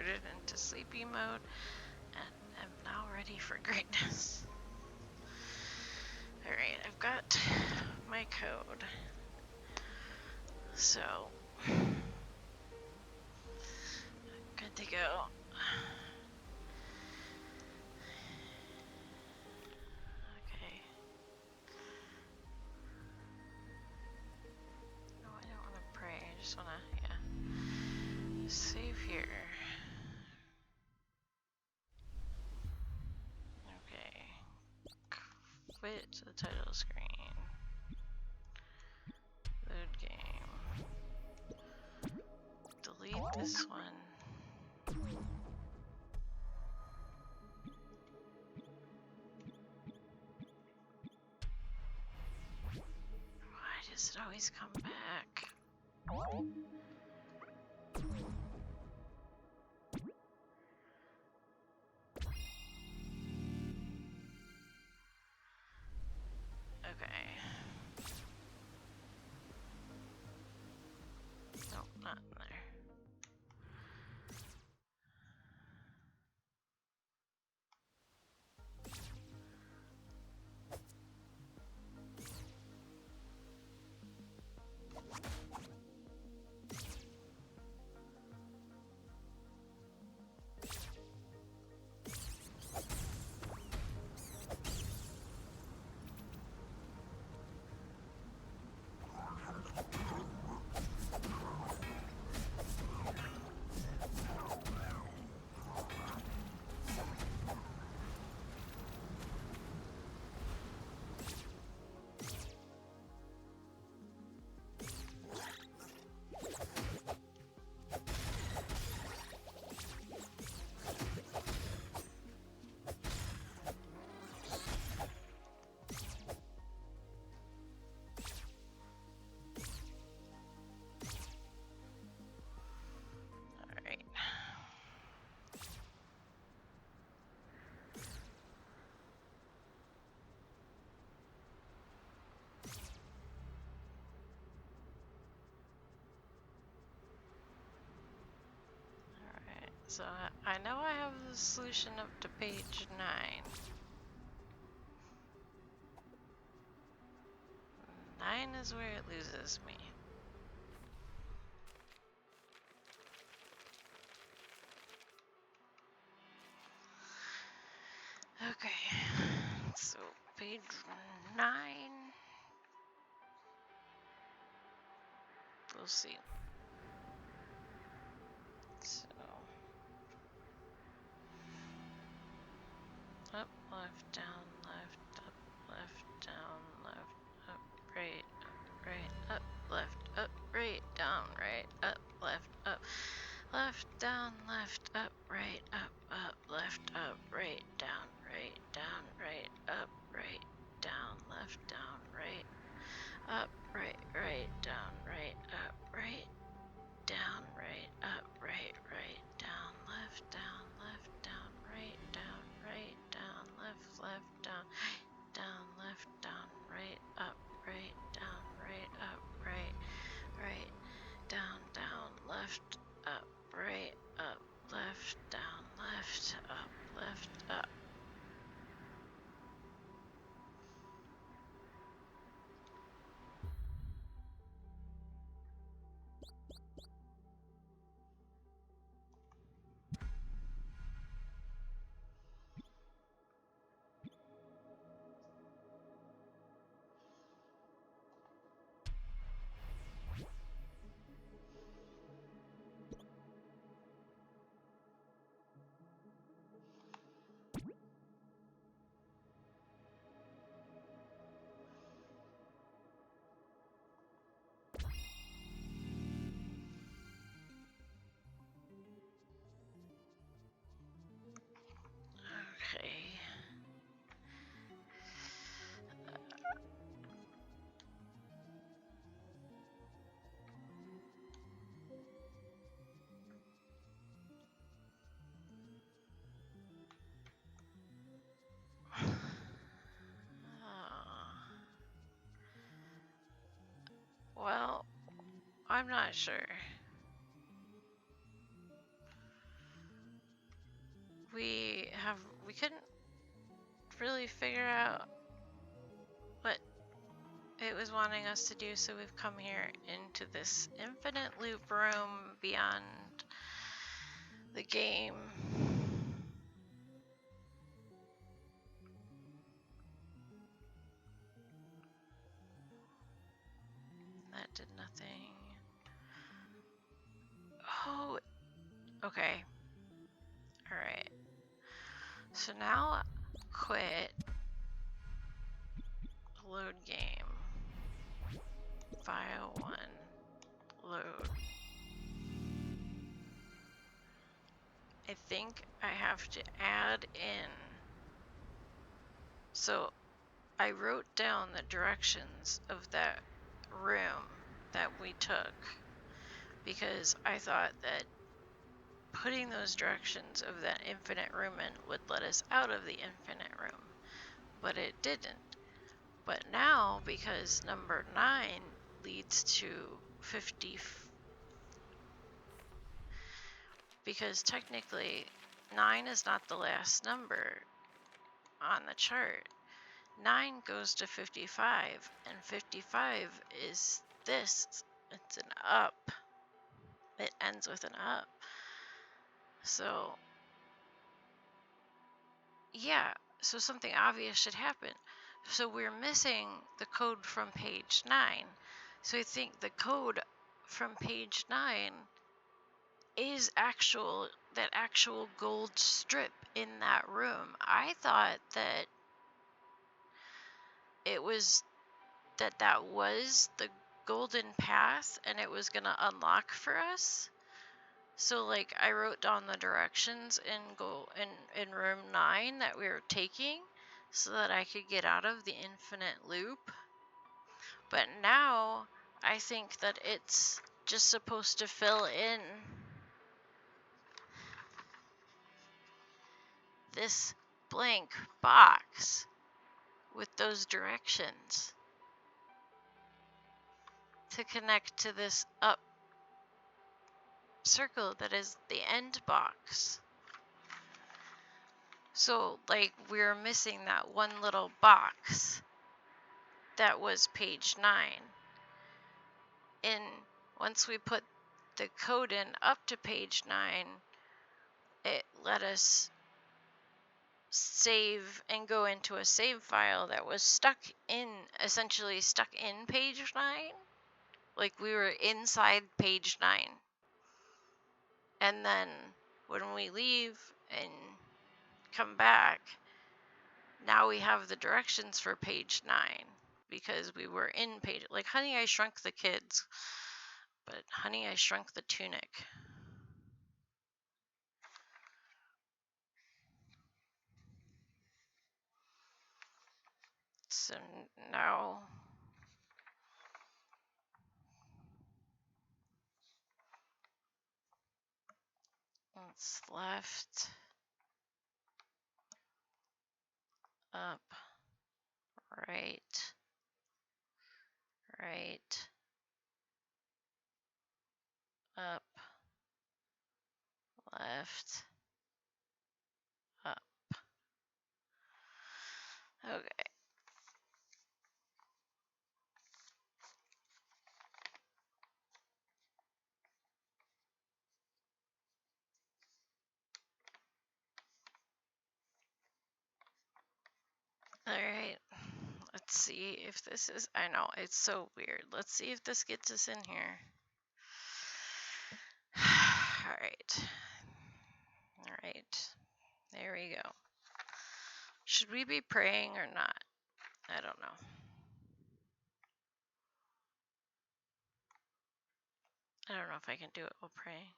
booted into sleepy mode and am now ready for greatness. Alright, I've got my code. So, good to go. Okay. No, I don't want to pray. I just want to, save here. Okay. Quit the title screen. Load game. Delete this one. Why does it always come back? Okay. Nope, not in there. Alright. Alright, so I know I have the solution up to page 9. 9 is where it loses me. Okay, so page 9. We'll see. So, up, left, down, left, up, down, left, up, right, up, left, up, right, down, right, up, left, down, left, up, right, left, up, right, down, right, up, right, down, left, down, right, up, right, down, right, up, right, down, right, up, right, down, left, down, right, down, left, down, left, down, right, up, down, up, right, down, left, up, right, up, left, down, left, up, left, up. Okay. Well, I'm not sure. we couldn't really figure out what it was wanting us to do, so we've come here into this infinite loop room beyond the game. That did nothing. Oh, okay. Alright. So now quit. Load game. File 1. Load. I think I have to add in. So I wrote down the directions of that room that we took because I thought that putting those directions of that infinite room in would let us out of the infinite room, but it didn't. But now, because number 9 leads to 50, because technically 9 is not the last number on the chart. 9 goes to 55, and 55 is this. It's an up. It ends with an up. So, yeah, so something obvious should happen. So we're missing the code from page 9. So I think the code from page 9 is that actual gold strip in that room. I thought that it was that was the golden path and it was gonna unlock for us. So like I wrote down the directions in room 9 that we were taking so that I could get out of the infinite loop. But now I think that it's just supposed to fill in this blank box with those directions to connect to this up circle that is the end box. So like we're missing that one little box that was page 9. And once we put the code in up to page 9, it let us save and go into a save file that was essentially stuck in page 9. Like we were inside page 9. And then when we leave and come back, now we have the directions for page 9 because we were in page, like Honey, I Shrunk the Kids, but Honey, I Shrunk the Tunic. So now it's left, up, right, right, up, left, up. Okay. All right. Let's see if this is, I know, it's so weird. Let's see if this gets us in here. All right. All right. There we go. Should we be praying or not? I don't know. I don't know if I can do it while praying.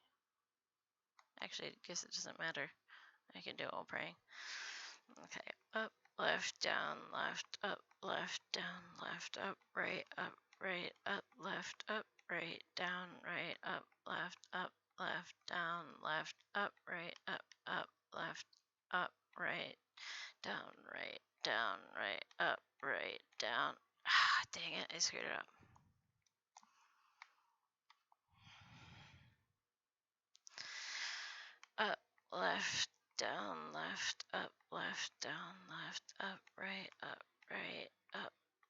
Actually, I guess it doesn't matter. I can do it while praying. Okay. Up, left, down, left, up, down, left, up, right, up, left, up, right, down, right, up, down, left, up, right, down, right, up, right, down. Ah, dang it, I screwed it up. Up, left, down, left, up, down, left, up, right,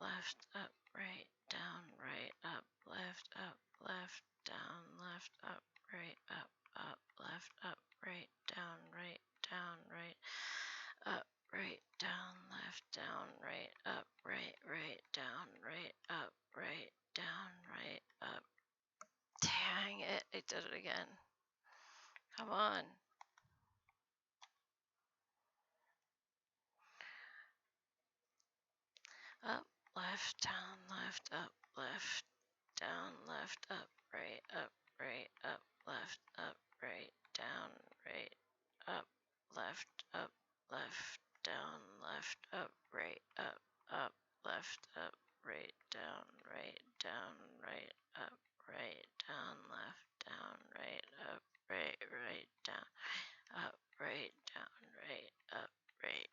left, up, right, down, right, up, left, down, left, up, right, down, right, up, right, down, left, down, right, up, right, down, right, up, right, down, right, up. Dang it, I did it again. Come on. Up, left, down, left, up, left, down, left, up, right, left, up, right, down, right, up, left, down, left, up, right, left, up, right, down, right, up, right, down, left, down, right, up, right, down, up, right, down, right, up, right,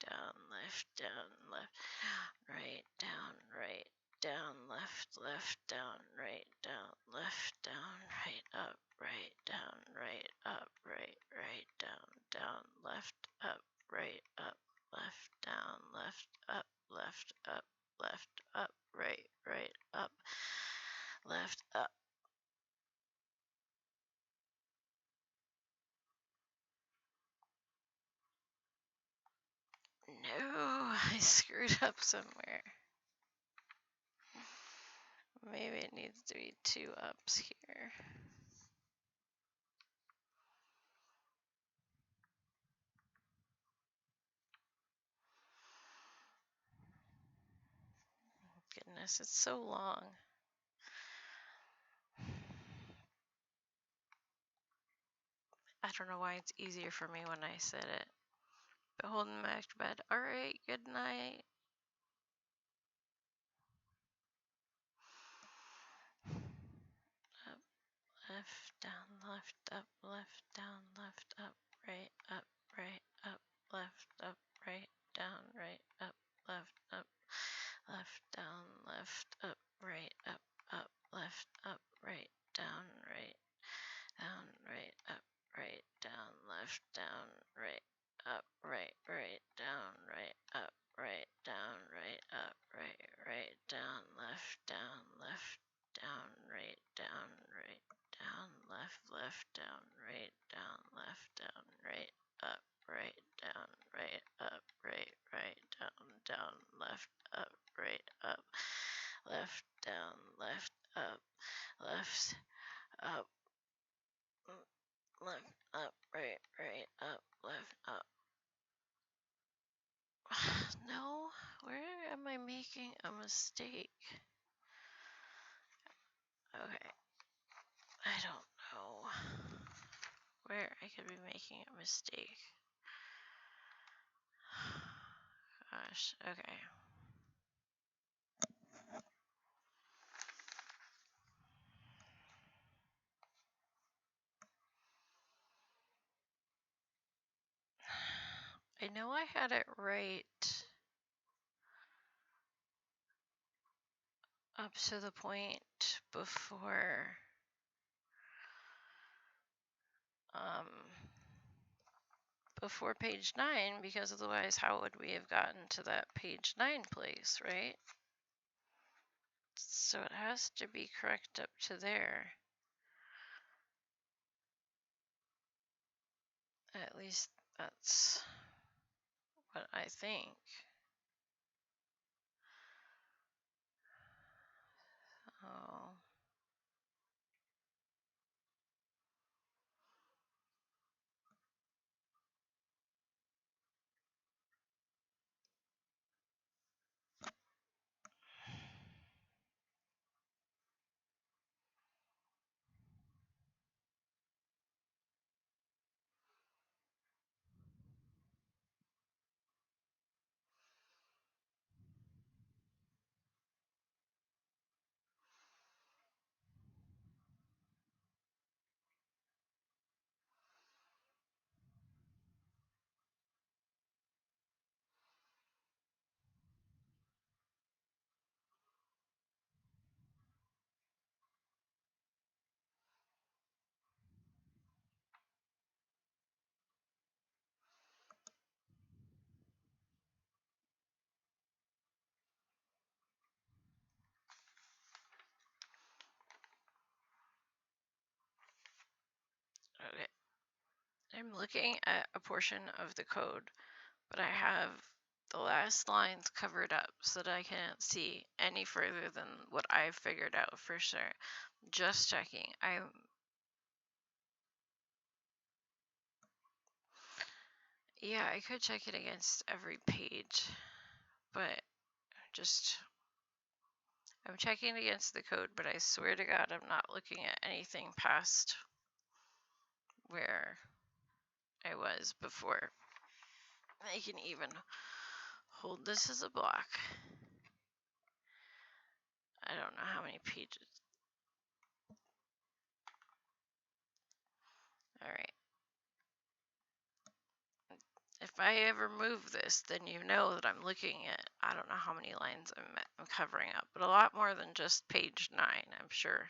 down, left, right, down, left, down, right, up, right, down, right, up, right, down, left, up, right, left, down, left, up, right, up, left, up. No, I screwed up somewhere. Maybe it needs to be 2 ups here. Goodness, it's so long. I don't know why it's easier for me when I said it. But holding back to bed. Alright, good night. Up, left, down, left, up, down, left, up, right, left, up, right, down, right, up, left, down, left, up, right, left, up, right, down, right, up, right, down, left, down, right, up, right, down, right, up, right, down, right, up, right, down, left, down, right, down, left, down, right, up, right, down, right, up, right, down, left, up, right, up, left, down, left, up, left, up, left, up, right, up, left, up. No, where am I making a mistake? Okay, I don't know where I could be making a mistake. Gosh, okay. I know I had it right up to the point before before page 9, because otherwise how would we have gotten to that page 9 place, right? So it has to be correct up to there. At least that's what I think. Oh. I'm looking at a portion of the code, but I have the last lines covered up so that I can't see any further than what I've figured out for sure. Just checking. Yeah, I could check it against every page, but I'm checking against the code, but I swear to God, I'm not looking at anything past where I was before. I can even hold this as a block. I don't know how many pages. Alright. If I ever move this, then you know that I'm looking at, I don't know how many lines I'm covering up, but a lot more than just page 9, I'm sure.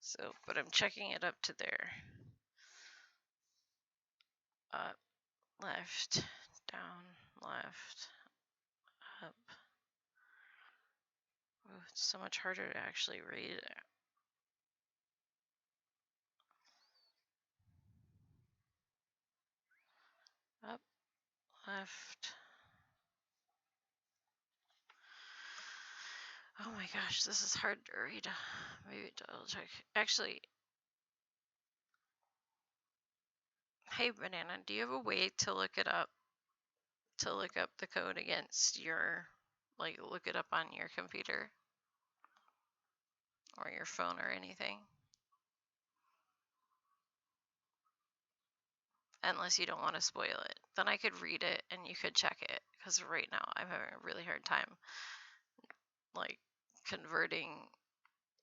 So, but I'm checking it up to there. Up, left, down, left, up. Oh, it's so much harder to actually read it. Up, left. Oh my gosh, this is hard to read. Maybe double check. Actually, hey Banana, do you have a way to look it up? To look up the code against your, like, look it up on your computer? Or your phone or anything? Unless you don't want to spoil it. Then I could read it and you could check it. Because right now I'm having a really hard time, like, converting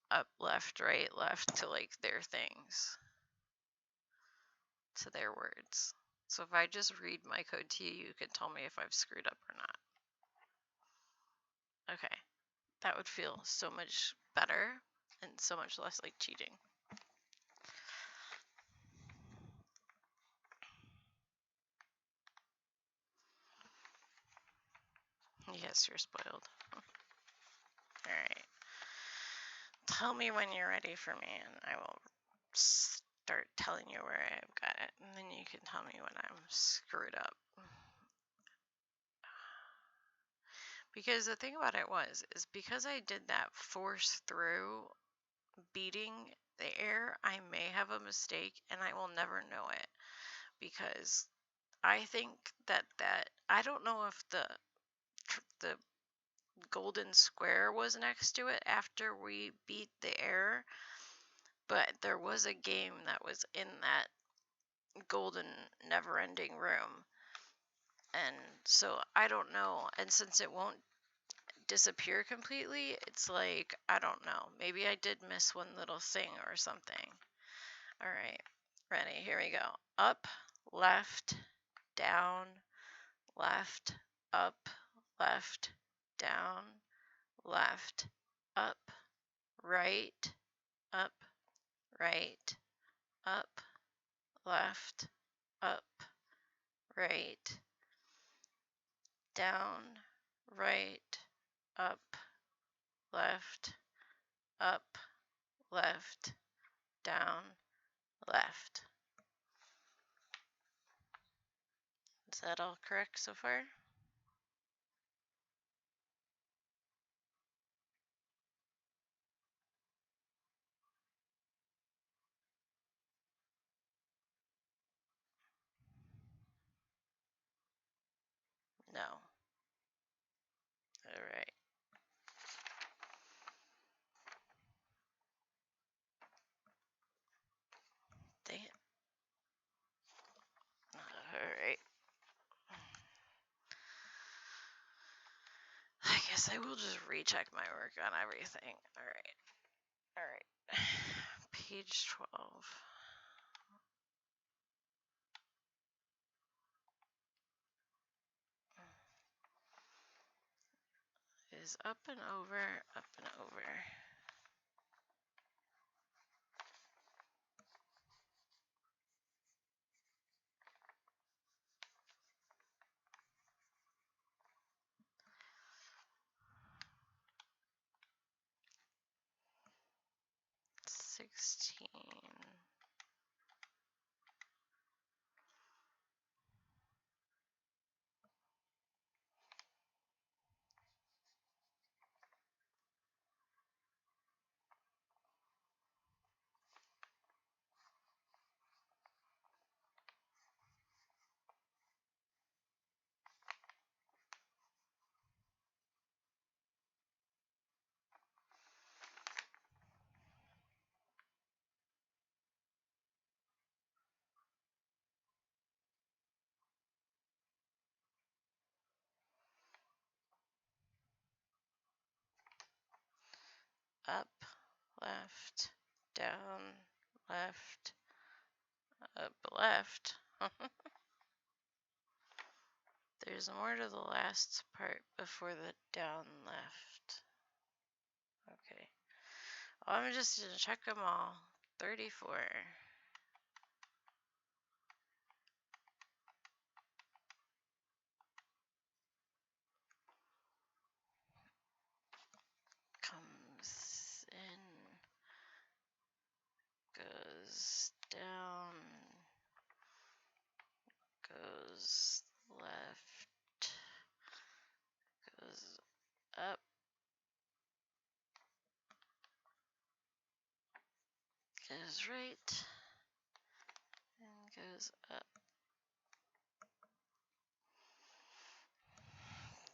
up, left, right, left to, like, their things. To their words. So if I just read my code to you, you can tell me if I've screwed up or not. Okay. That would feel so much better and so much less like cheating. Yes, you're spoiled. Alright. Tell me when you're ready for me and I will start telling you where I've got it. And then you can tell me when I'm screwed up. Because the thing about it is because I did that force through beating the air, I may have a mistake and I will never know it. Because I think that I don't know if the golden square was next to it after we beat the air, but there was a game that was in that golden never-ending room, and so I don't know. And since it won't disappear completely, it's like, I don't know, maybe I did miss one little thing or something. All right, ready, here we go. Up, left, down, left, up, left, down, left, up, right, up, right, up, left, up, right, down, right, up, left, up, left, down, left. Is that all correct so far? No. All right. Dang it. All right. I guess I will just recheck my work on everything. All right. All right. Page 12. Is up and over, up and over. $16. up, left, down, left, up, left. There's more to the last part before the down, left. Okay. Well, I'm just gonna check them all. 34. Comes in, goes down, goes left, goes up, goes right, and goes up.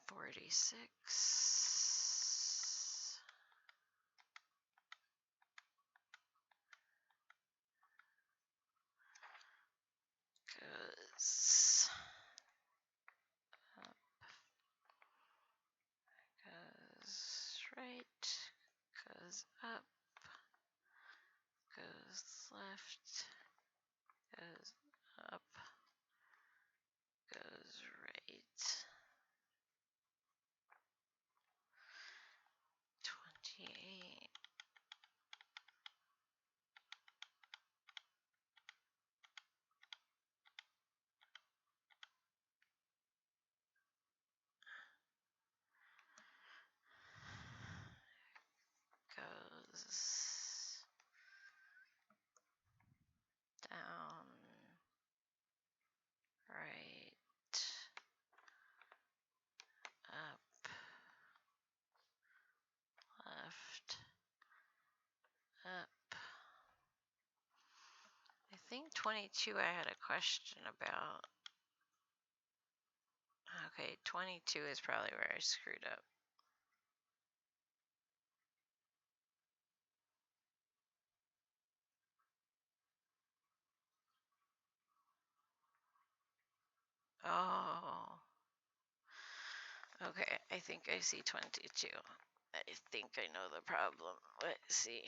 46. Goes up, goes right, goes up, goes left, goes up, goes right. 28. Goes down, right, up, left, up. I think 22 I had a question about. Okay, 22 is probably where I screwed up. Oh. Okay, I think I see 22. I think I know the problem. Let's see.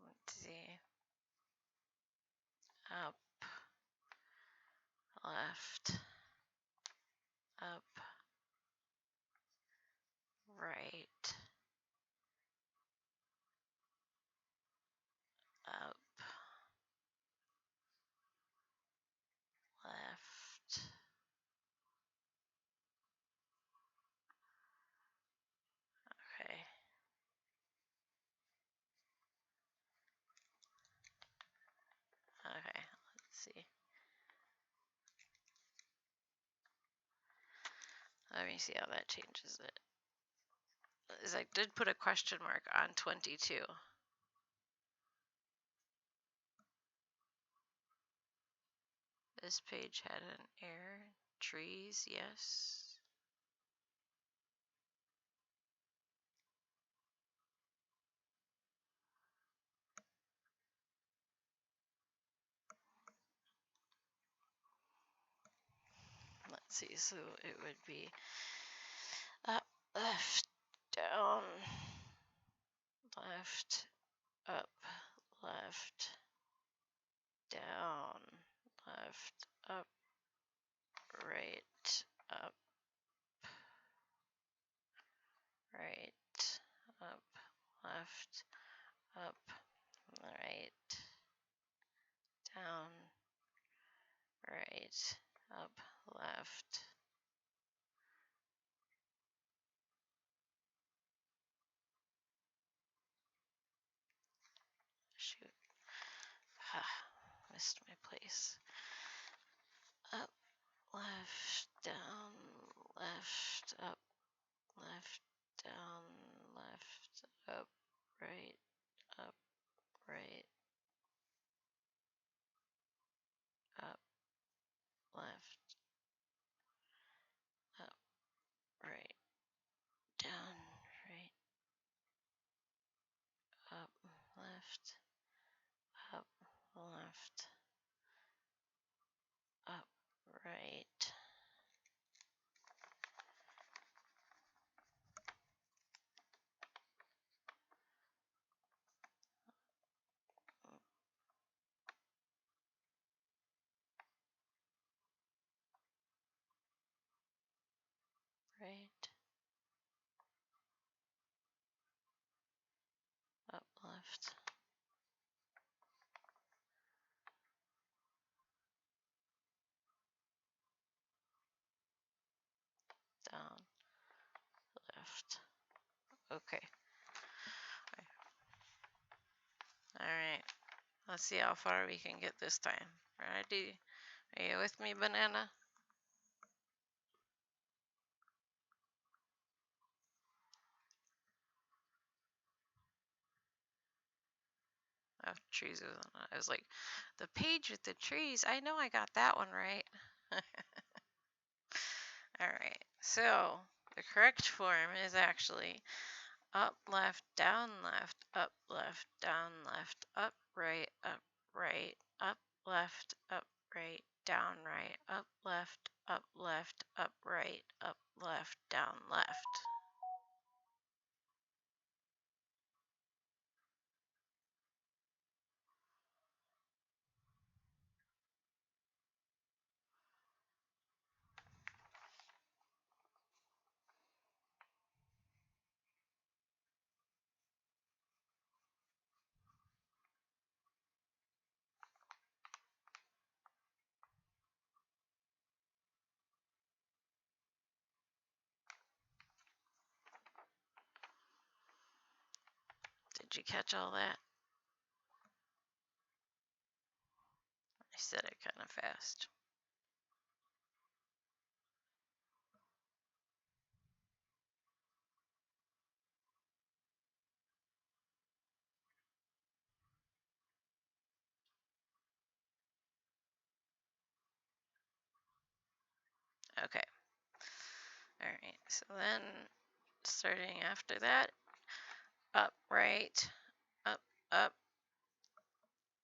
Let's see. Up, left, up, right, up, left. Okay. Okay, let's see. Let me see how that changes it. Is I did put a question mark on 22. This page had an error. Trees, yes. Let's see, so it would be up, left, down, left, up, left, down, left, up, right, up, right, up, left, up, right, down, right, up, left. Shoot. Missed my place. Up, left, down, left, up, left, down, left, up, right, up, right, up, left, up, right, down, right, up, left, up, left, up, right. left. Down, left. Okay. Alright. Let's see how far we can get this time. Ready? Are you with me, Banana? Oh, trees. I was like, the page with the trees. I know I got that one right. Alright, so the correct form is actually up, left, down, down, left, up, right, down, right, up, right, up, left, down, left. Did you catch all that? I said it kind of fast. Okay. Alright, so then starting after that, up, right, up,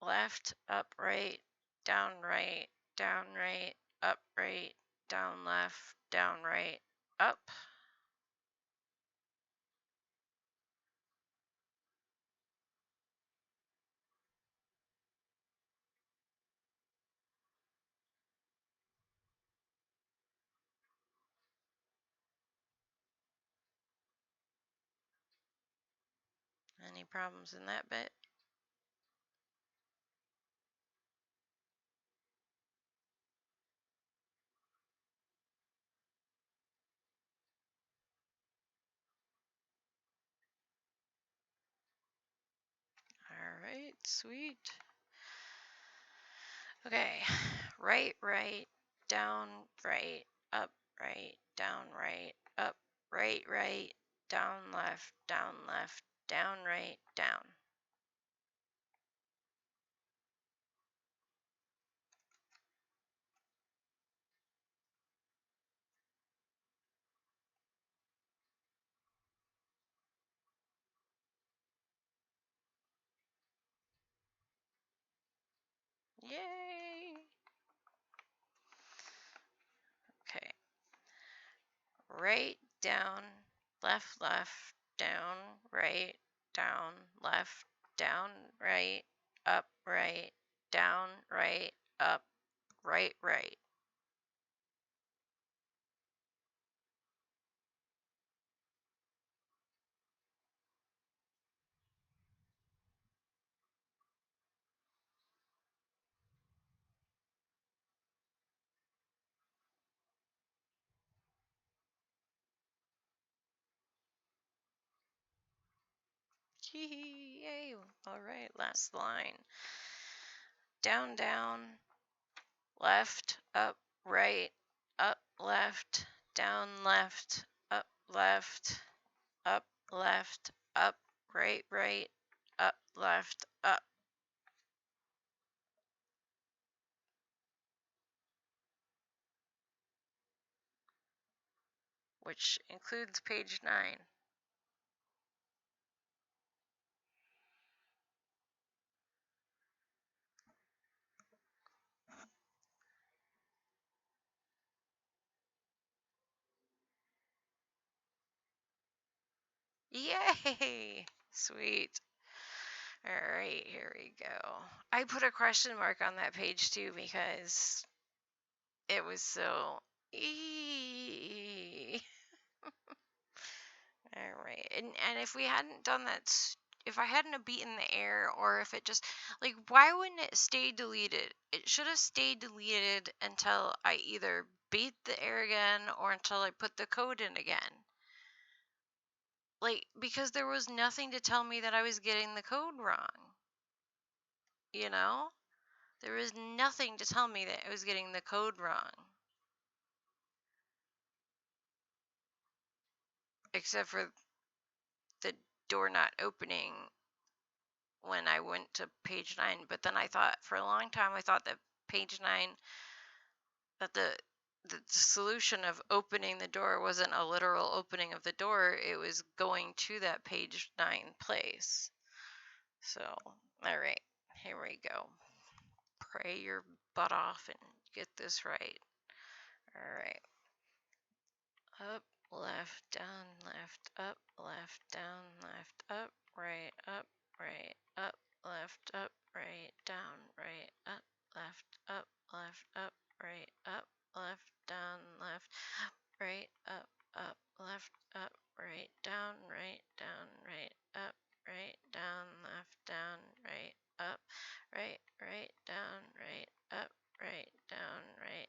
left, up, right, down, up, right, down, left, down, right, up. Any problems in that bit? Alright, sweet. Okay, right, down, up, down, up, right, down, left, down, right, down. Yay! Okay, right, down, left, down, left, down, up, down, up, right. Yay! Alright, last line. Down, left, up, left, down, up, up, right, up, left, up. Which includes page 9. Yay! Sweet. Alright, here we go. I put a question mark on that page too because it was so eee. Alright, and if we hadn't done that if I hadn't have beaten the air, or if it just, like, why wouldn't it stay deleted? It should have stayed deleted until I either beat the air again or until I put the code in again. Like, because there was nothing to tell me that I was getting the code wrong. You know? There was nothing to tell me that I was getting the code wrong. Except for the door not opening when I went to page 9. But then I thought, for a long time, I thought that page 9, that the solution of opening the door wasn't a literal opening of the door, it was going to that page 9 place. So, all right, here we go. Pray your butt off and get this right. All right. Up, left, down, left, up, down, left, up, right, left, up, right, down, right, up, left, right, up, left, down, left, right, up, left, right, down, right, up, right, down, left, down, right, up, right, down, right, up, right, down, right,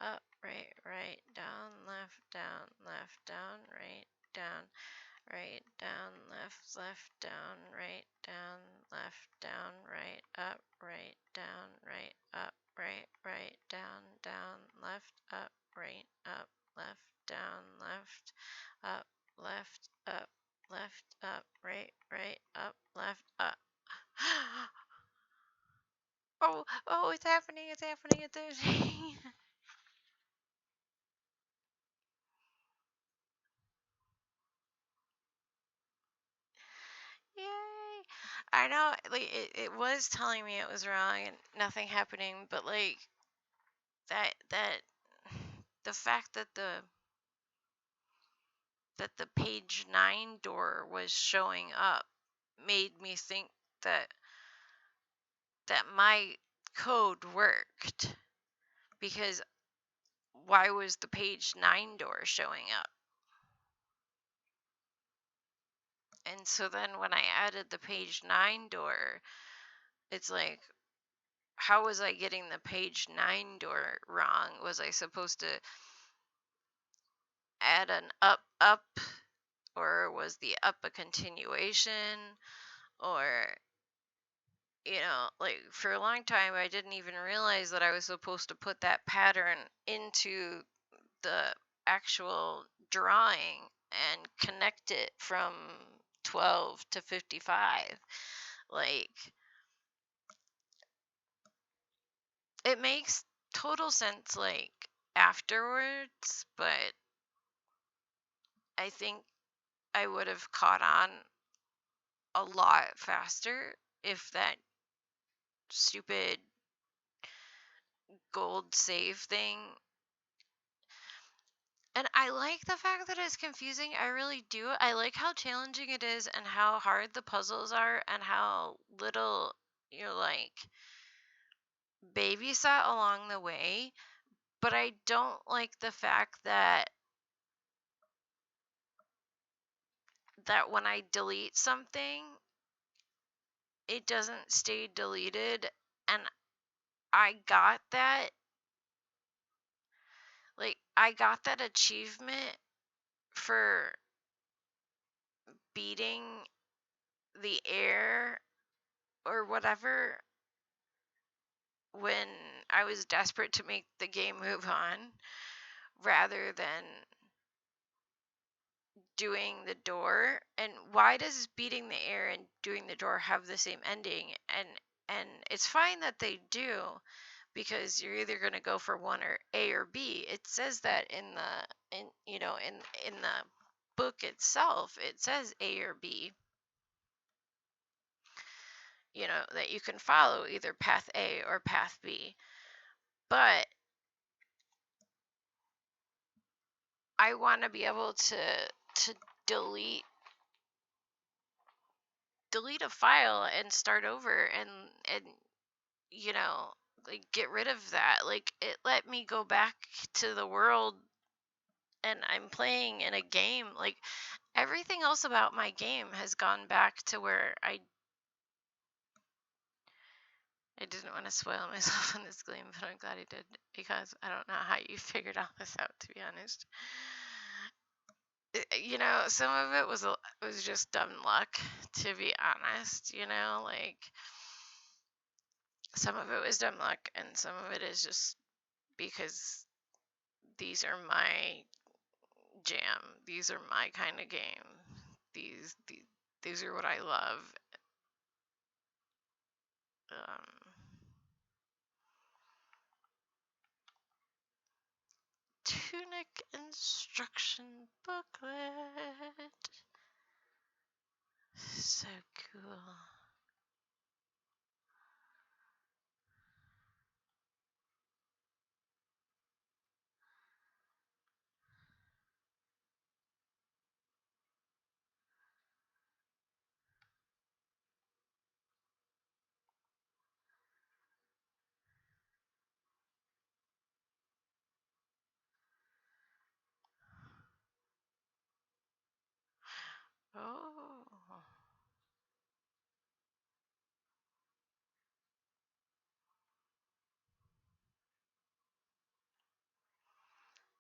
up, right, down, left, down, right, down, left, down, right, up, right, down, right, up, right, down, left, up, right, up, left, down, left, up, right, up, left, up. Oh, it's happening, it's happening. Yay! I know, like, it was telling me it was wrong and nothing happening, but like that the fact that the page 9 door was showing up made me think that my code worked, because why was the page 9 door showing up? And so then when I added the page 9 door, it's like, how was I getting the page 9 door wrong? Was I supposed to add an up, or was the up a continuation? Or, like, for a long time I didn't even realize that I was supposed to put that pattern into the actual drawing and connect it from 12 to 55. Like, it makes total sense, like, afterwards, but I think I would have caught on a lot faster if that stupid gold save thing. And I like the fact that it's confusing. I really do. I like how challenging it is and how hard the puzzles are and how little you're like babysat along the way. But I don't like the fact that when I delete something, it doesn't stay deleted. And I got that. Like, I got that achievement for beating the air or whatever when I was desperate to make the game move on, rather than doing the door. And why does beating the air and doing the door have the same ending? And it's fine that they do, because you're either going to go for one, or A or B. It says that in the book itself. It says A or B, that you can follow either path A or path B. But I want to be able to delete a file and start over, and like, get rid of that. Like, it let me go back to the world and I'm playing in a game. Like, Everything else about my game has gone back to where I didn't want to spoil myself on this game, but I'm glad I did because I don't know how you figured all this out, to be honest. You know, some of it was just dumb luck, to be honest. You know, like some of it was dumb luck, and some of it is just because these are my jam. These are my kind of game. These are what I love. Um, Tunic instruction booklet. So cool. Oh.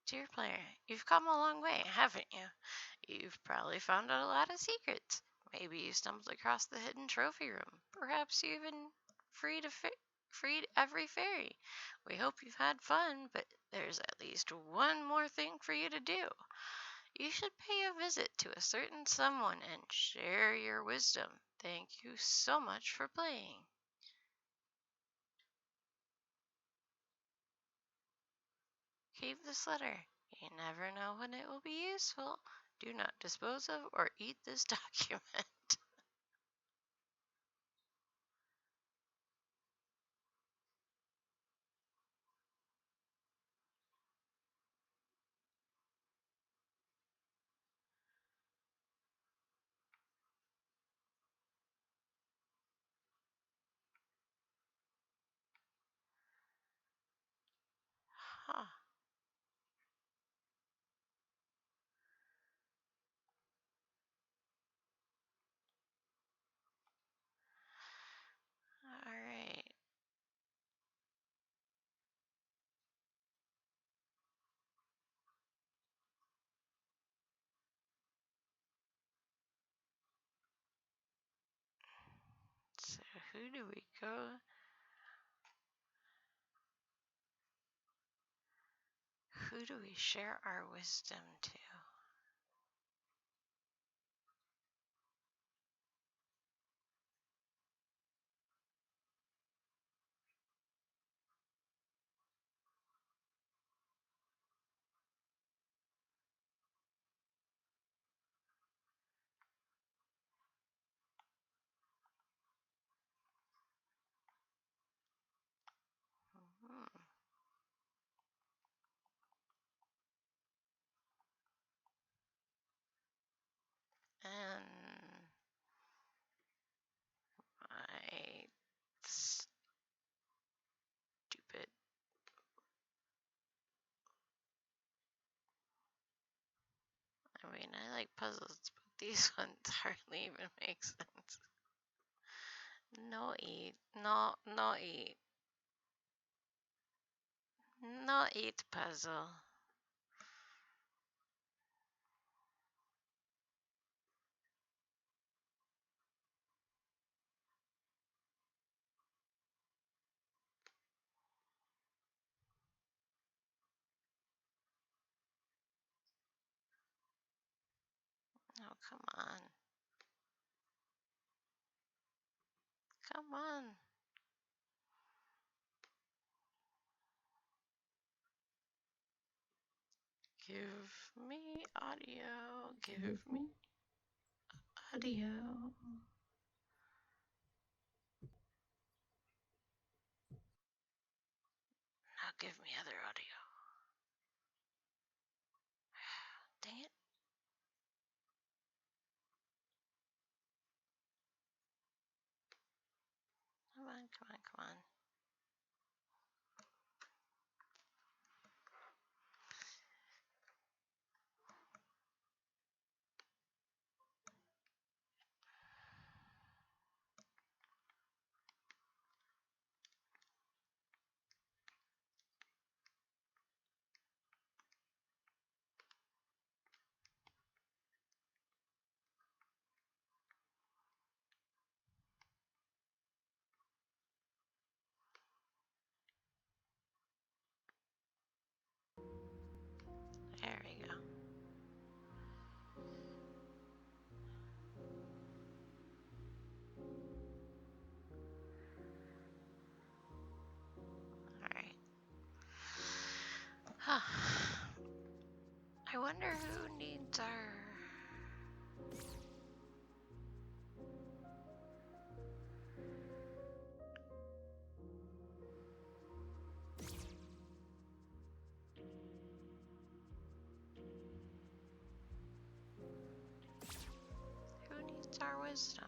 Dear player, you've come a long way, haven't you? You've probably found out a lot of secrets. Maybe you stumbled across the hidden trophy room. Perhaps you even freed every fairy. We hope you've had fun, but there's at least one more thing for you to do. You should pay a visit to a certain someone and share your wisdom. Thank you so much for playing. Keep this letter. You never know when it will be useful. Do not dispose of or eat this document. Huh. All right. So who do we go? Who do we share our wisdom to? Hmm. And my stupid. I mean, I like puzzles, but these ones hardly even make sense. No eat. No, no eat. No eat puzzle. Oh, come on. Come on. Give me audio. Give me audio. Now give me other audio. Dang it. Come on, come on, come on. wonder who needs her. Who needs our wisdom?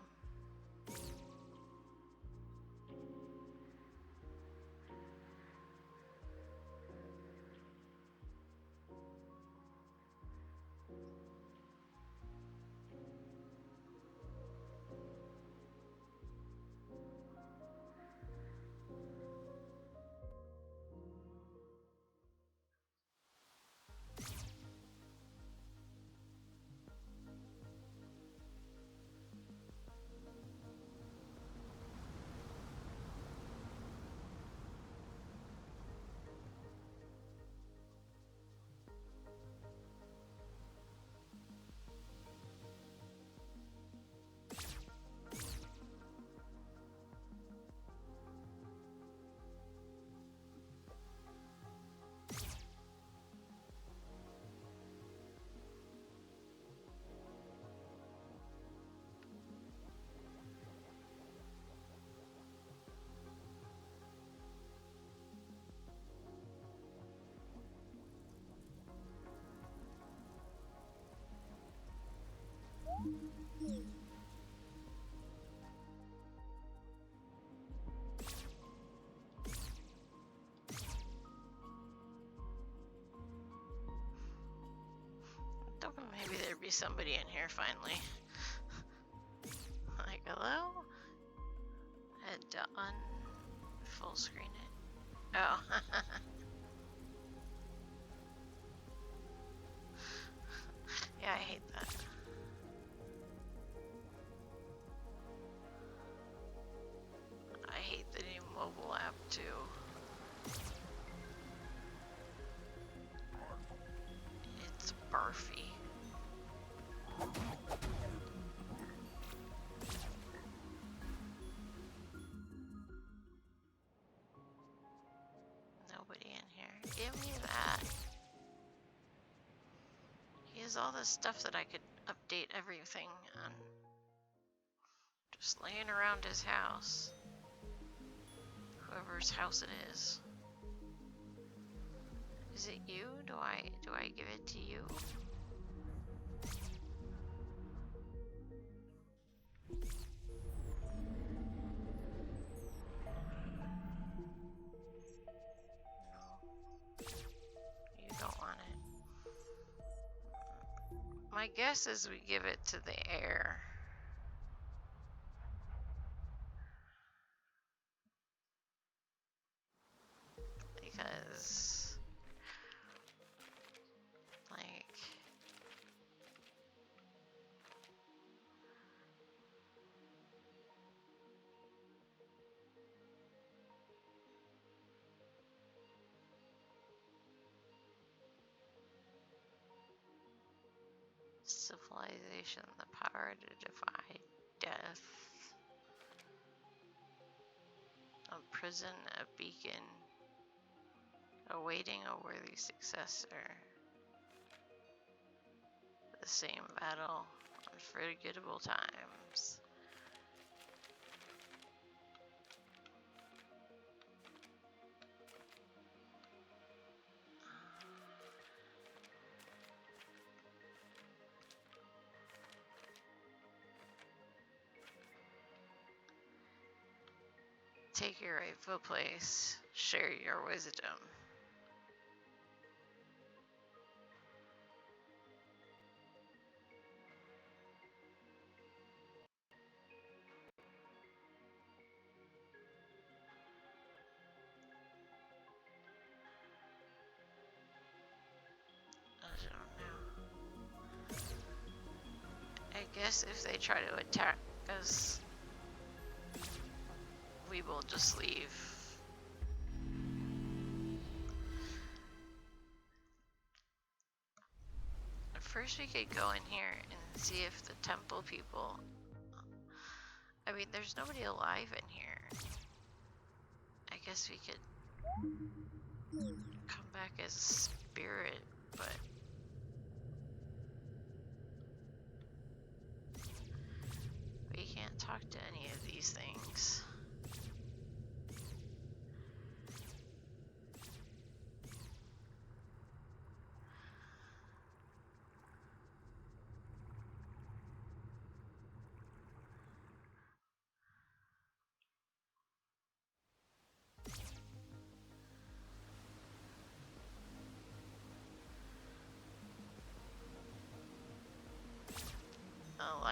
Maybe there'd be somebody in here finally. Like, hello? Had to full screen it. Oh. Yeah, I hate that. I hate the new mobile app too. It's barfy. Nobody in here. Give me that. He has all this stuff that I could update everything on. Just laying around his house. Whoever's house it is. Is it you? Do I give it to you? You don't want it. My guess is we give it to the heir. Because, like, civilization, the power to defy death. A prison, a beacon, awaiting a worthy successor. The same battle, unforgettable times. Take your rightful place. Share your wisdom. I don't know. I guess if they try to attack us, we will just leave. First we could go in here and see if the temple people... I mean, there's nobody alive in here. I guess we could come back as a spirit, but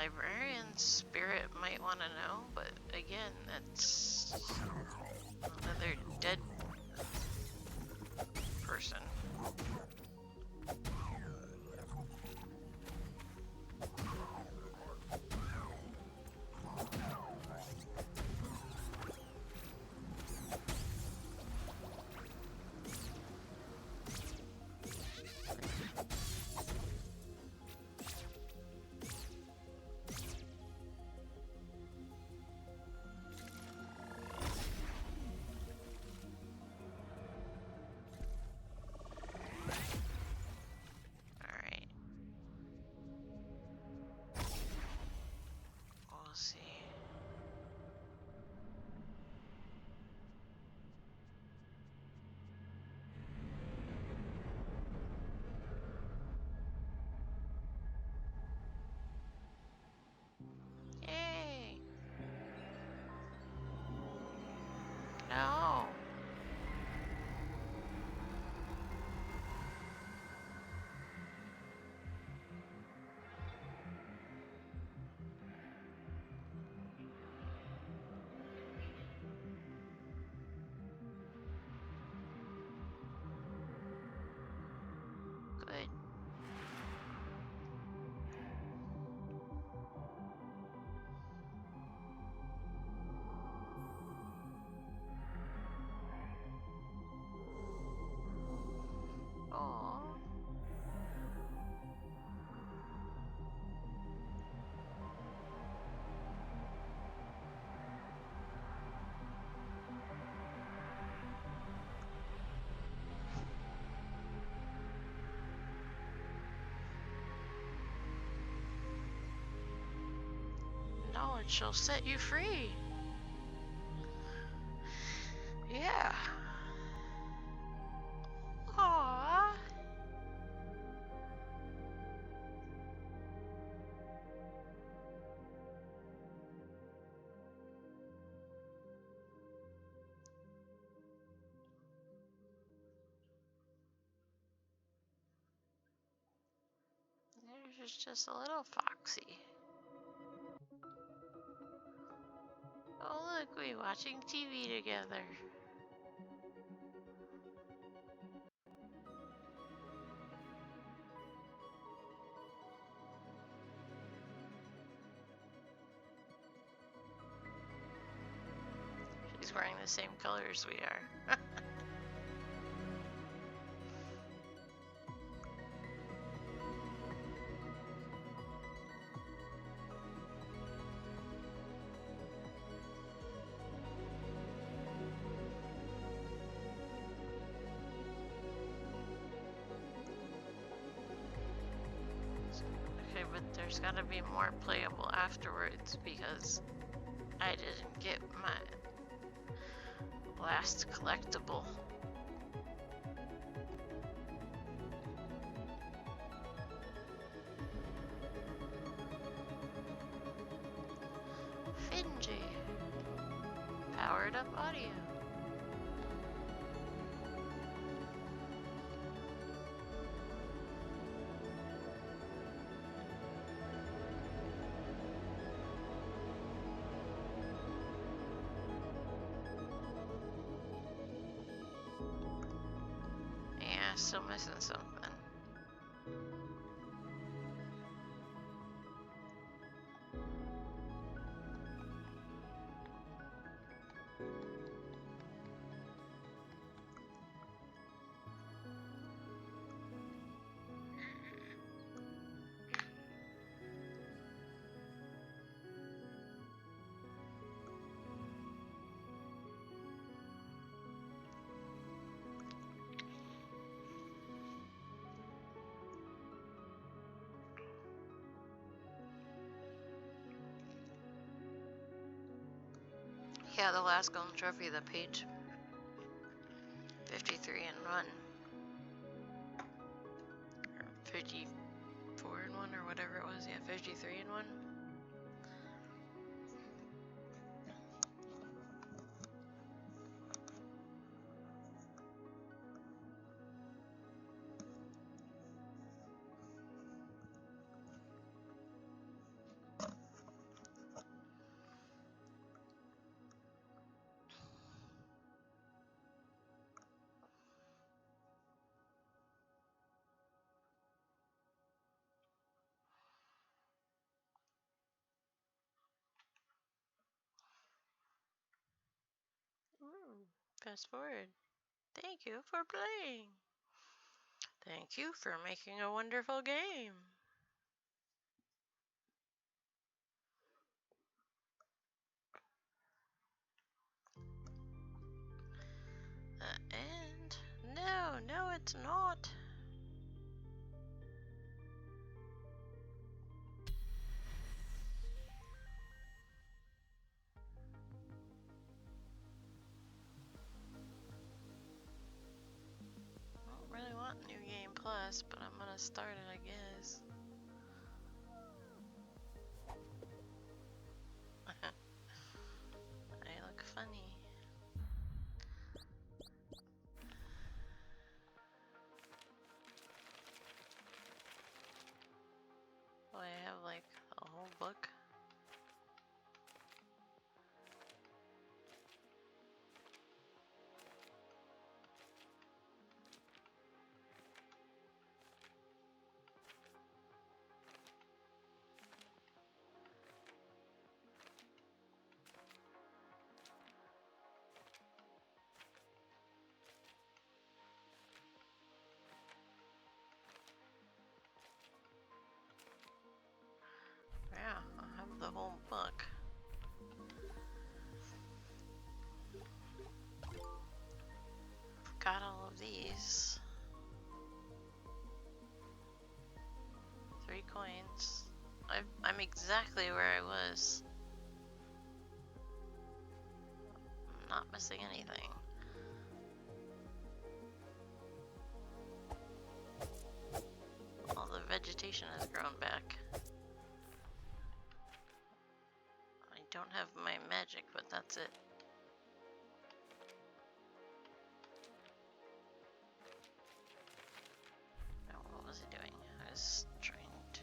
librarian spirit might want to know, but again, that's another dead person. No. Good. Oh. Knowledge shall set you free. Yeah. Aww. There's just a little foxy. Oh look, we're watching TV together. She's wearing the same colors we are. Okay, but there's gotta be more playable afterwards because I didn't get my last collectible. Finji. Powered up audio. Yeah, still missing something. Yeah, the last golden trophy, the page 53 and 1. Or 54 and 1 or whatever it was. Yeah, 53 and 1. Fast forward. Thank you for playing. Thank you for making a wonderful game. The end? No, it's not. I don't really want New Game Plus, but I'm gonna start it, I guess. I look funny. Oh, I have like a whole book. Yeah, I have the whole book. Got all of these. 3 coins. I'm exactly where I was. I'm not missing anything. All the vegetation has grown back. I don't have my magic, but that's it. Now, what was it doing? I was trying to...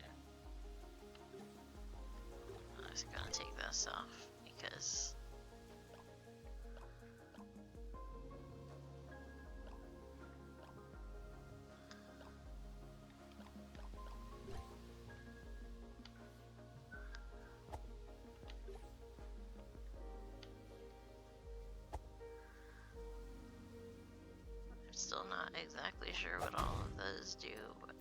I was gonna take this off because... I'm still not exactly sure what all of those do, but...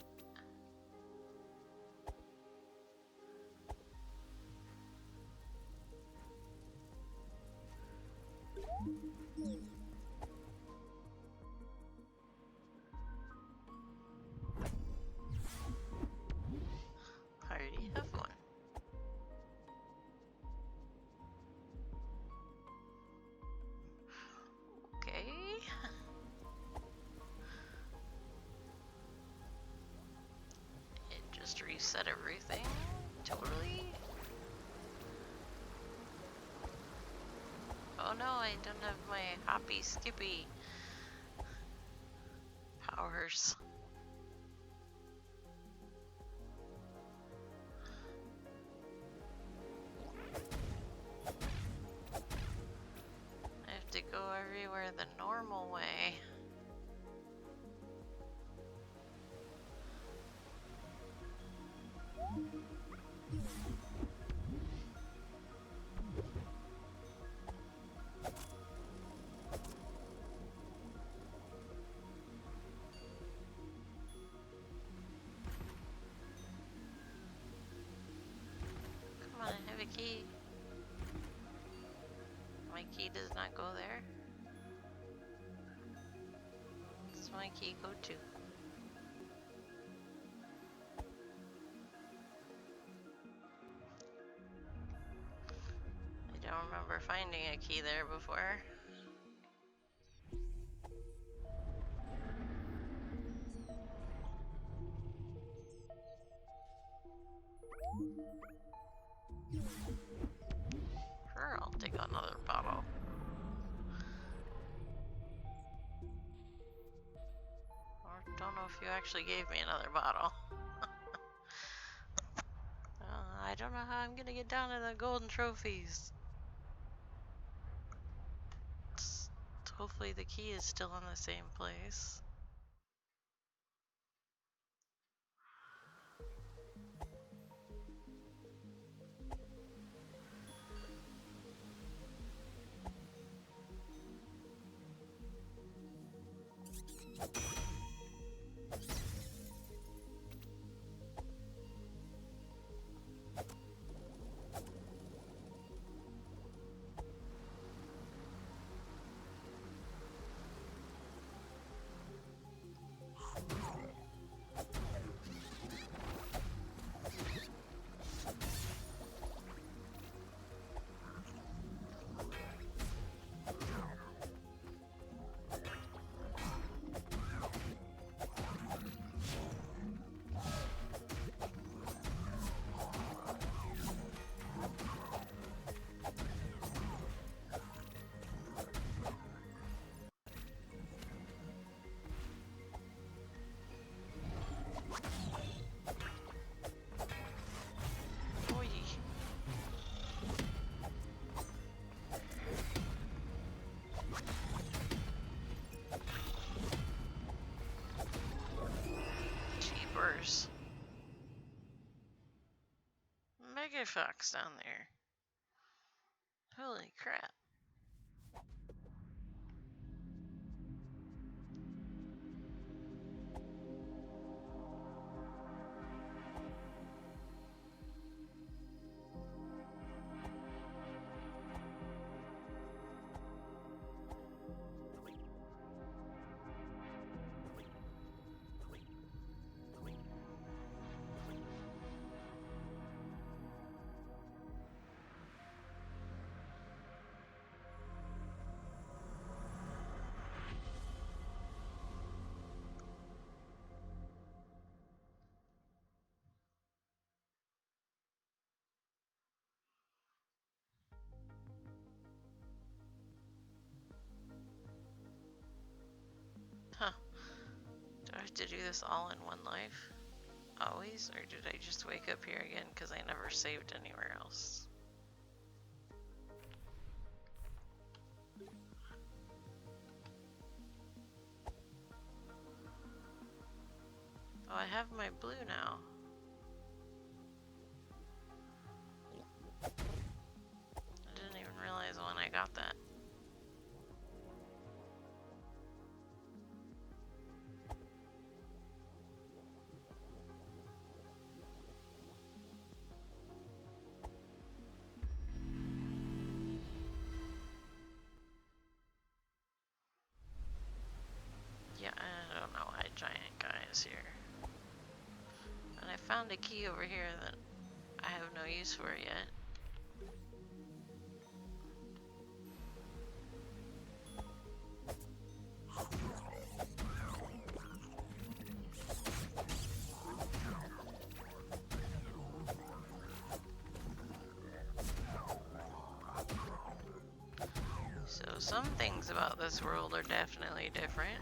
I already have one. Okay. It just reset everything. Totally. Oh no, I don't have my hoppy skippy powers. I have to go everywhere the normal way. Come on, I have a key. My key does not go there. Does my key go to? I don't remember finding a key there before. Sure, I'll take another bottle. Or don't know if you actually gave me another bottle. I don't know how I'm gonna get down to the golden trophies. Hopefully the key is still in the same place. Jeepers. Mega Fox down there. Holy crap. Huh. Do I have to do this all in one life? Always? Or did I just wake up here again because I never saved anywhere else? Oh, I have my blue now. I didn't even realize when I got that. Yeah, I don't know why giant guy is here. And I found a key over here that I have no use for yet. So some things about this world are definitely different.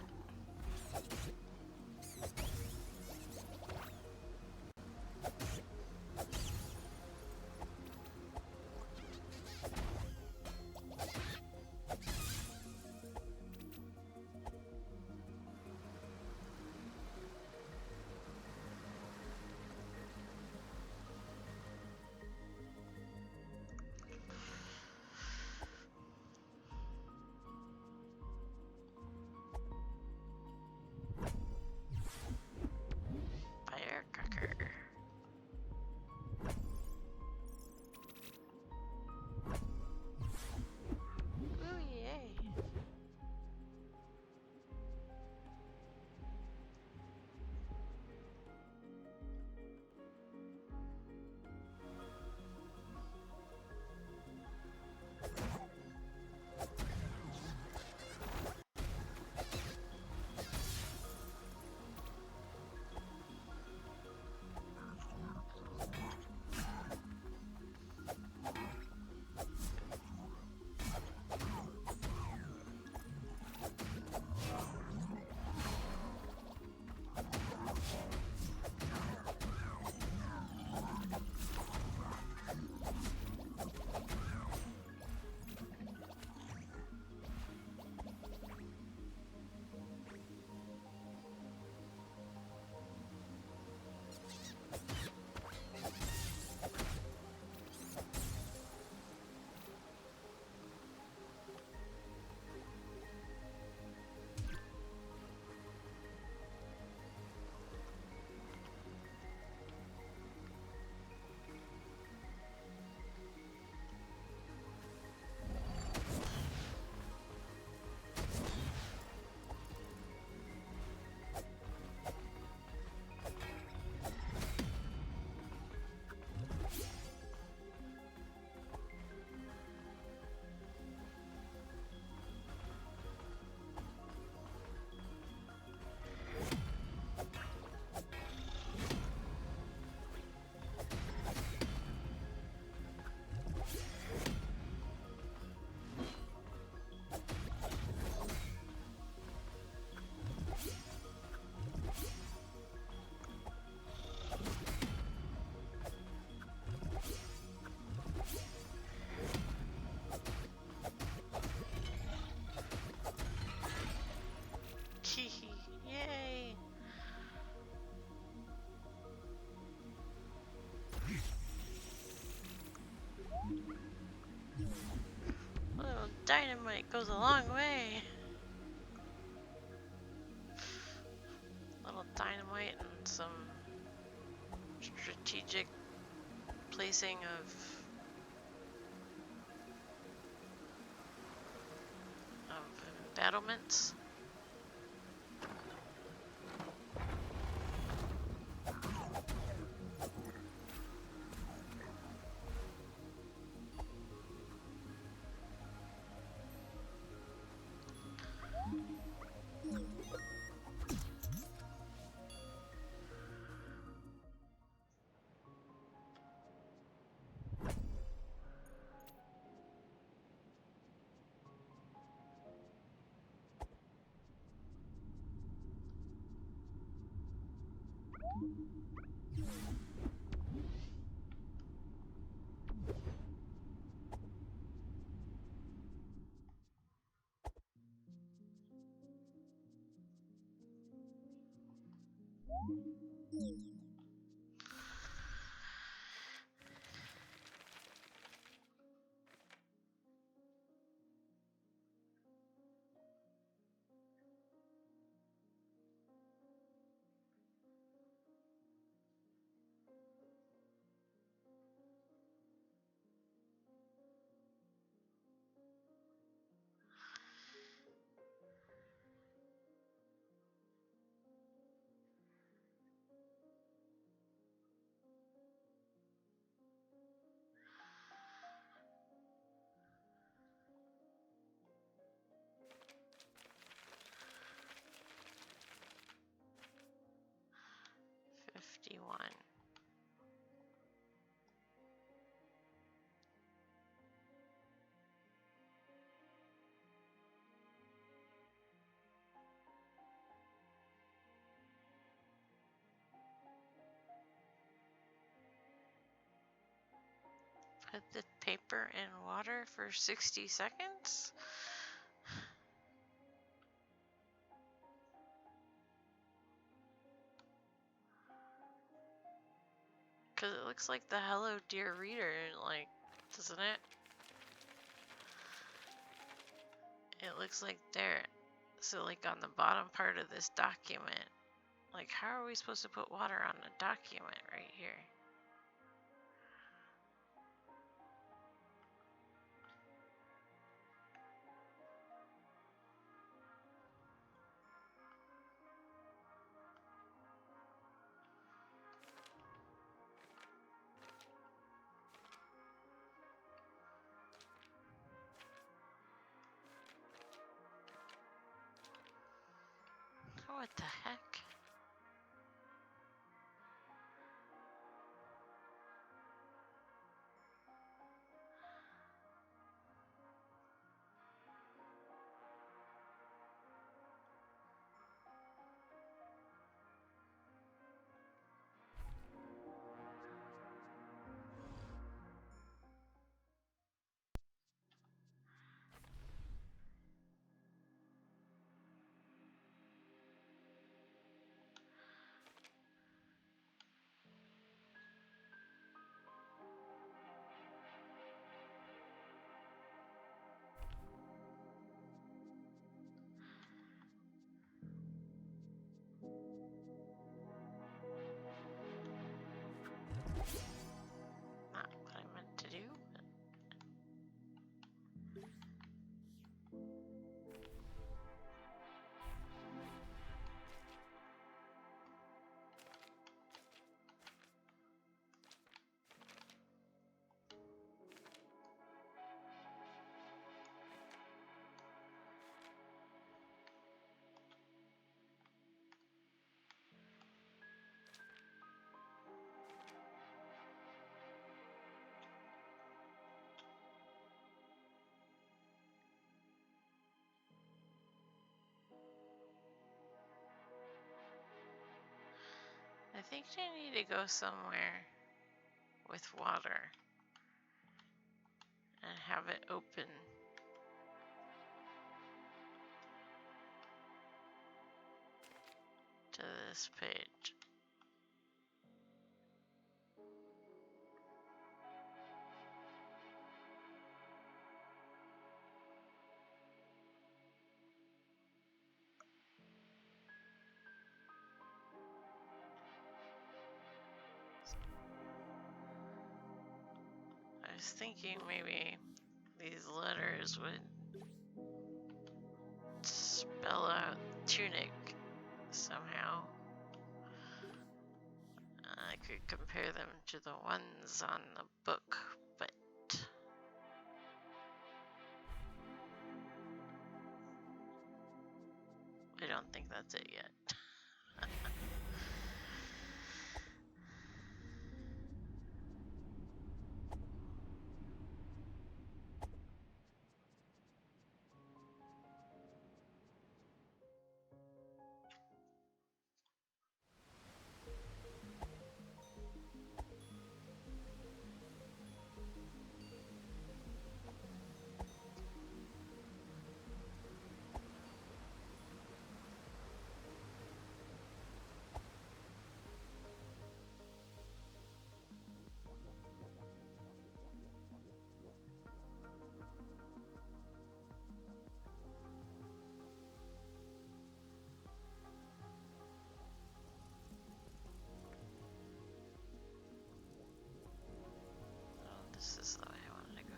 Dynamite goes a long way. Little dynamite and some strategic placing of embattlements. $51. Put the paper in water for 60 seconds? Because it looks like the Hello Dear Reader, like, doesn't it? It looks like there. So, like, on the bottom part of this document, like, how are we supposed to put water on a document right here? What the heck? Not what I meant to do. I think you need to go somewhere with water and have it open. To this page. was thinking maybe these letters would spell out Tunic somehow. I could compare them to the ones on the book, but I don't think that's it yet. This is the way I wanted to go.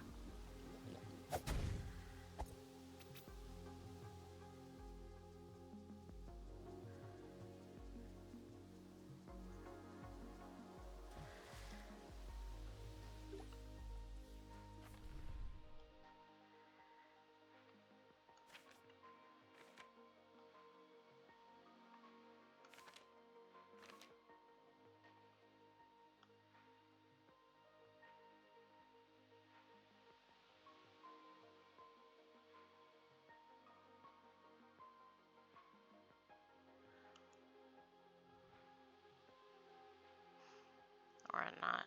Or not.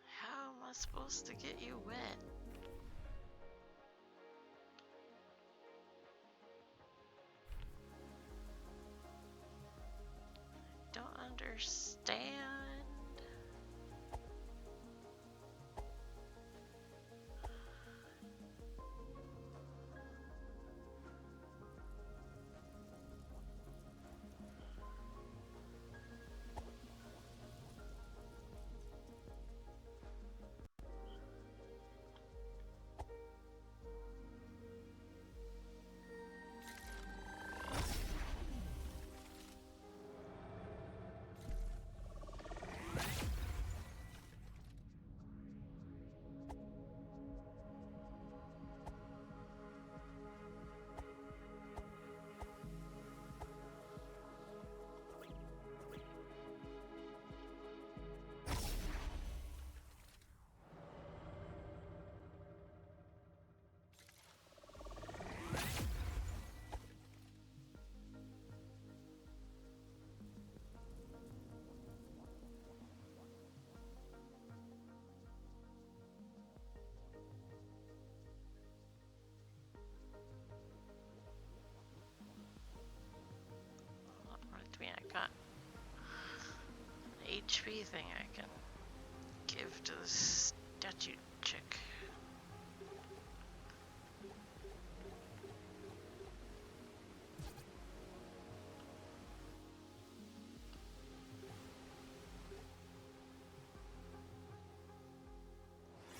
How am I supposed to get you wet? Don't understand. What me? I got an HP thing I can give to the statue chick.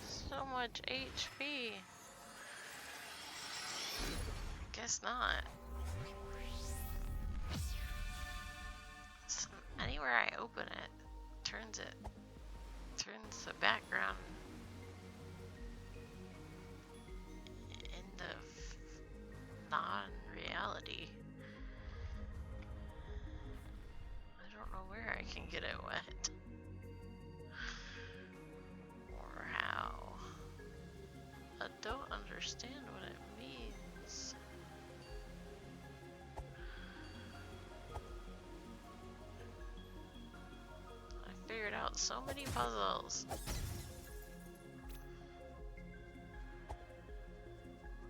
So much HP. Guess not. Anywhere I open it, turns the background into non-reality. I don't know where I can get it wet. Or how. I don't understand what it means. I figured out so many puzzles.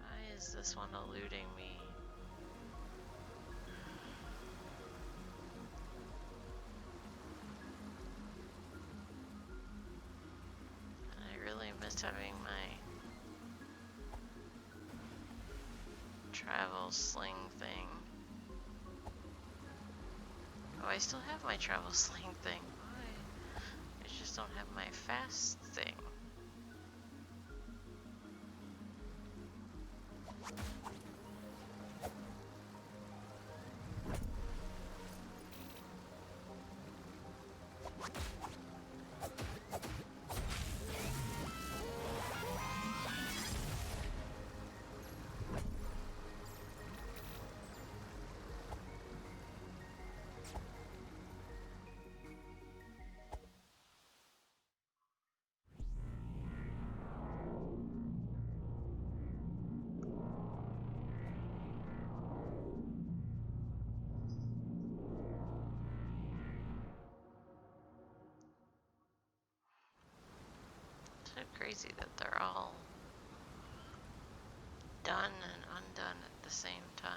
Why is this one eluding me? I really miss having my travel sling thing. Oh, I still have my travel sling thing. Why? I just don't have my fast thing. So crazy that they're all done and undone at the same time.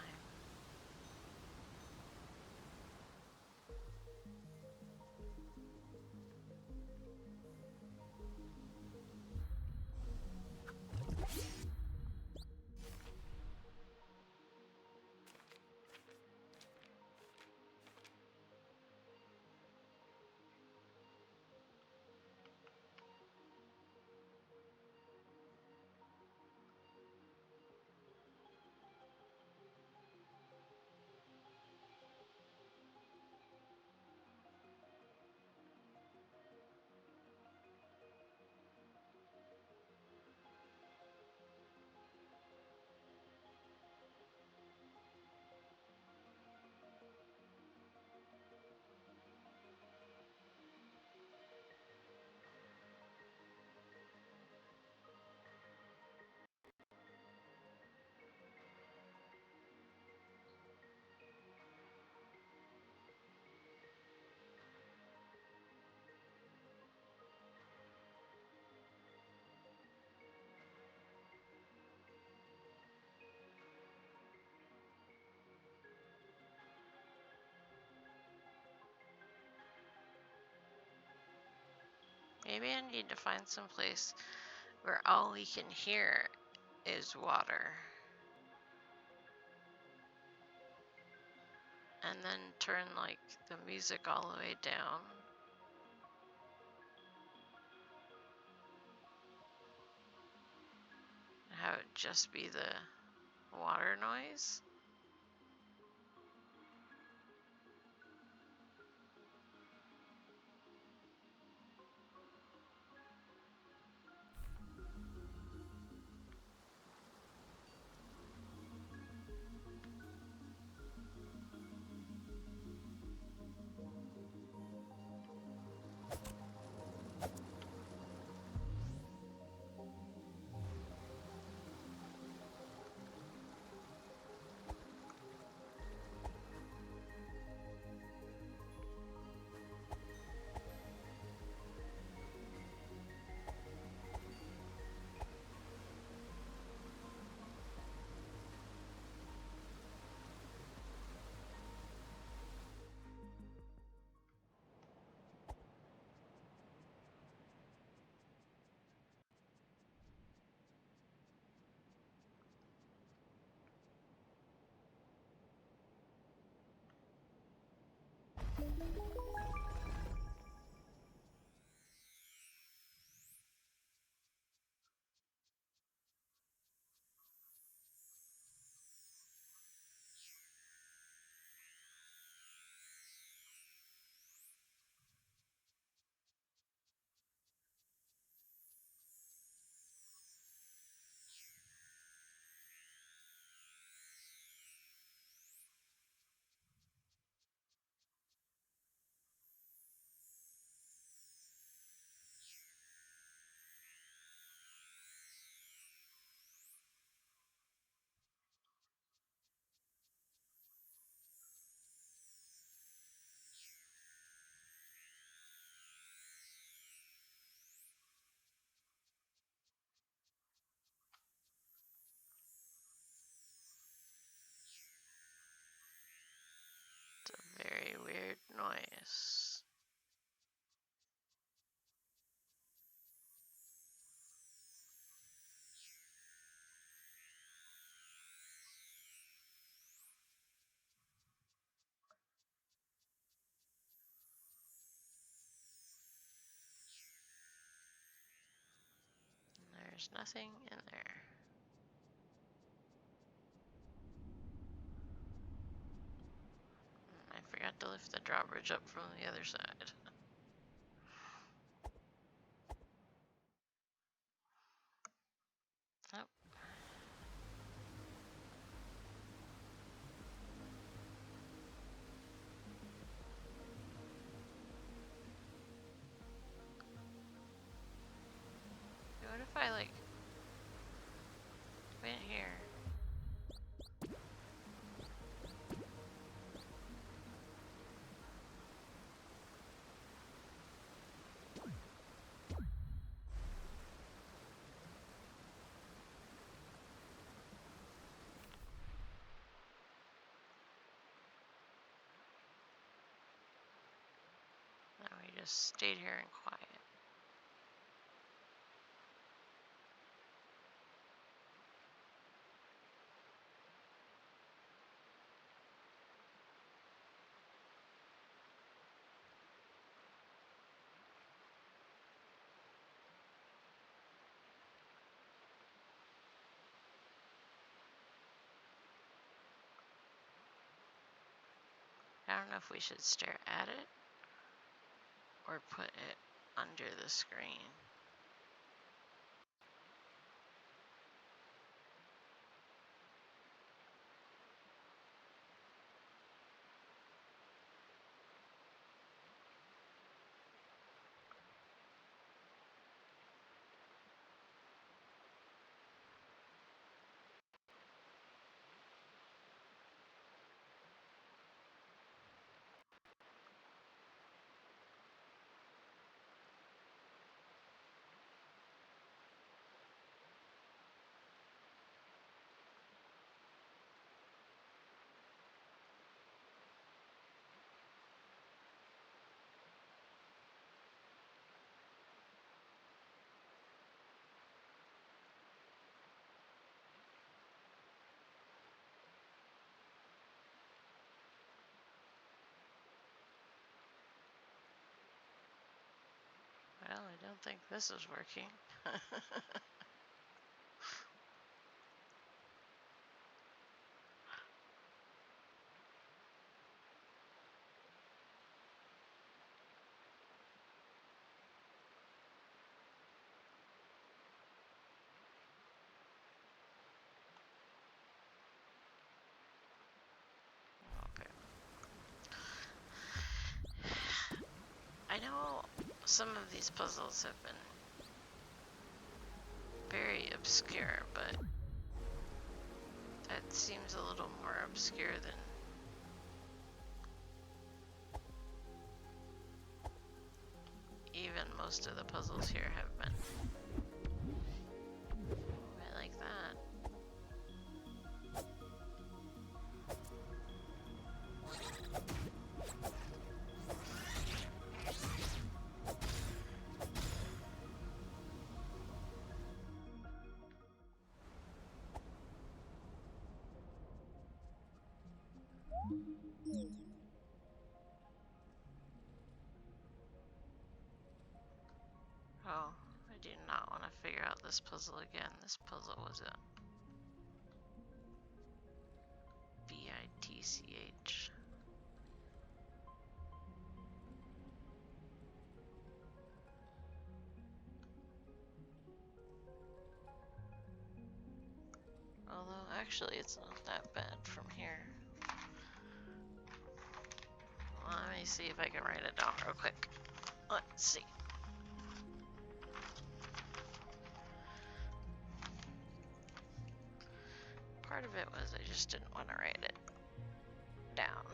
Maybe I need to find some place where all we can hear is water. And then turn like the music all the way down. Have it just be the water noise. It's a very weird noise. There's nothing in there. I forgot to lift the drawbridge up from the other side. Oh. What if I, like, went here? No, we just stayed here in quiet. I don't know if we should stare at it or put it under the screen. Well, I don't think this is working. Okay. I know some of these puzzles have been very obscure, but that seems a little more obscure than even most of the puzzles here have been. I like that. Oh, I do not want to figure out this puzzle again. This puzzle was a BITCH. Although, actually, it's not that bad from here. Let me see if I can write it down real quick. Let's see. Part of it was I just didn't want to write it down.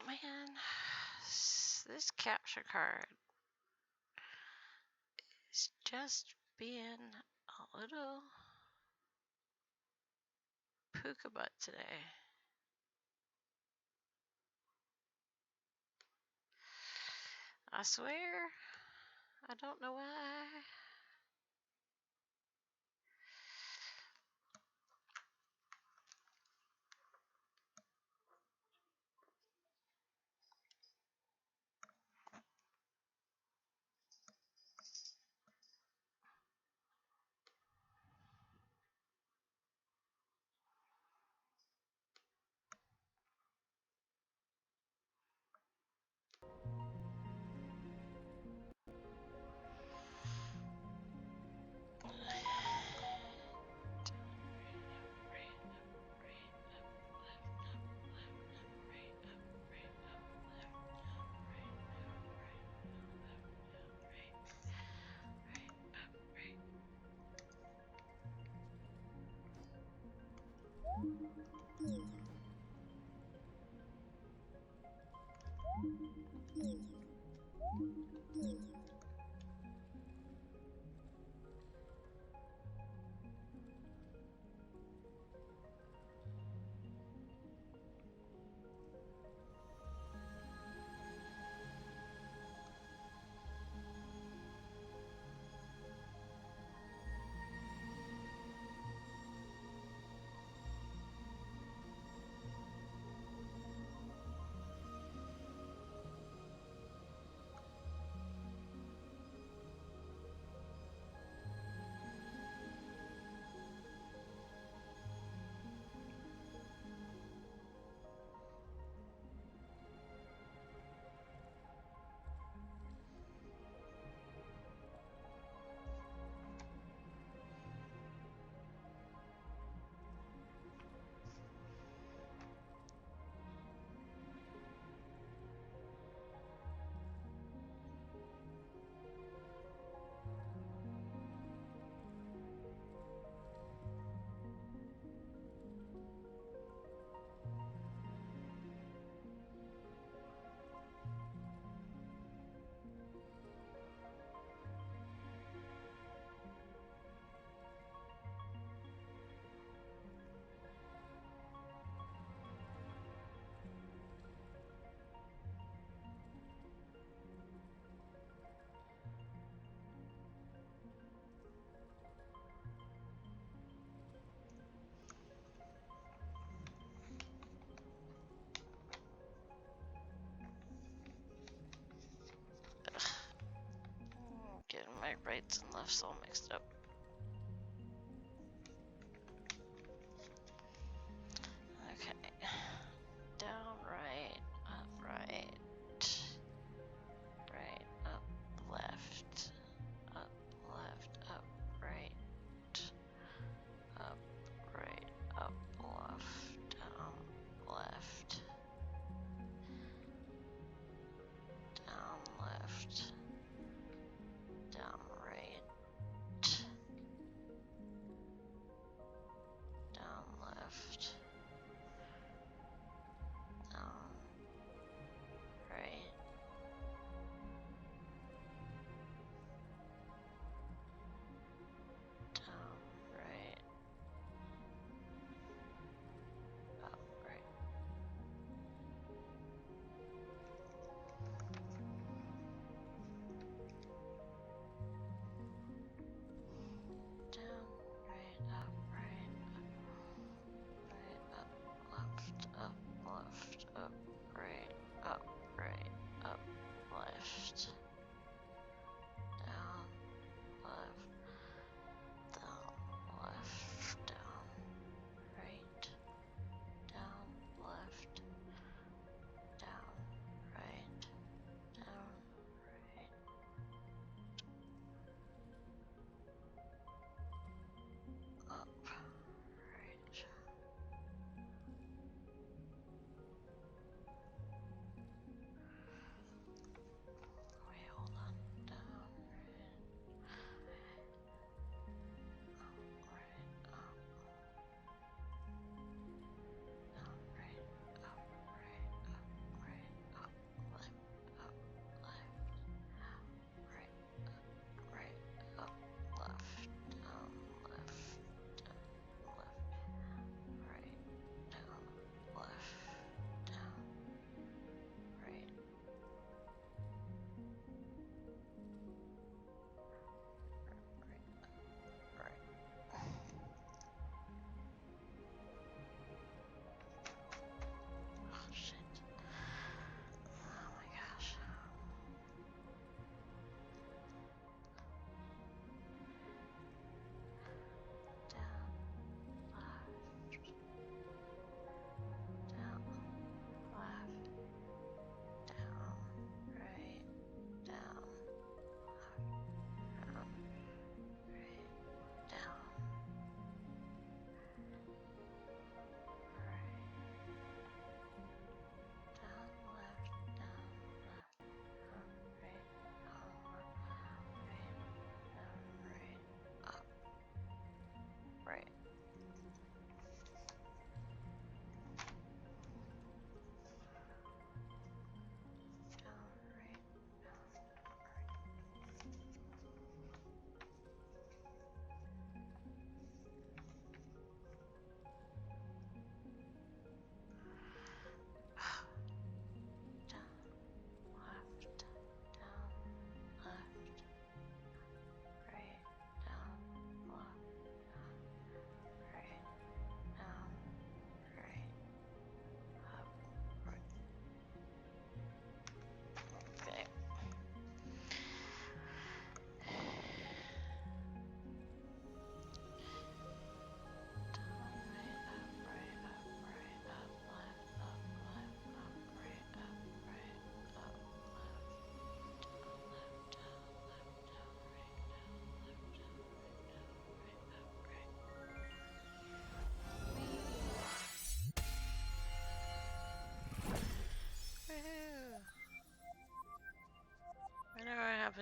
Man, this capture card is just being a little puka butt today. I swear, I don't know why. Getting my rights and lefts all mixed up. Okay. Down, right, up, right. Right, up, left. Up, left, up, right. Up, right, up, left. Down, left. Down, left. Down, right.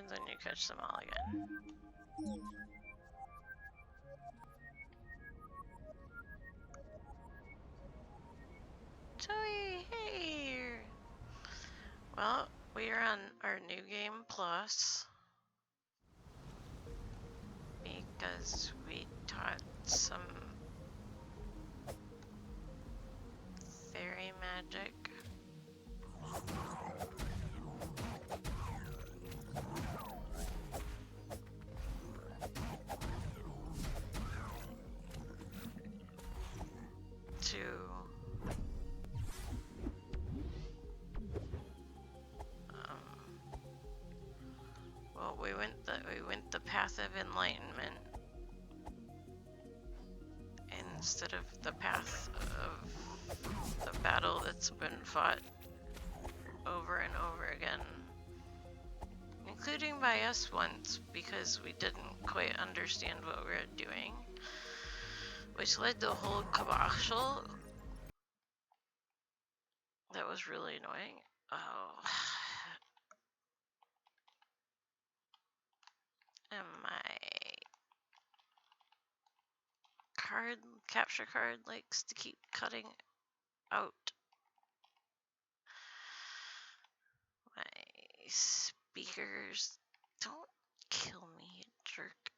and then you catch them all again. Joey, hey! Well, we are on our new game plus because we taught some fairy magic. To well, we went the path of enlightenment instead of the path of the battle that's been fought over and over again, including by us once because we didn't quite understand what we were doing, which led to a whole kabashal that was really annoying. Oh. And my capture card likes to keep cutting out. My speakers. Don't kill me, you jerk.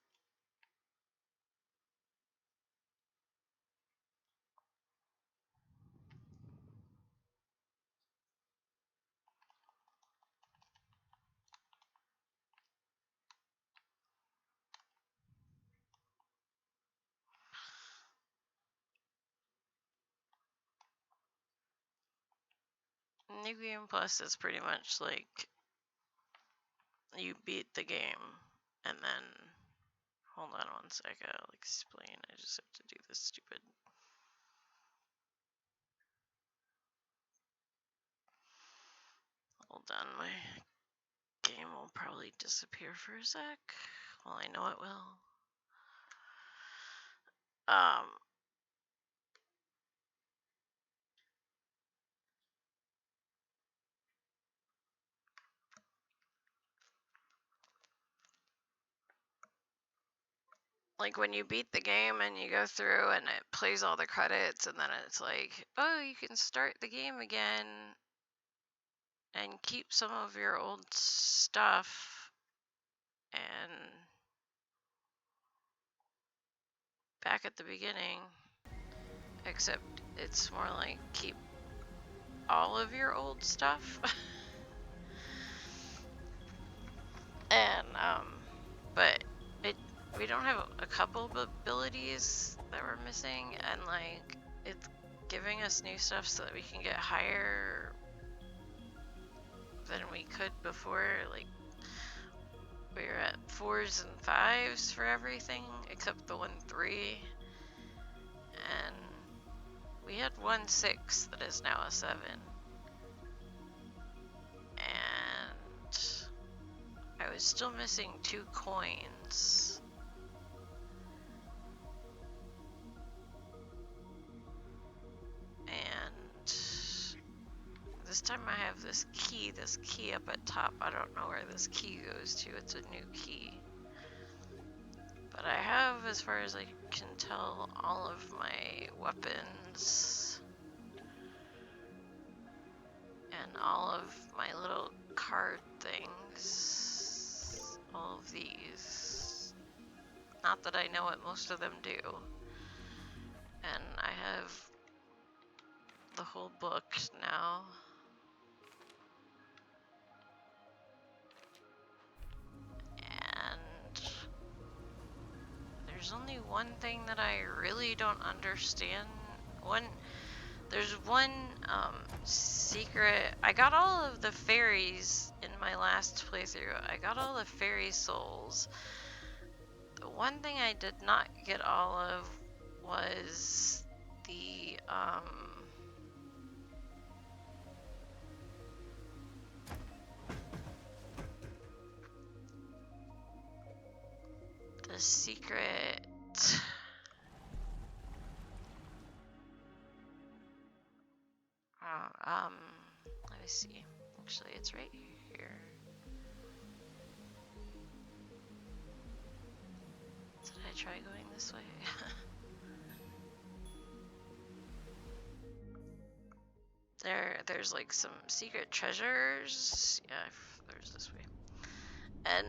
New Game Plus is pretty much like you beat the game and then hold on one sec, I'll explain. I just have to do this stupid. Hold on, my game will probably disappear for a sec. Well, I know it will. Like when you beat the game and you go through and it plays all the credits and then it's like, oh, you can start the game again and keep some of your old stuff and back at the beginning, except it's more like keep all of your old stuff. And but we don't have a couple of abilities that we're missing, and like it's giving us new stuff so that we can get higher than we could before. Like we were at 4s and 5s for everything except the 1-3, and we had 1-6 that is now a 7. And I was still missing 2 coins. And this time I have this key up at top. I don't know where this key goes to. It's a new key. But I have, as far as I can tell, all of my weapons and all of my little card things. All of these. Not that I know what most of them do. And I have the whole book now. And there's only one thing that I really don't understand. There's one secret. I got all of the fairies in my last playthrough. I got all the fairy souls. The one thing I did not get all of was the secret. Let me see. Actually, it's right here. try going this way? There's like some secret treasures. Yeah, there's this way. And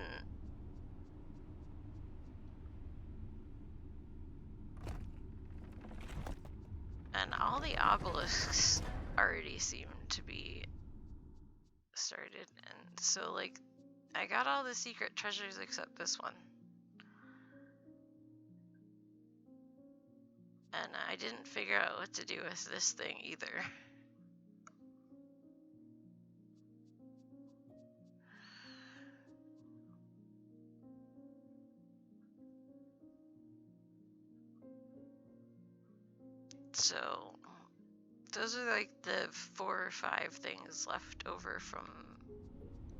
all the obelisks already seem to be started, and so like I got all the secret treasures except this one. And I didn't figure out what to do with this thing either. So those are like the 4 or 5 things left over from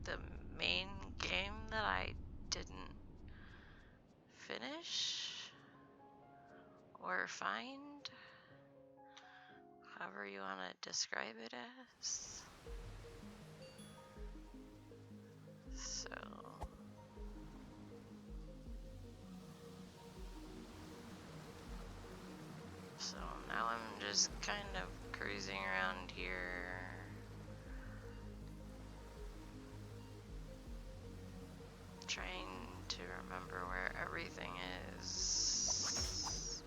the main game that I didn't finish or find, however you want to describe it as. So now I'm just kind of cruising around here. Trying to remember where everything is,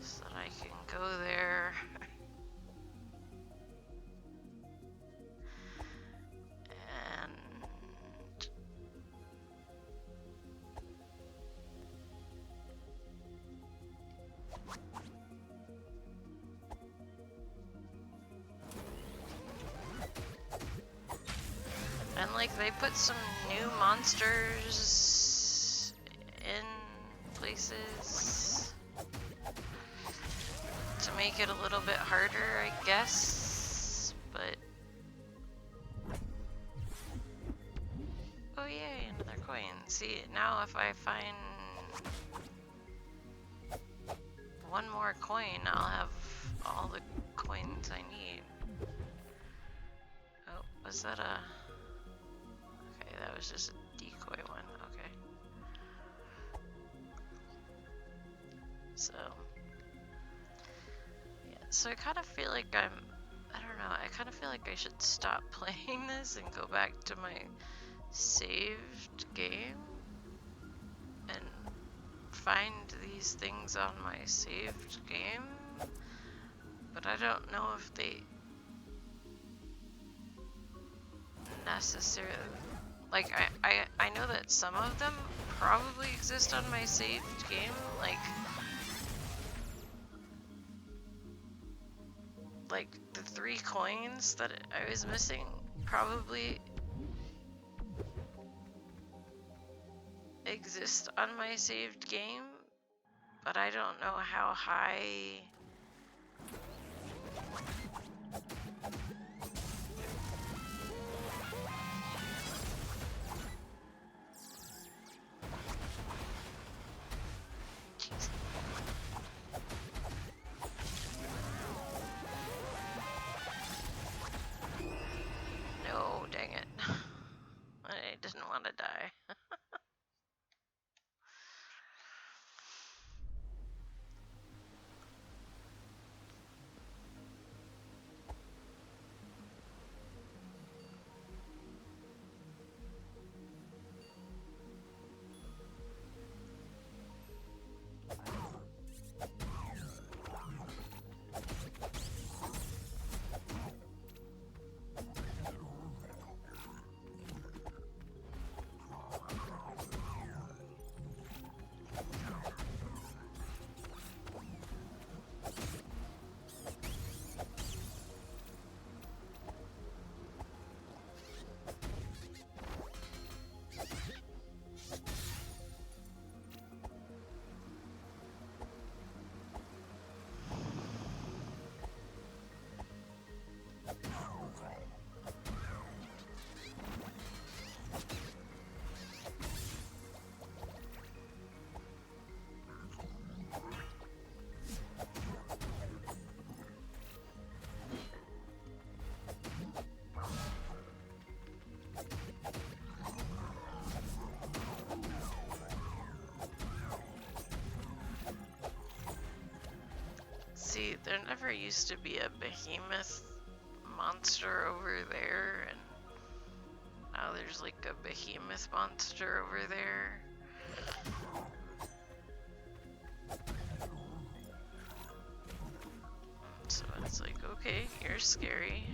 so that I can go there. And like they put some new monsters in places to make it a little bit harder, I guess, but oh yay, another coin. See, now if I find one more coin, I'll have all the coins I need. Oh, was that a... Okay, that was just a decoy one, okay. So, yeah, so I kind of feel like I don't know, I kind of feel like I should stop playing this and go back to my saved game and find these things on my saved game, but I don't know if they necessarily, like, I know that some of them probably exist on my saved game, like the 3 coins that I was missing probably exist on my saved game, but I don't know how high No, dang it. I didn't want to die. See, there never used to be a behemoth monster over there, and now there's like a behemoth monster over there. So it's like, okay, you're scary.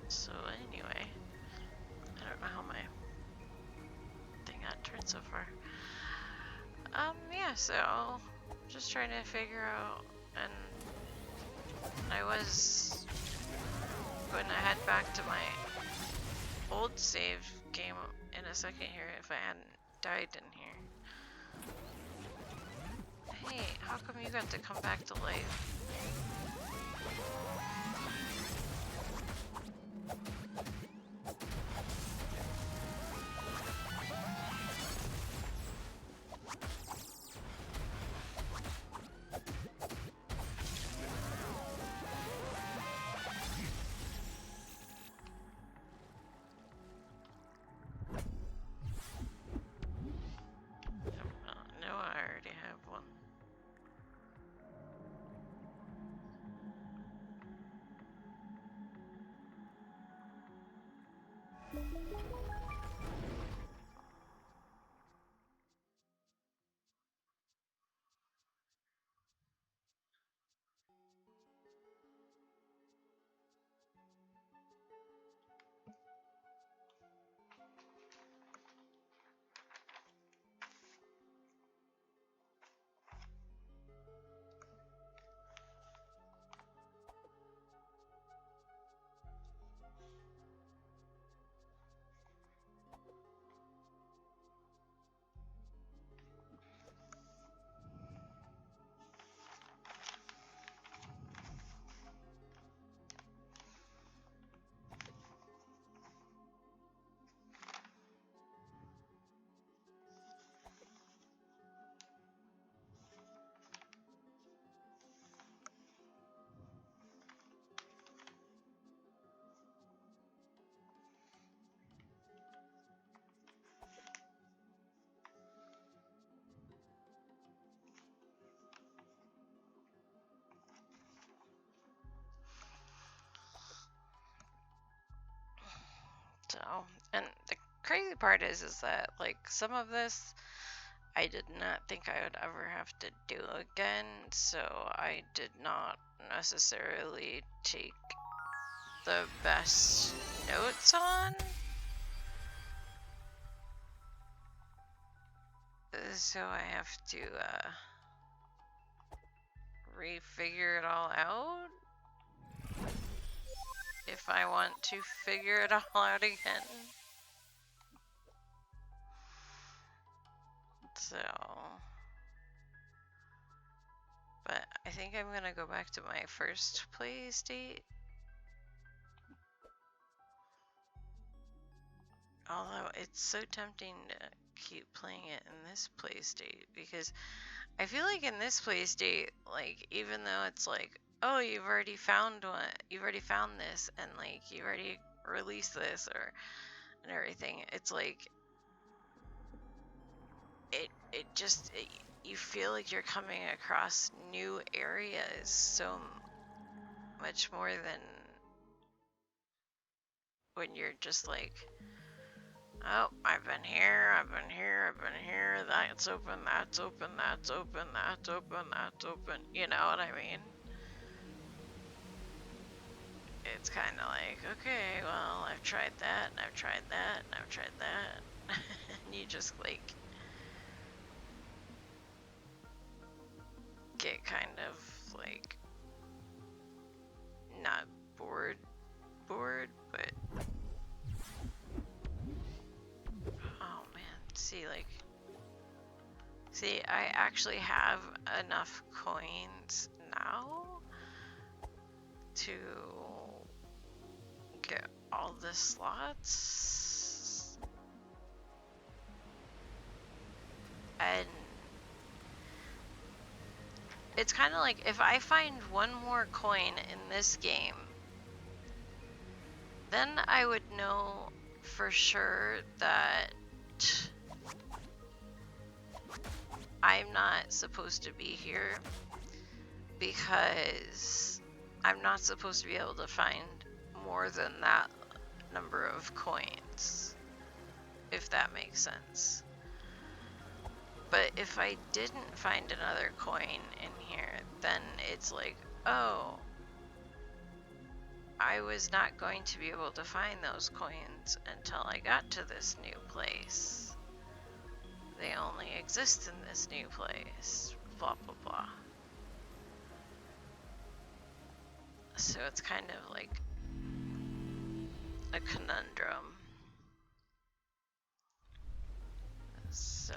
So anyway, I don't know how my thing got turned so far. Yeah, so just trying to figure out, and I was going to head back to my old save game in a second here if I hadn't died in here. Hey, how come you got to come back to life? No, I already have one. So, and the crazy part is that like some of this I did not think I would ever have to do again, so I did not necessarily take the best notes on. So I have to refigure it all out if I want to figure it all out again. So, but I think I'm gonna go back to my first play state. Although it's so tempting to keep playing it in this play state because I feel like in this play state, like even though it's like, oh, you've already found one, you've already found this, and like you already released this or and everything, it's like it just you feel like you're coming across new areas so much more than when you're just like, oh, I've been here, I've been here, I've been here, that's open, that's open, that's open, that's open, that's open, you know what I mean? It's kind of like, okay, well, I've tried that, and I've tried that, and I've tried that, and you just like get kind of like not bored See, I actually have enough coins now to get all the slots. And it's kind of like if I find one more coin in this game, then I would know for sure that I'm not supposed to be here, because I'm not supposed to be able to find more than that number of coins, if that makes sense. But if I didn't find another coin in here, then it's like, oh, I was not going to be able to find those coins until I got to this new place. They only exist in this new place. Blah, blah, blah. So it's kind of like a conundrum. So...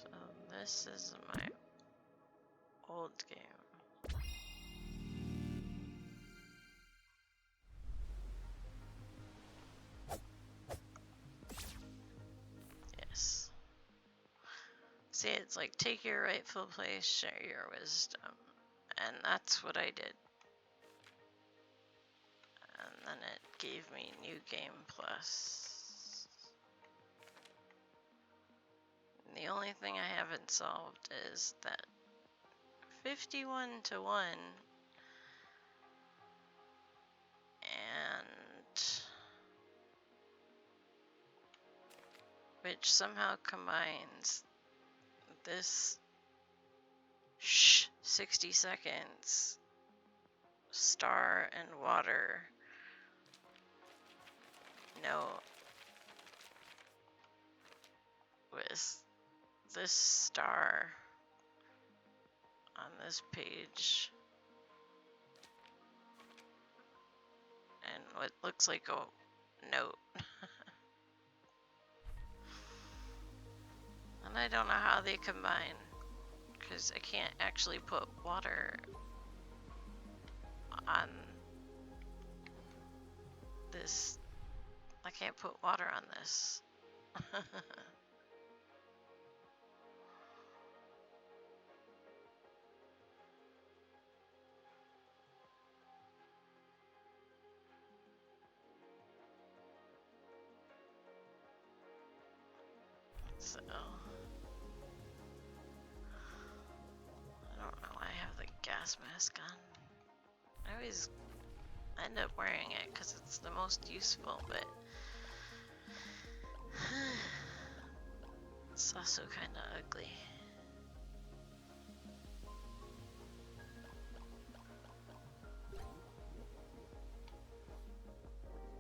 So this is my old game. Yes. See, it's like take your rightful place, share your wisdom. And that's what I did. And then it gave me New Game Plus. And the only thing I haven't solved is that 51 to 1 and which somehow combines this 60 seconds star and water note with this star on this page and what looks like a note. And I don't know how they combine, because I can't actually put water on this. I can't put water on this. So I don't know why I have the gas mask on. I always end up wearing it because it's the most useful, but it's also kind of ugly.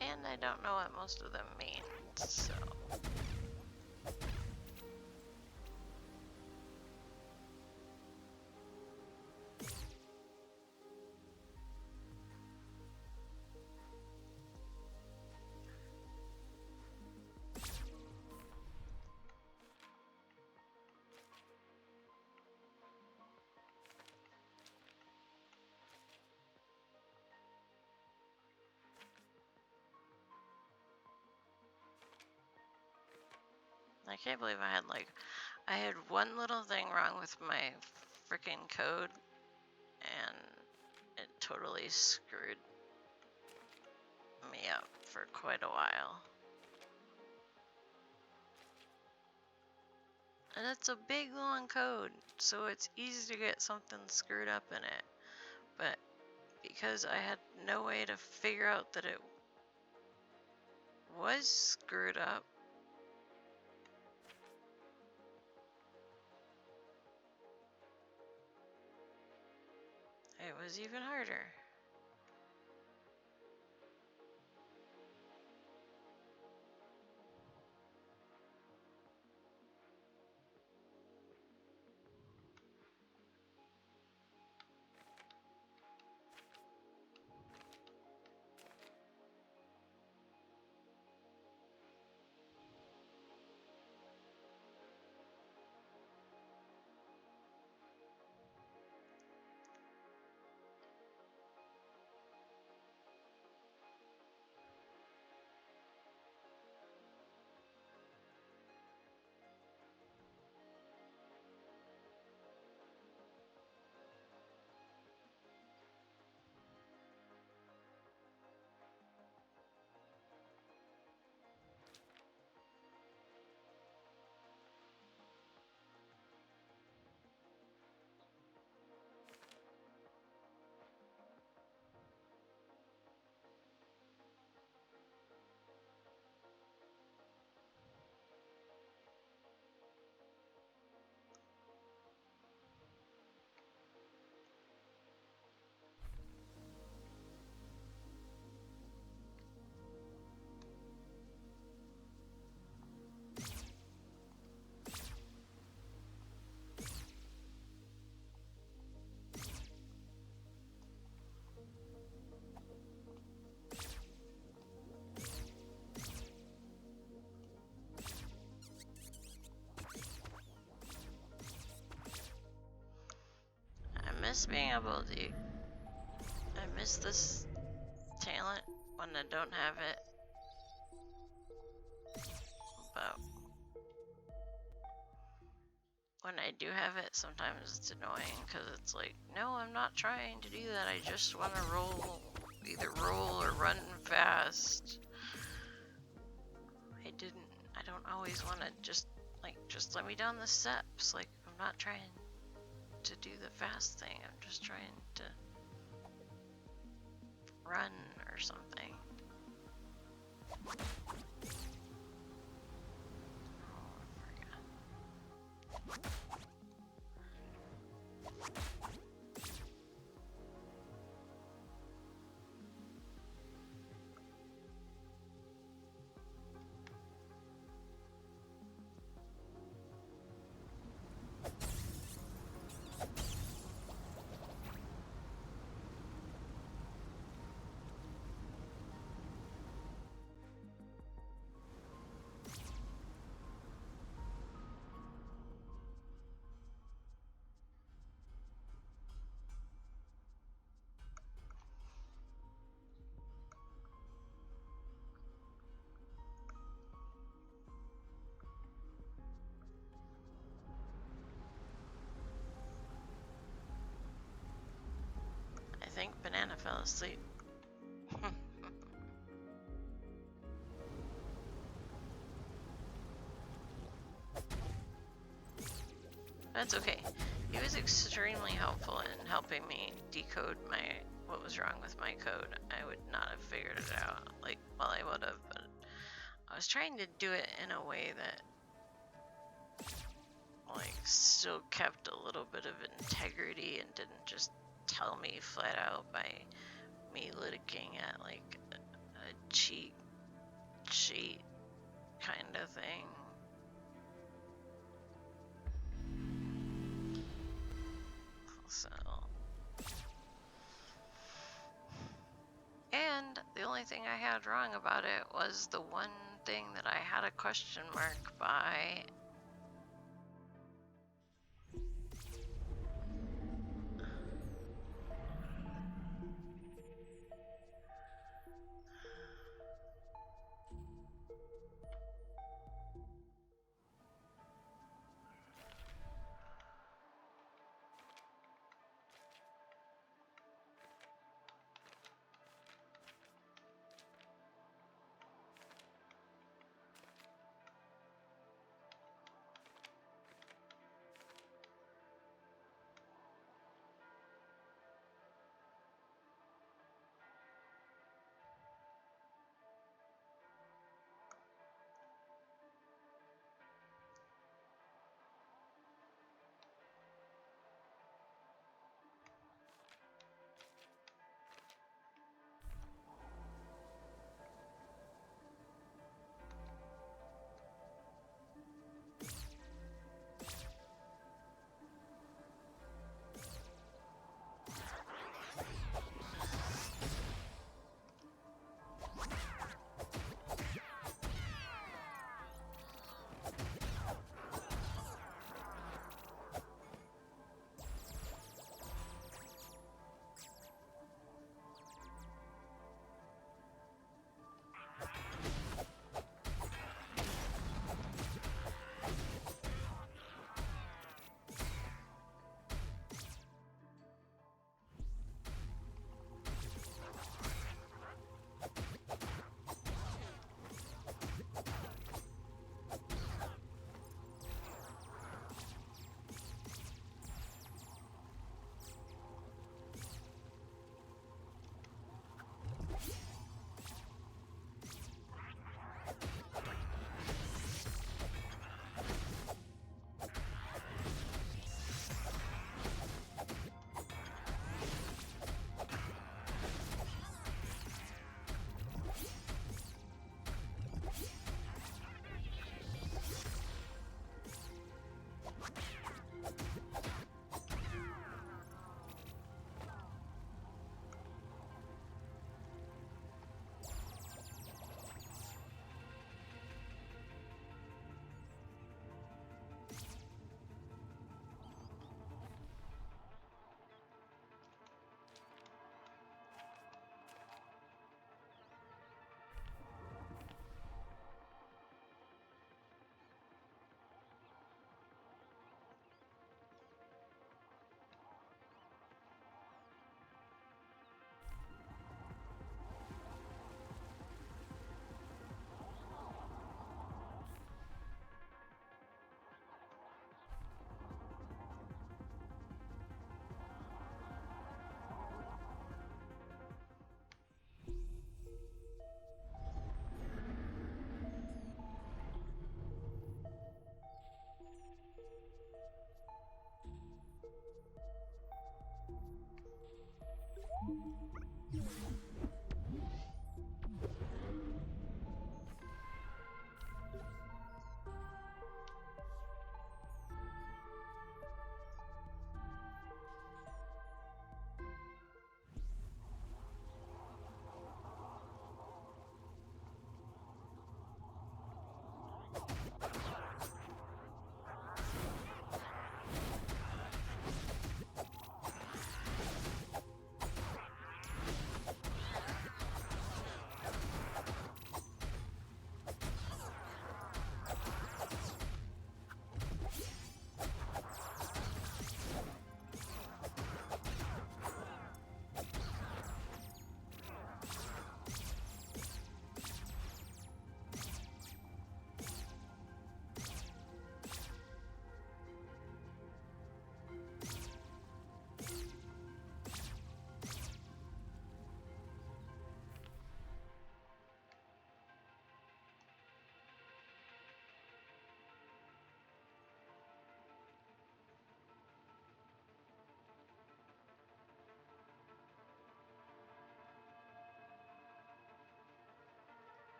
And I don't know what most of them mean, so... I can't believe I had one little thing wrong with my freaking code, and it totally screwed me up for quite a while. And it's a big long code, so it's easy to get something screwed up in it. But because I had no way to figure out that it was screwed up. It was even harder. I miss being able to. I miss this talent when I don't have it. But when I do have it, sometimes it's annoying because it's like, no, I'm not trying to do that. I just want to roll, either roll or run fast. I don't always want to just let me down the steps. Like, I'm not trying to do the fast thing. I'm just trying to run or something. I think Banana fell asleep. That's okay. He was extremely helpful in helping me decode what was wrong with my code. I would not have figured it out. Like, well, I would have, but I was trying to do it in a way that, like, still kept a little bit of integrity and didn't just tell me flat out by me looking at, like, a cheat sheet kind of thing. So, and the only thing I had wrong about it was the one thing that I had a question mark by.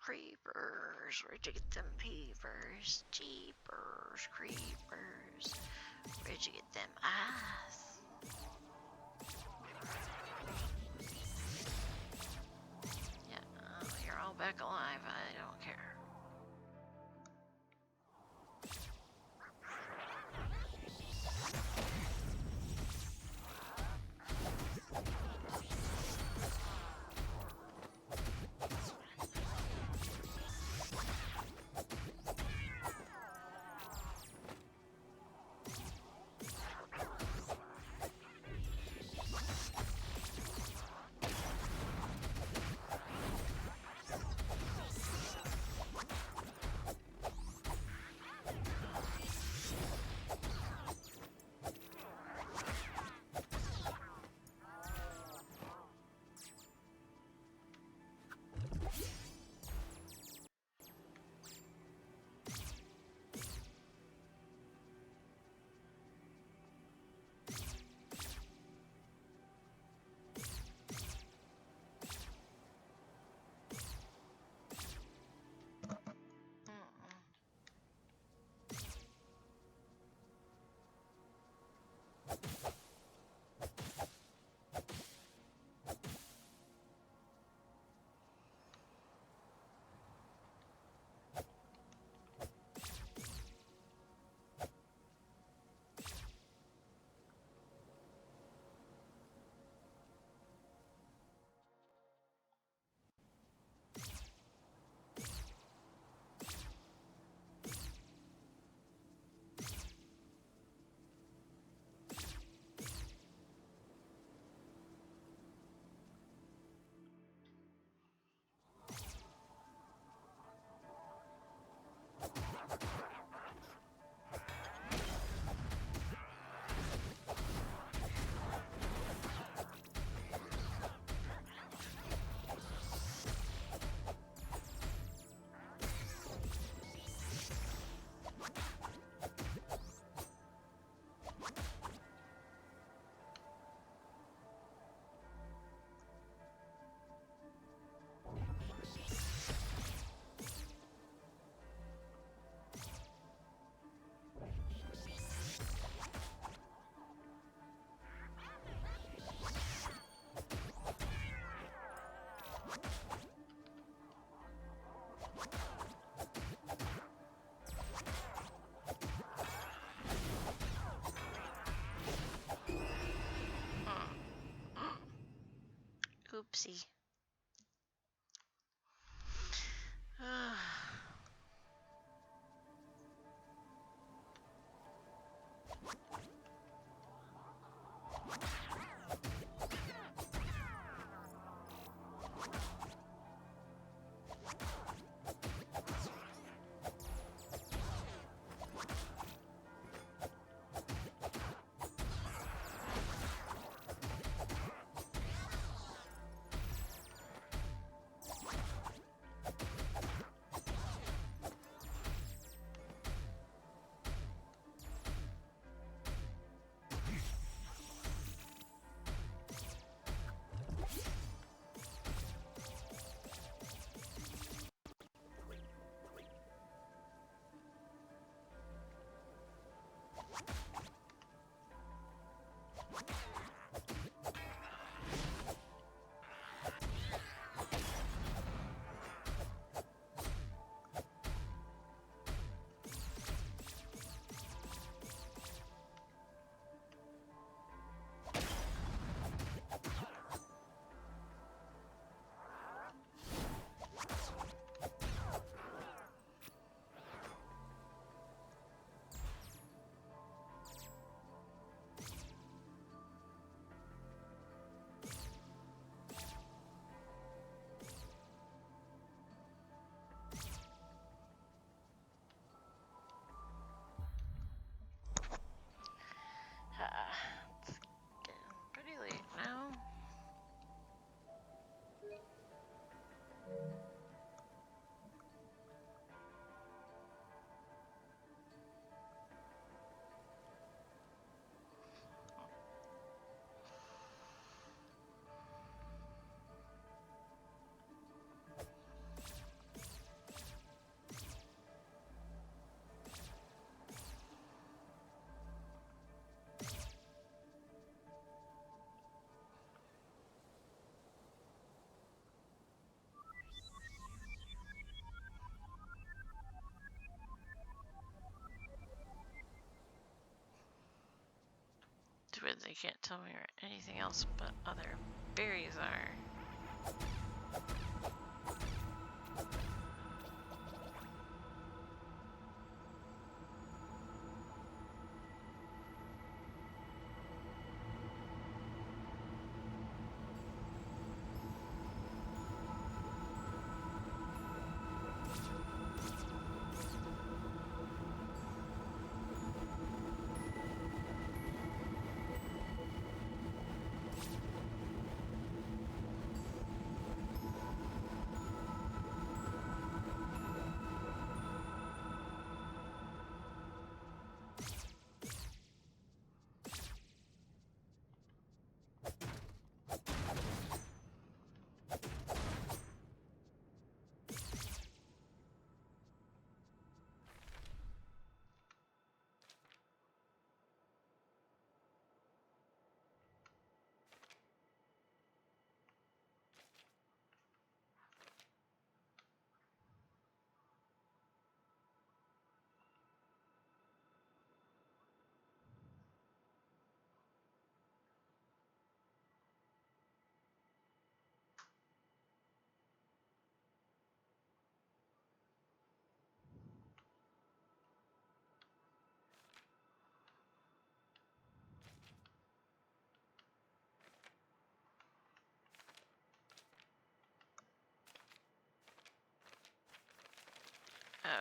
creepers. Where'd you get them peepers? Jeepers, creepers. Where'd you get them eyes? Yeah, you're all back alive. I don't care. Oopsie. They can't tell me where anything else but other berries are.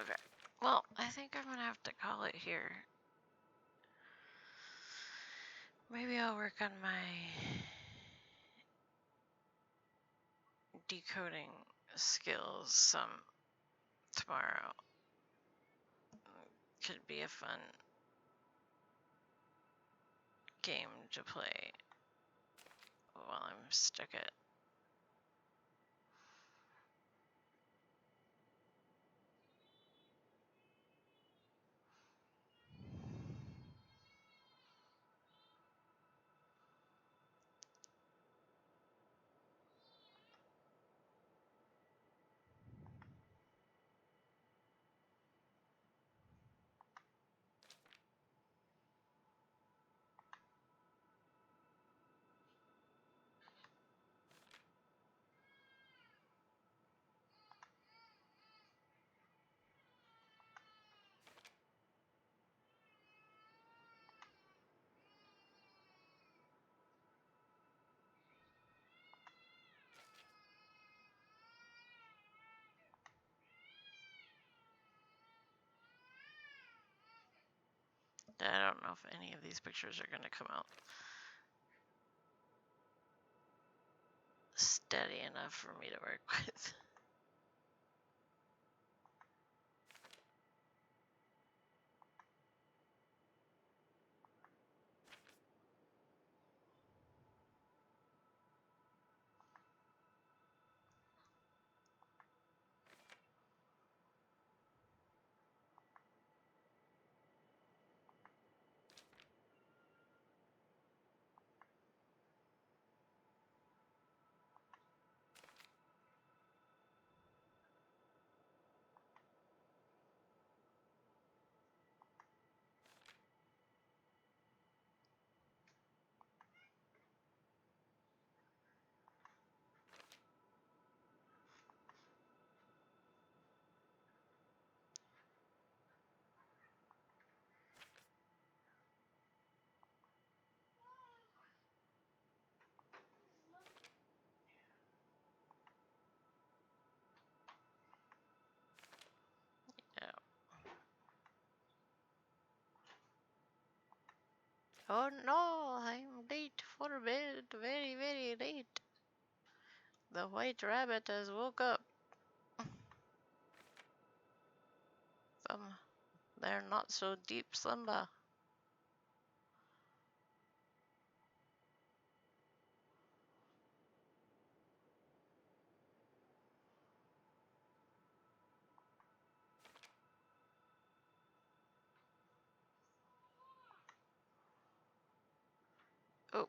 Okay. Well, I think I'm gonna have to call it here. Maybe I'll work on my decoding skills some tomorrow. Could be a fun game to play while I'm stuck at. I don't know if any of these pictures are gonna come out steady enough for me to work with. Yeah. Oh no, I'm late for bed, very, very late. The white rabbit has woke up from their not so deep slumber. Oh,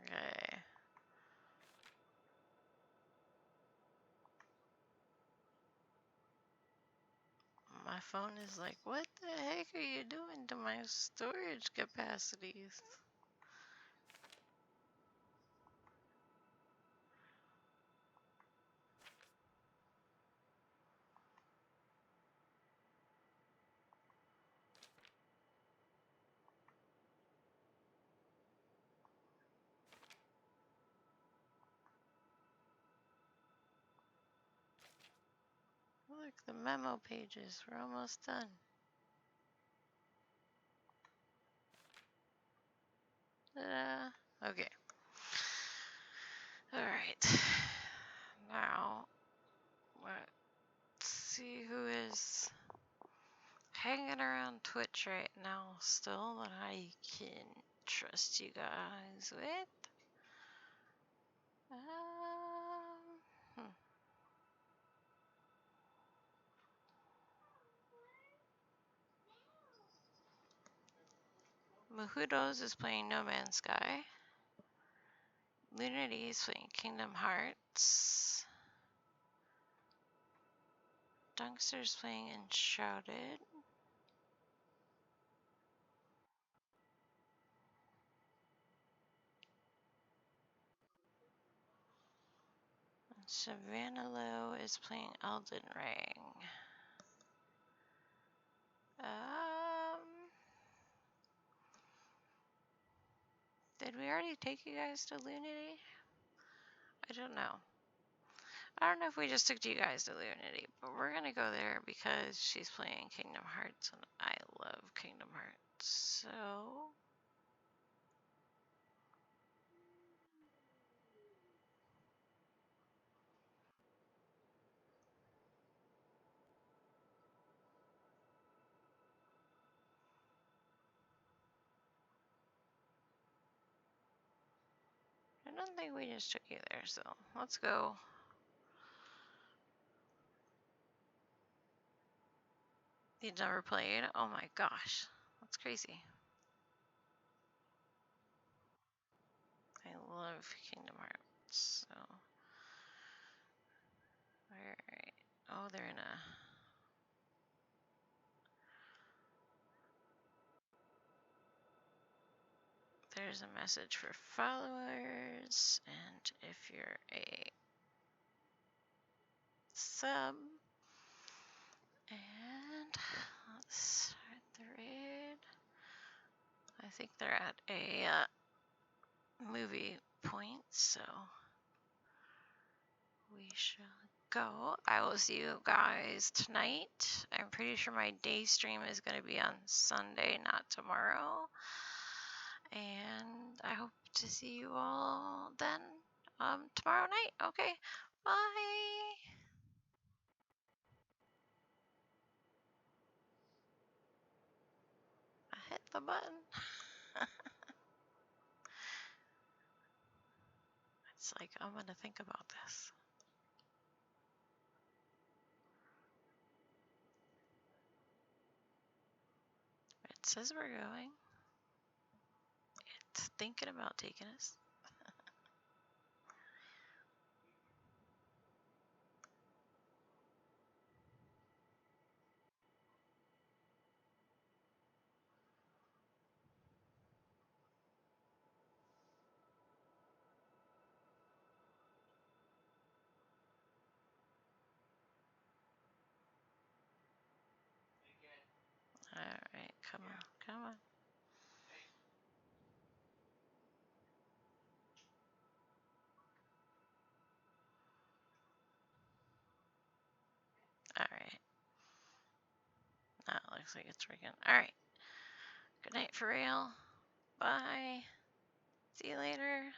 okay. My phone is like, what the heck are you doing to my storage capacities? Look, the memo pages. We're almost done. Okay. Alright. Now, let's see who is hanging around Twitch right now still that I can trust you guys with. Hmm. Mahudos is playing No Man's Sky. Lunity is playing Kingdom Hearts. Dunkster's playing Enshrouded. Savannah Lowe is playing Elden Ring. Did we already take you guys to Lunity? I don't know. I don't know if we just took you guys to Lunity, but we're gonna go there because she's playing Kingdom Hearts and I love Kingdom Hearts. So I don't think we just took you there, so let's go. You've never played? Oh my gosh. That's crazy. I love Kingdom Hearts, so. Alright. Oh, they're in a. There's a message for followers, and if you're a sub, and let's start the raid. I think they're at a movie point, so we shall go. I will see you guys tonight. I'm pretty sure my day stream is going to be on Sunday, not tomorrow. And I hope to see you all then tomorrow night. Okay, bye. I hit the button. It's like, I'm going to think about this. It says we're going. It's thinking about taking us. Alright, come on, come on. Alright. Now it looks like it's working. Alright. Good night for real. Bye. See you later.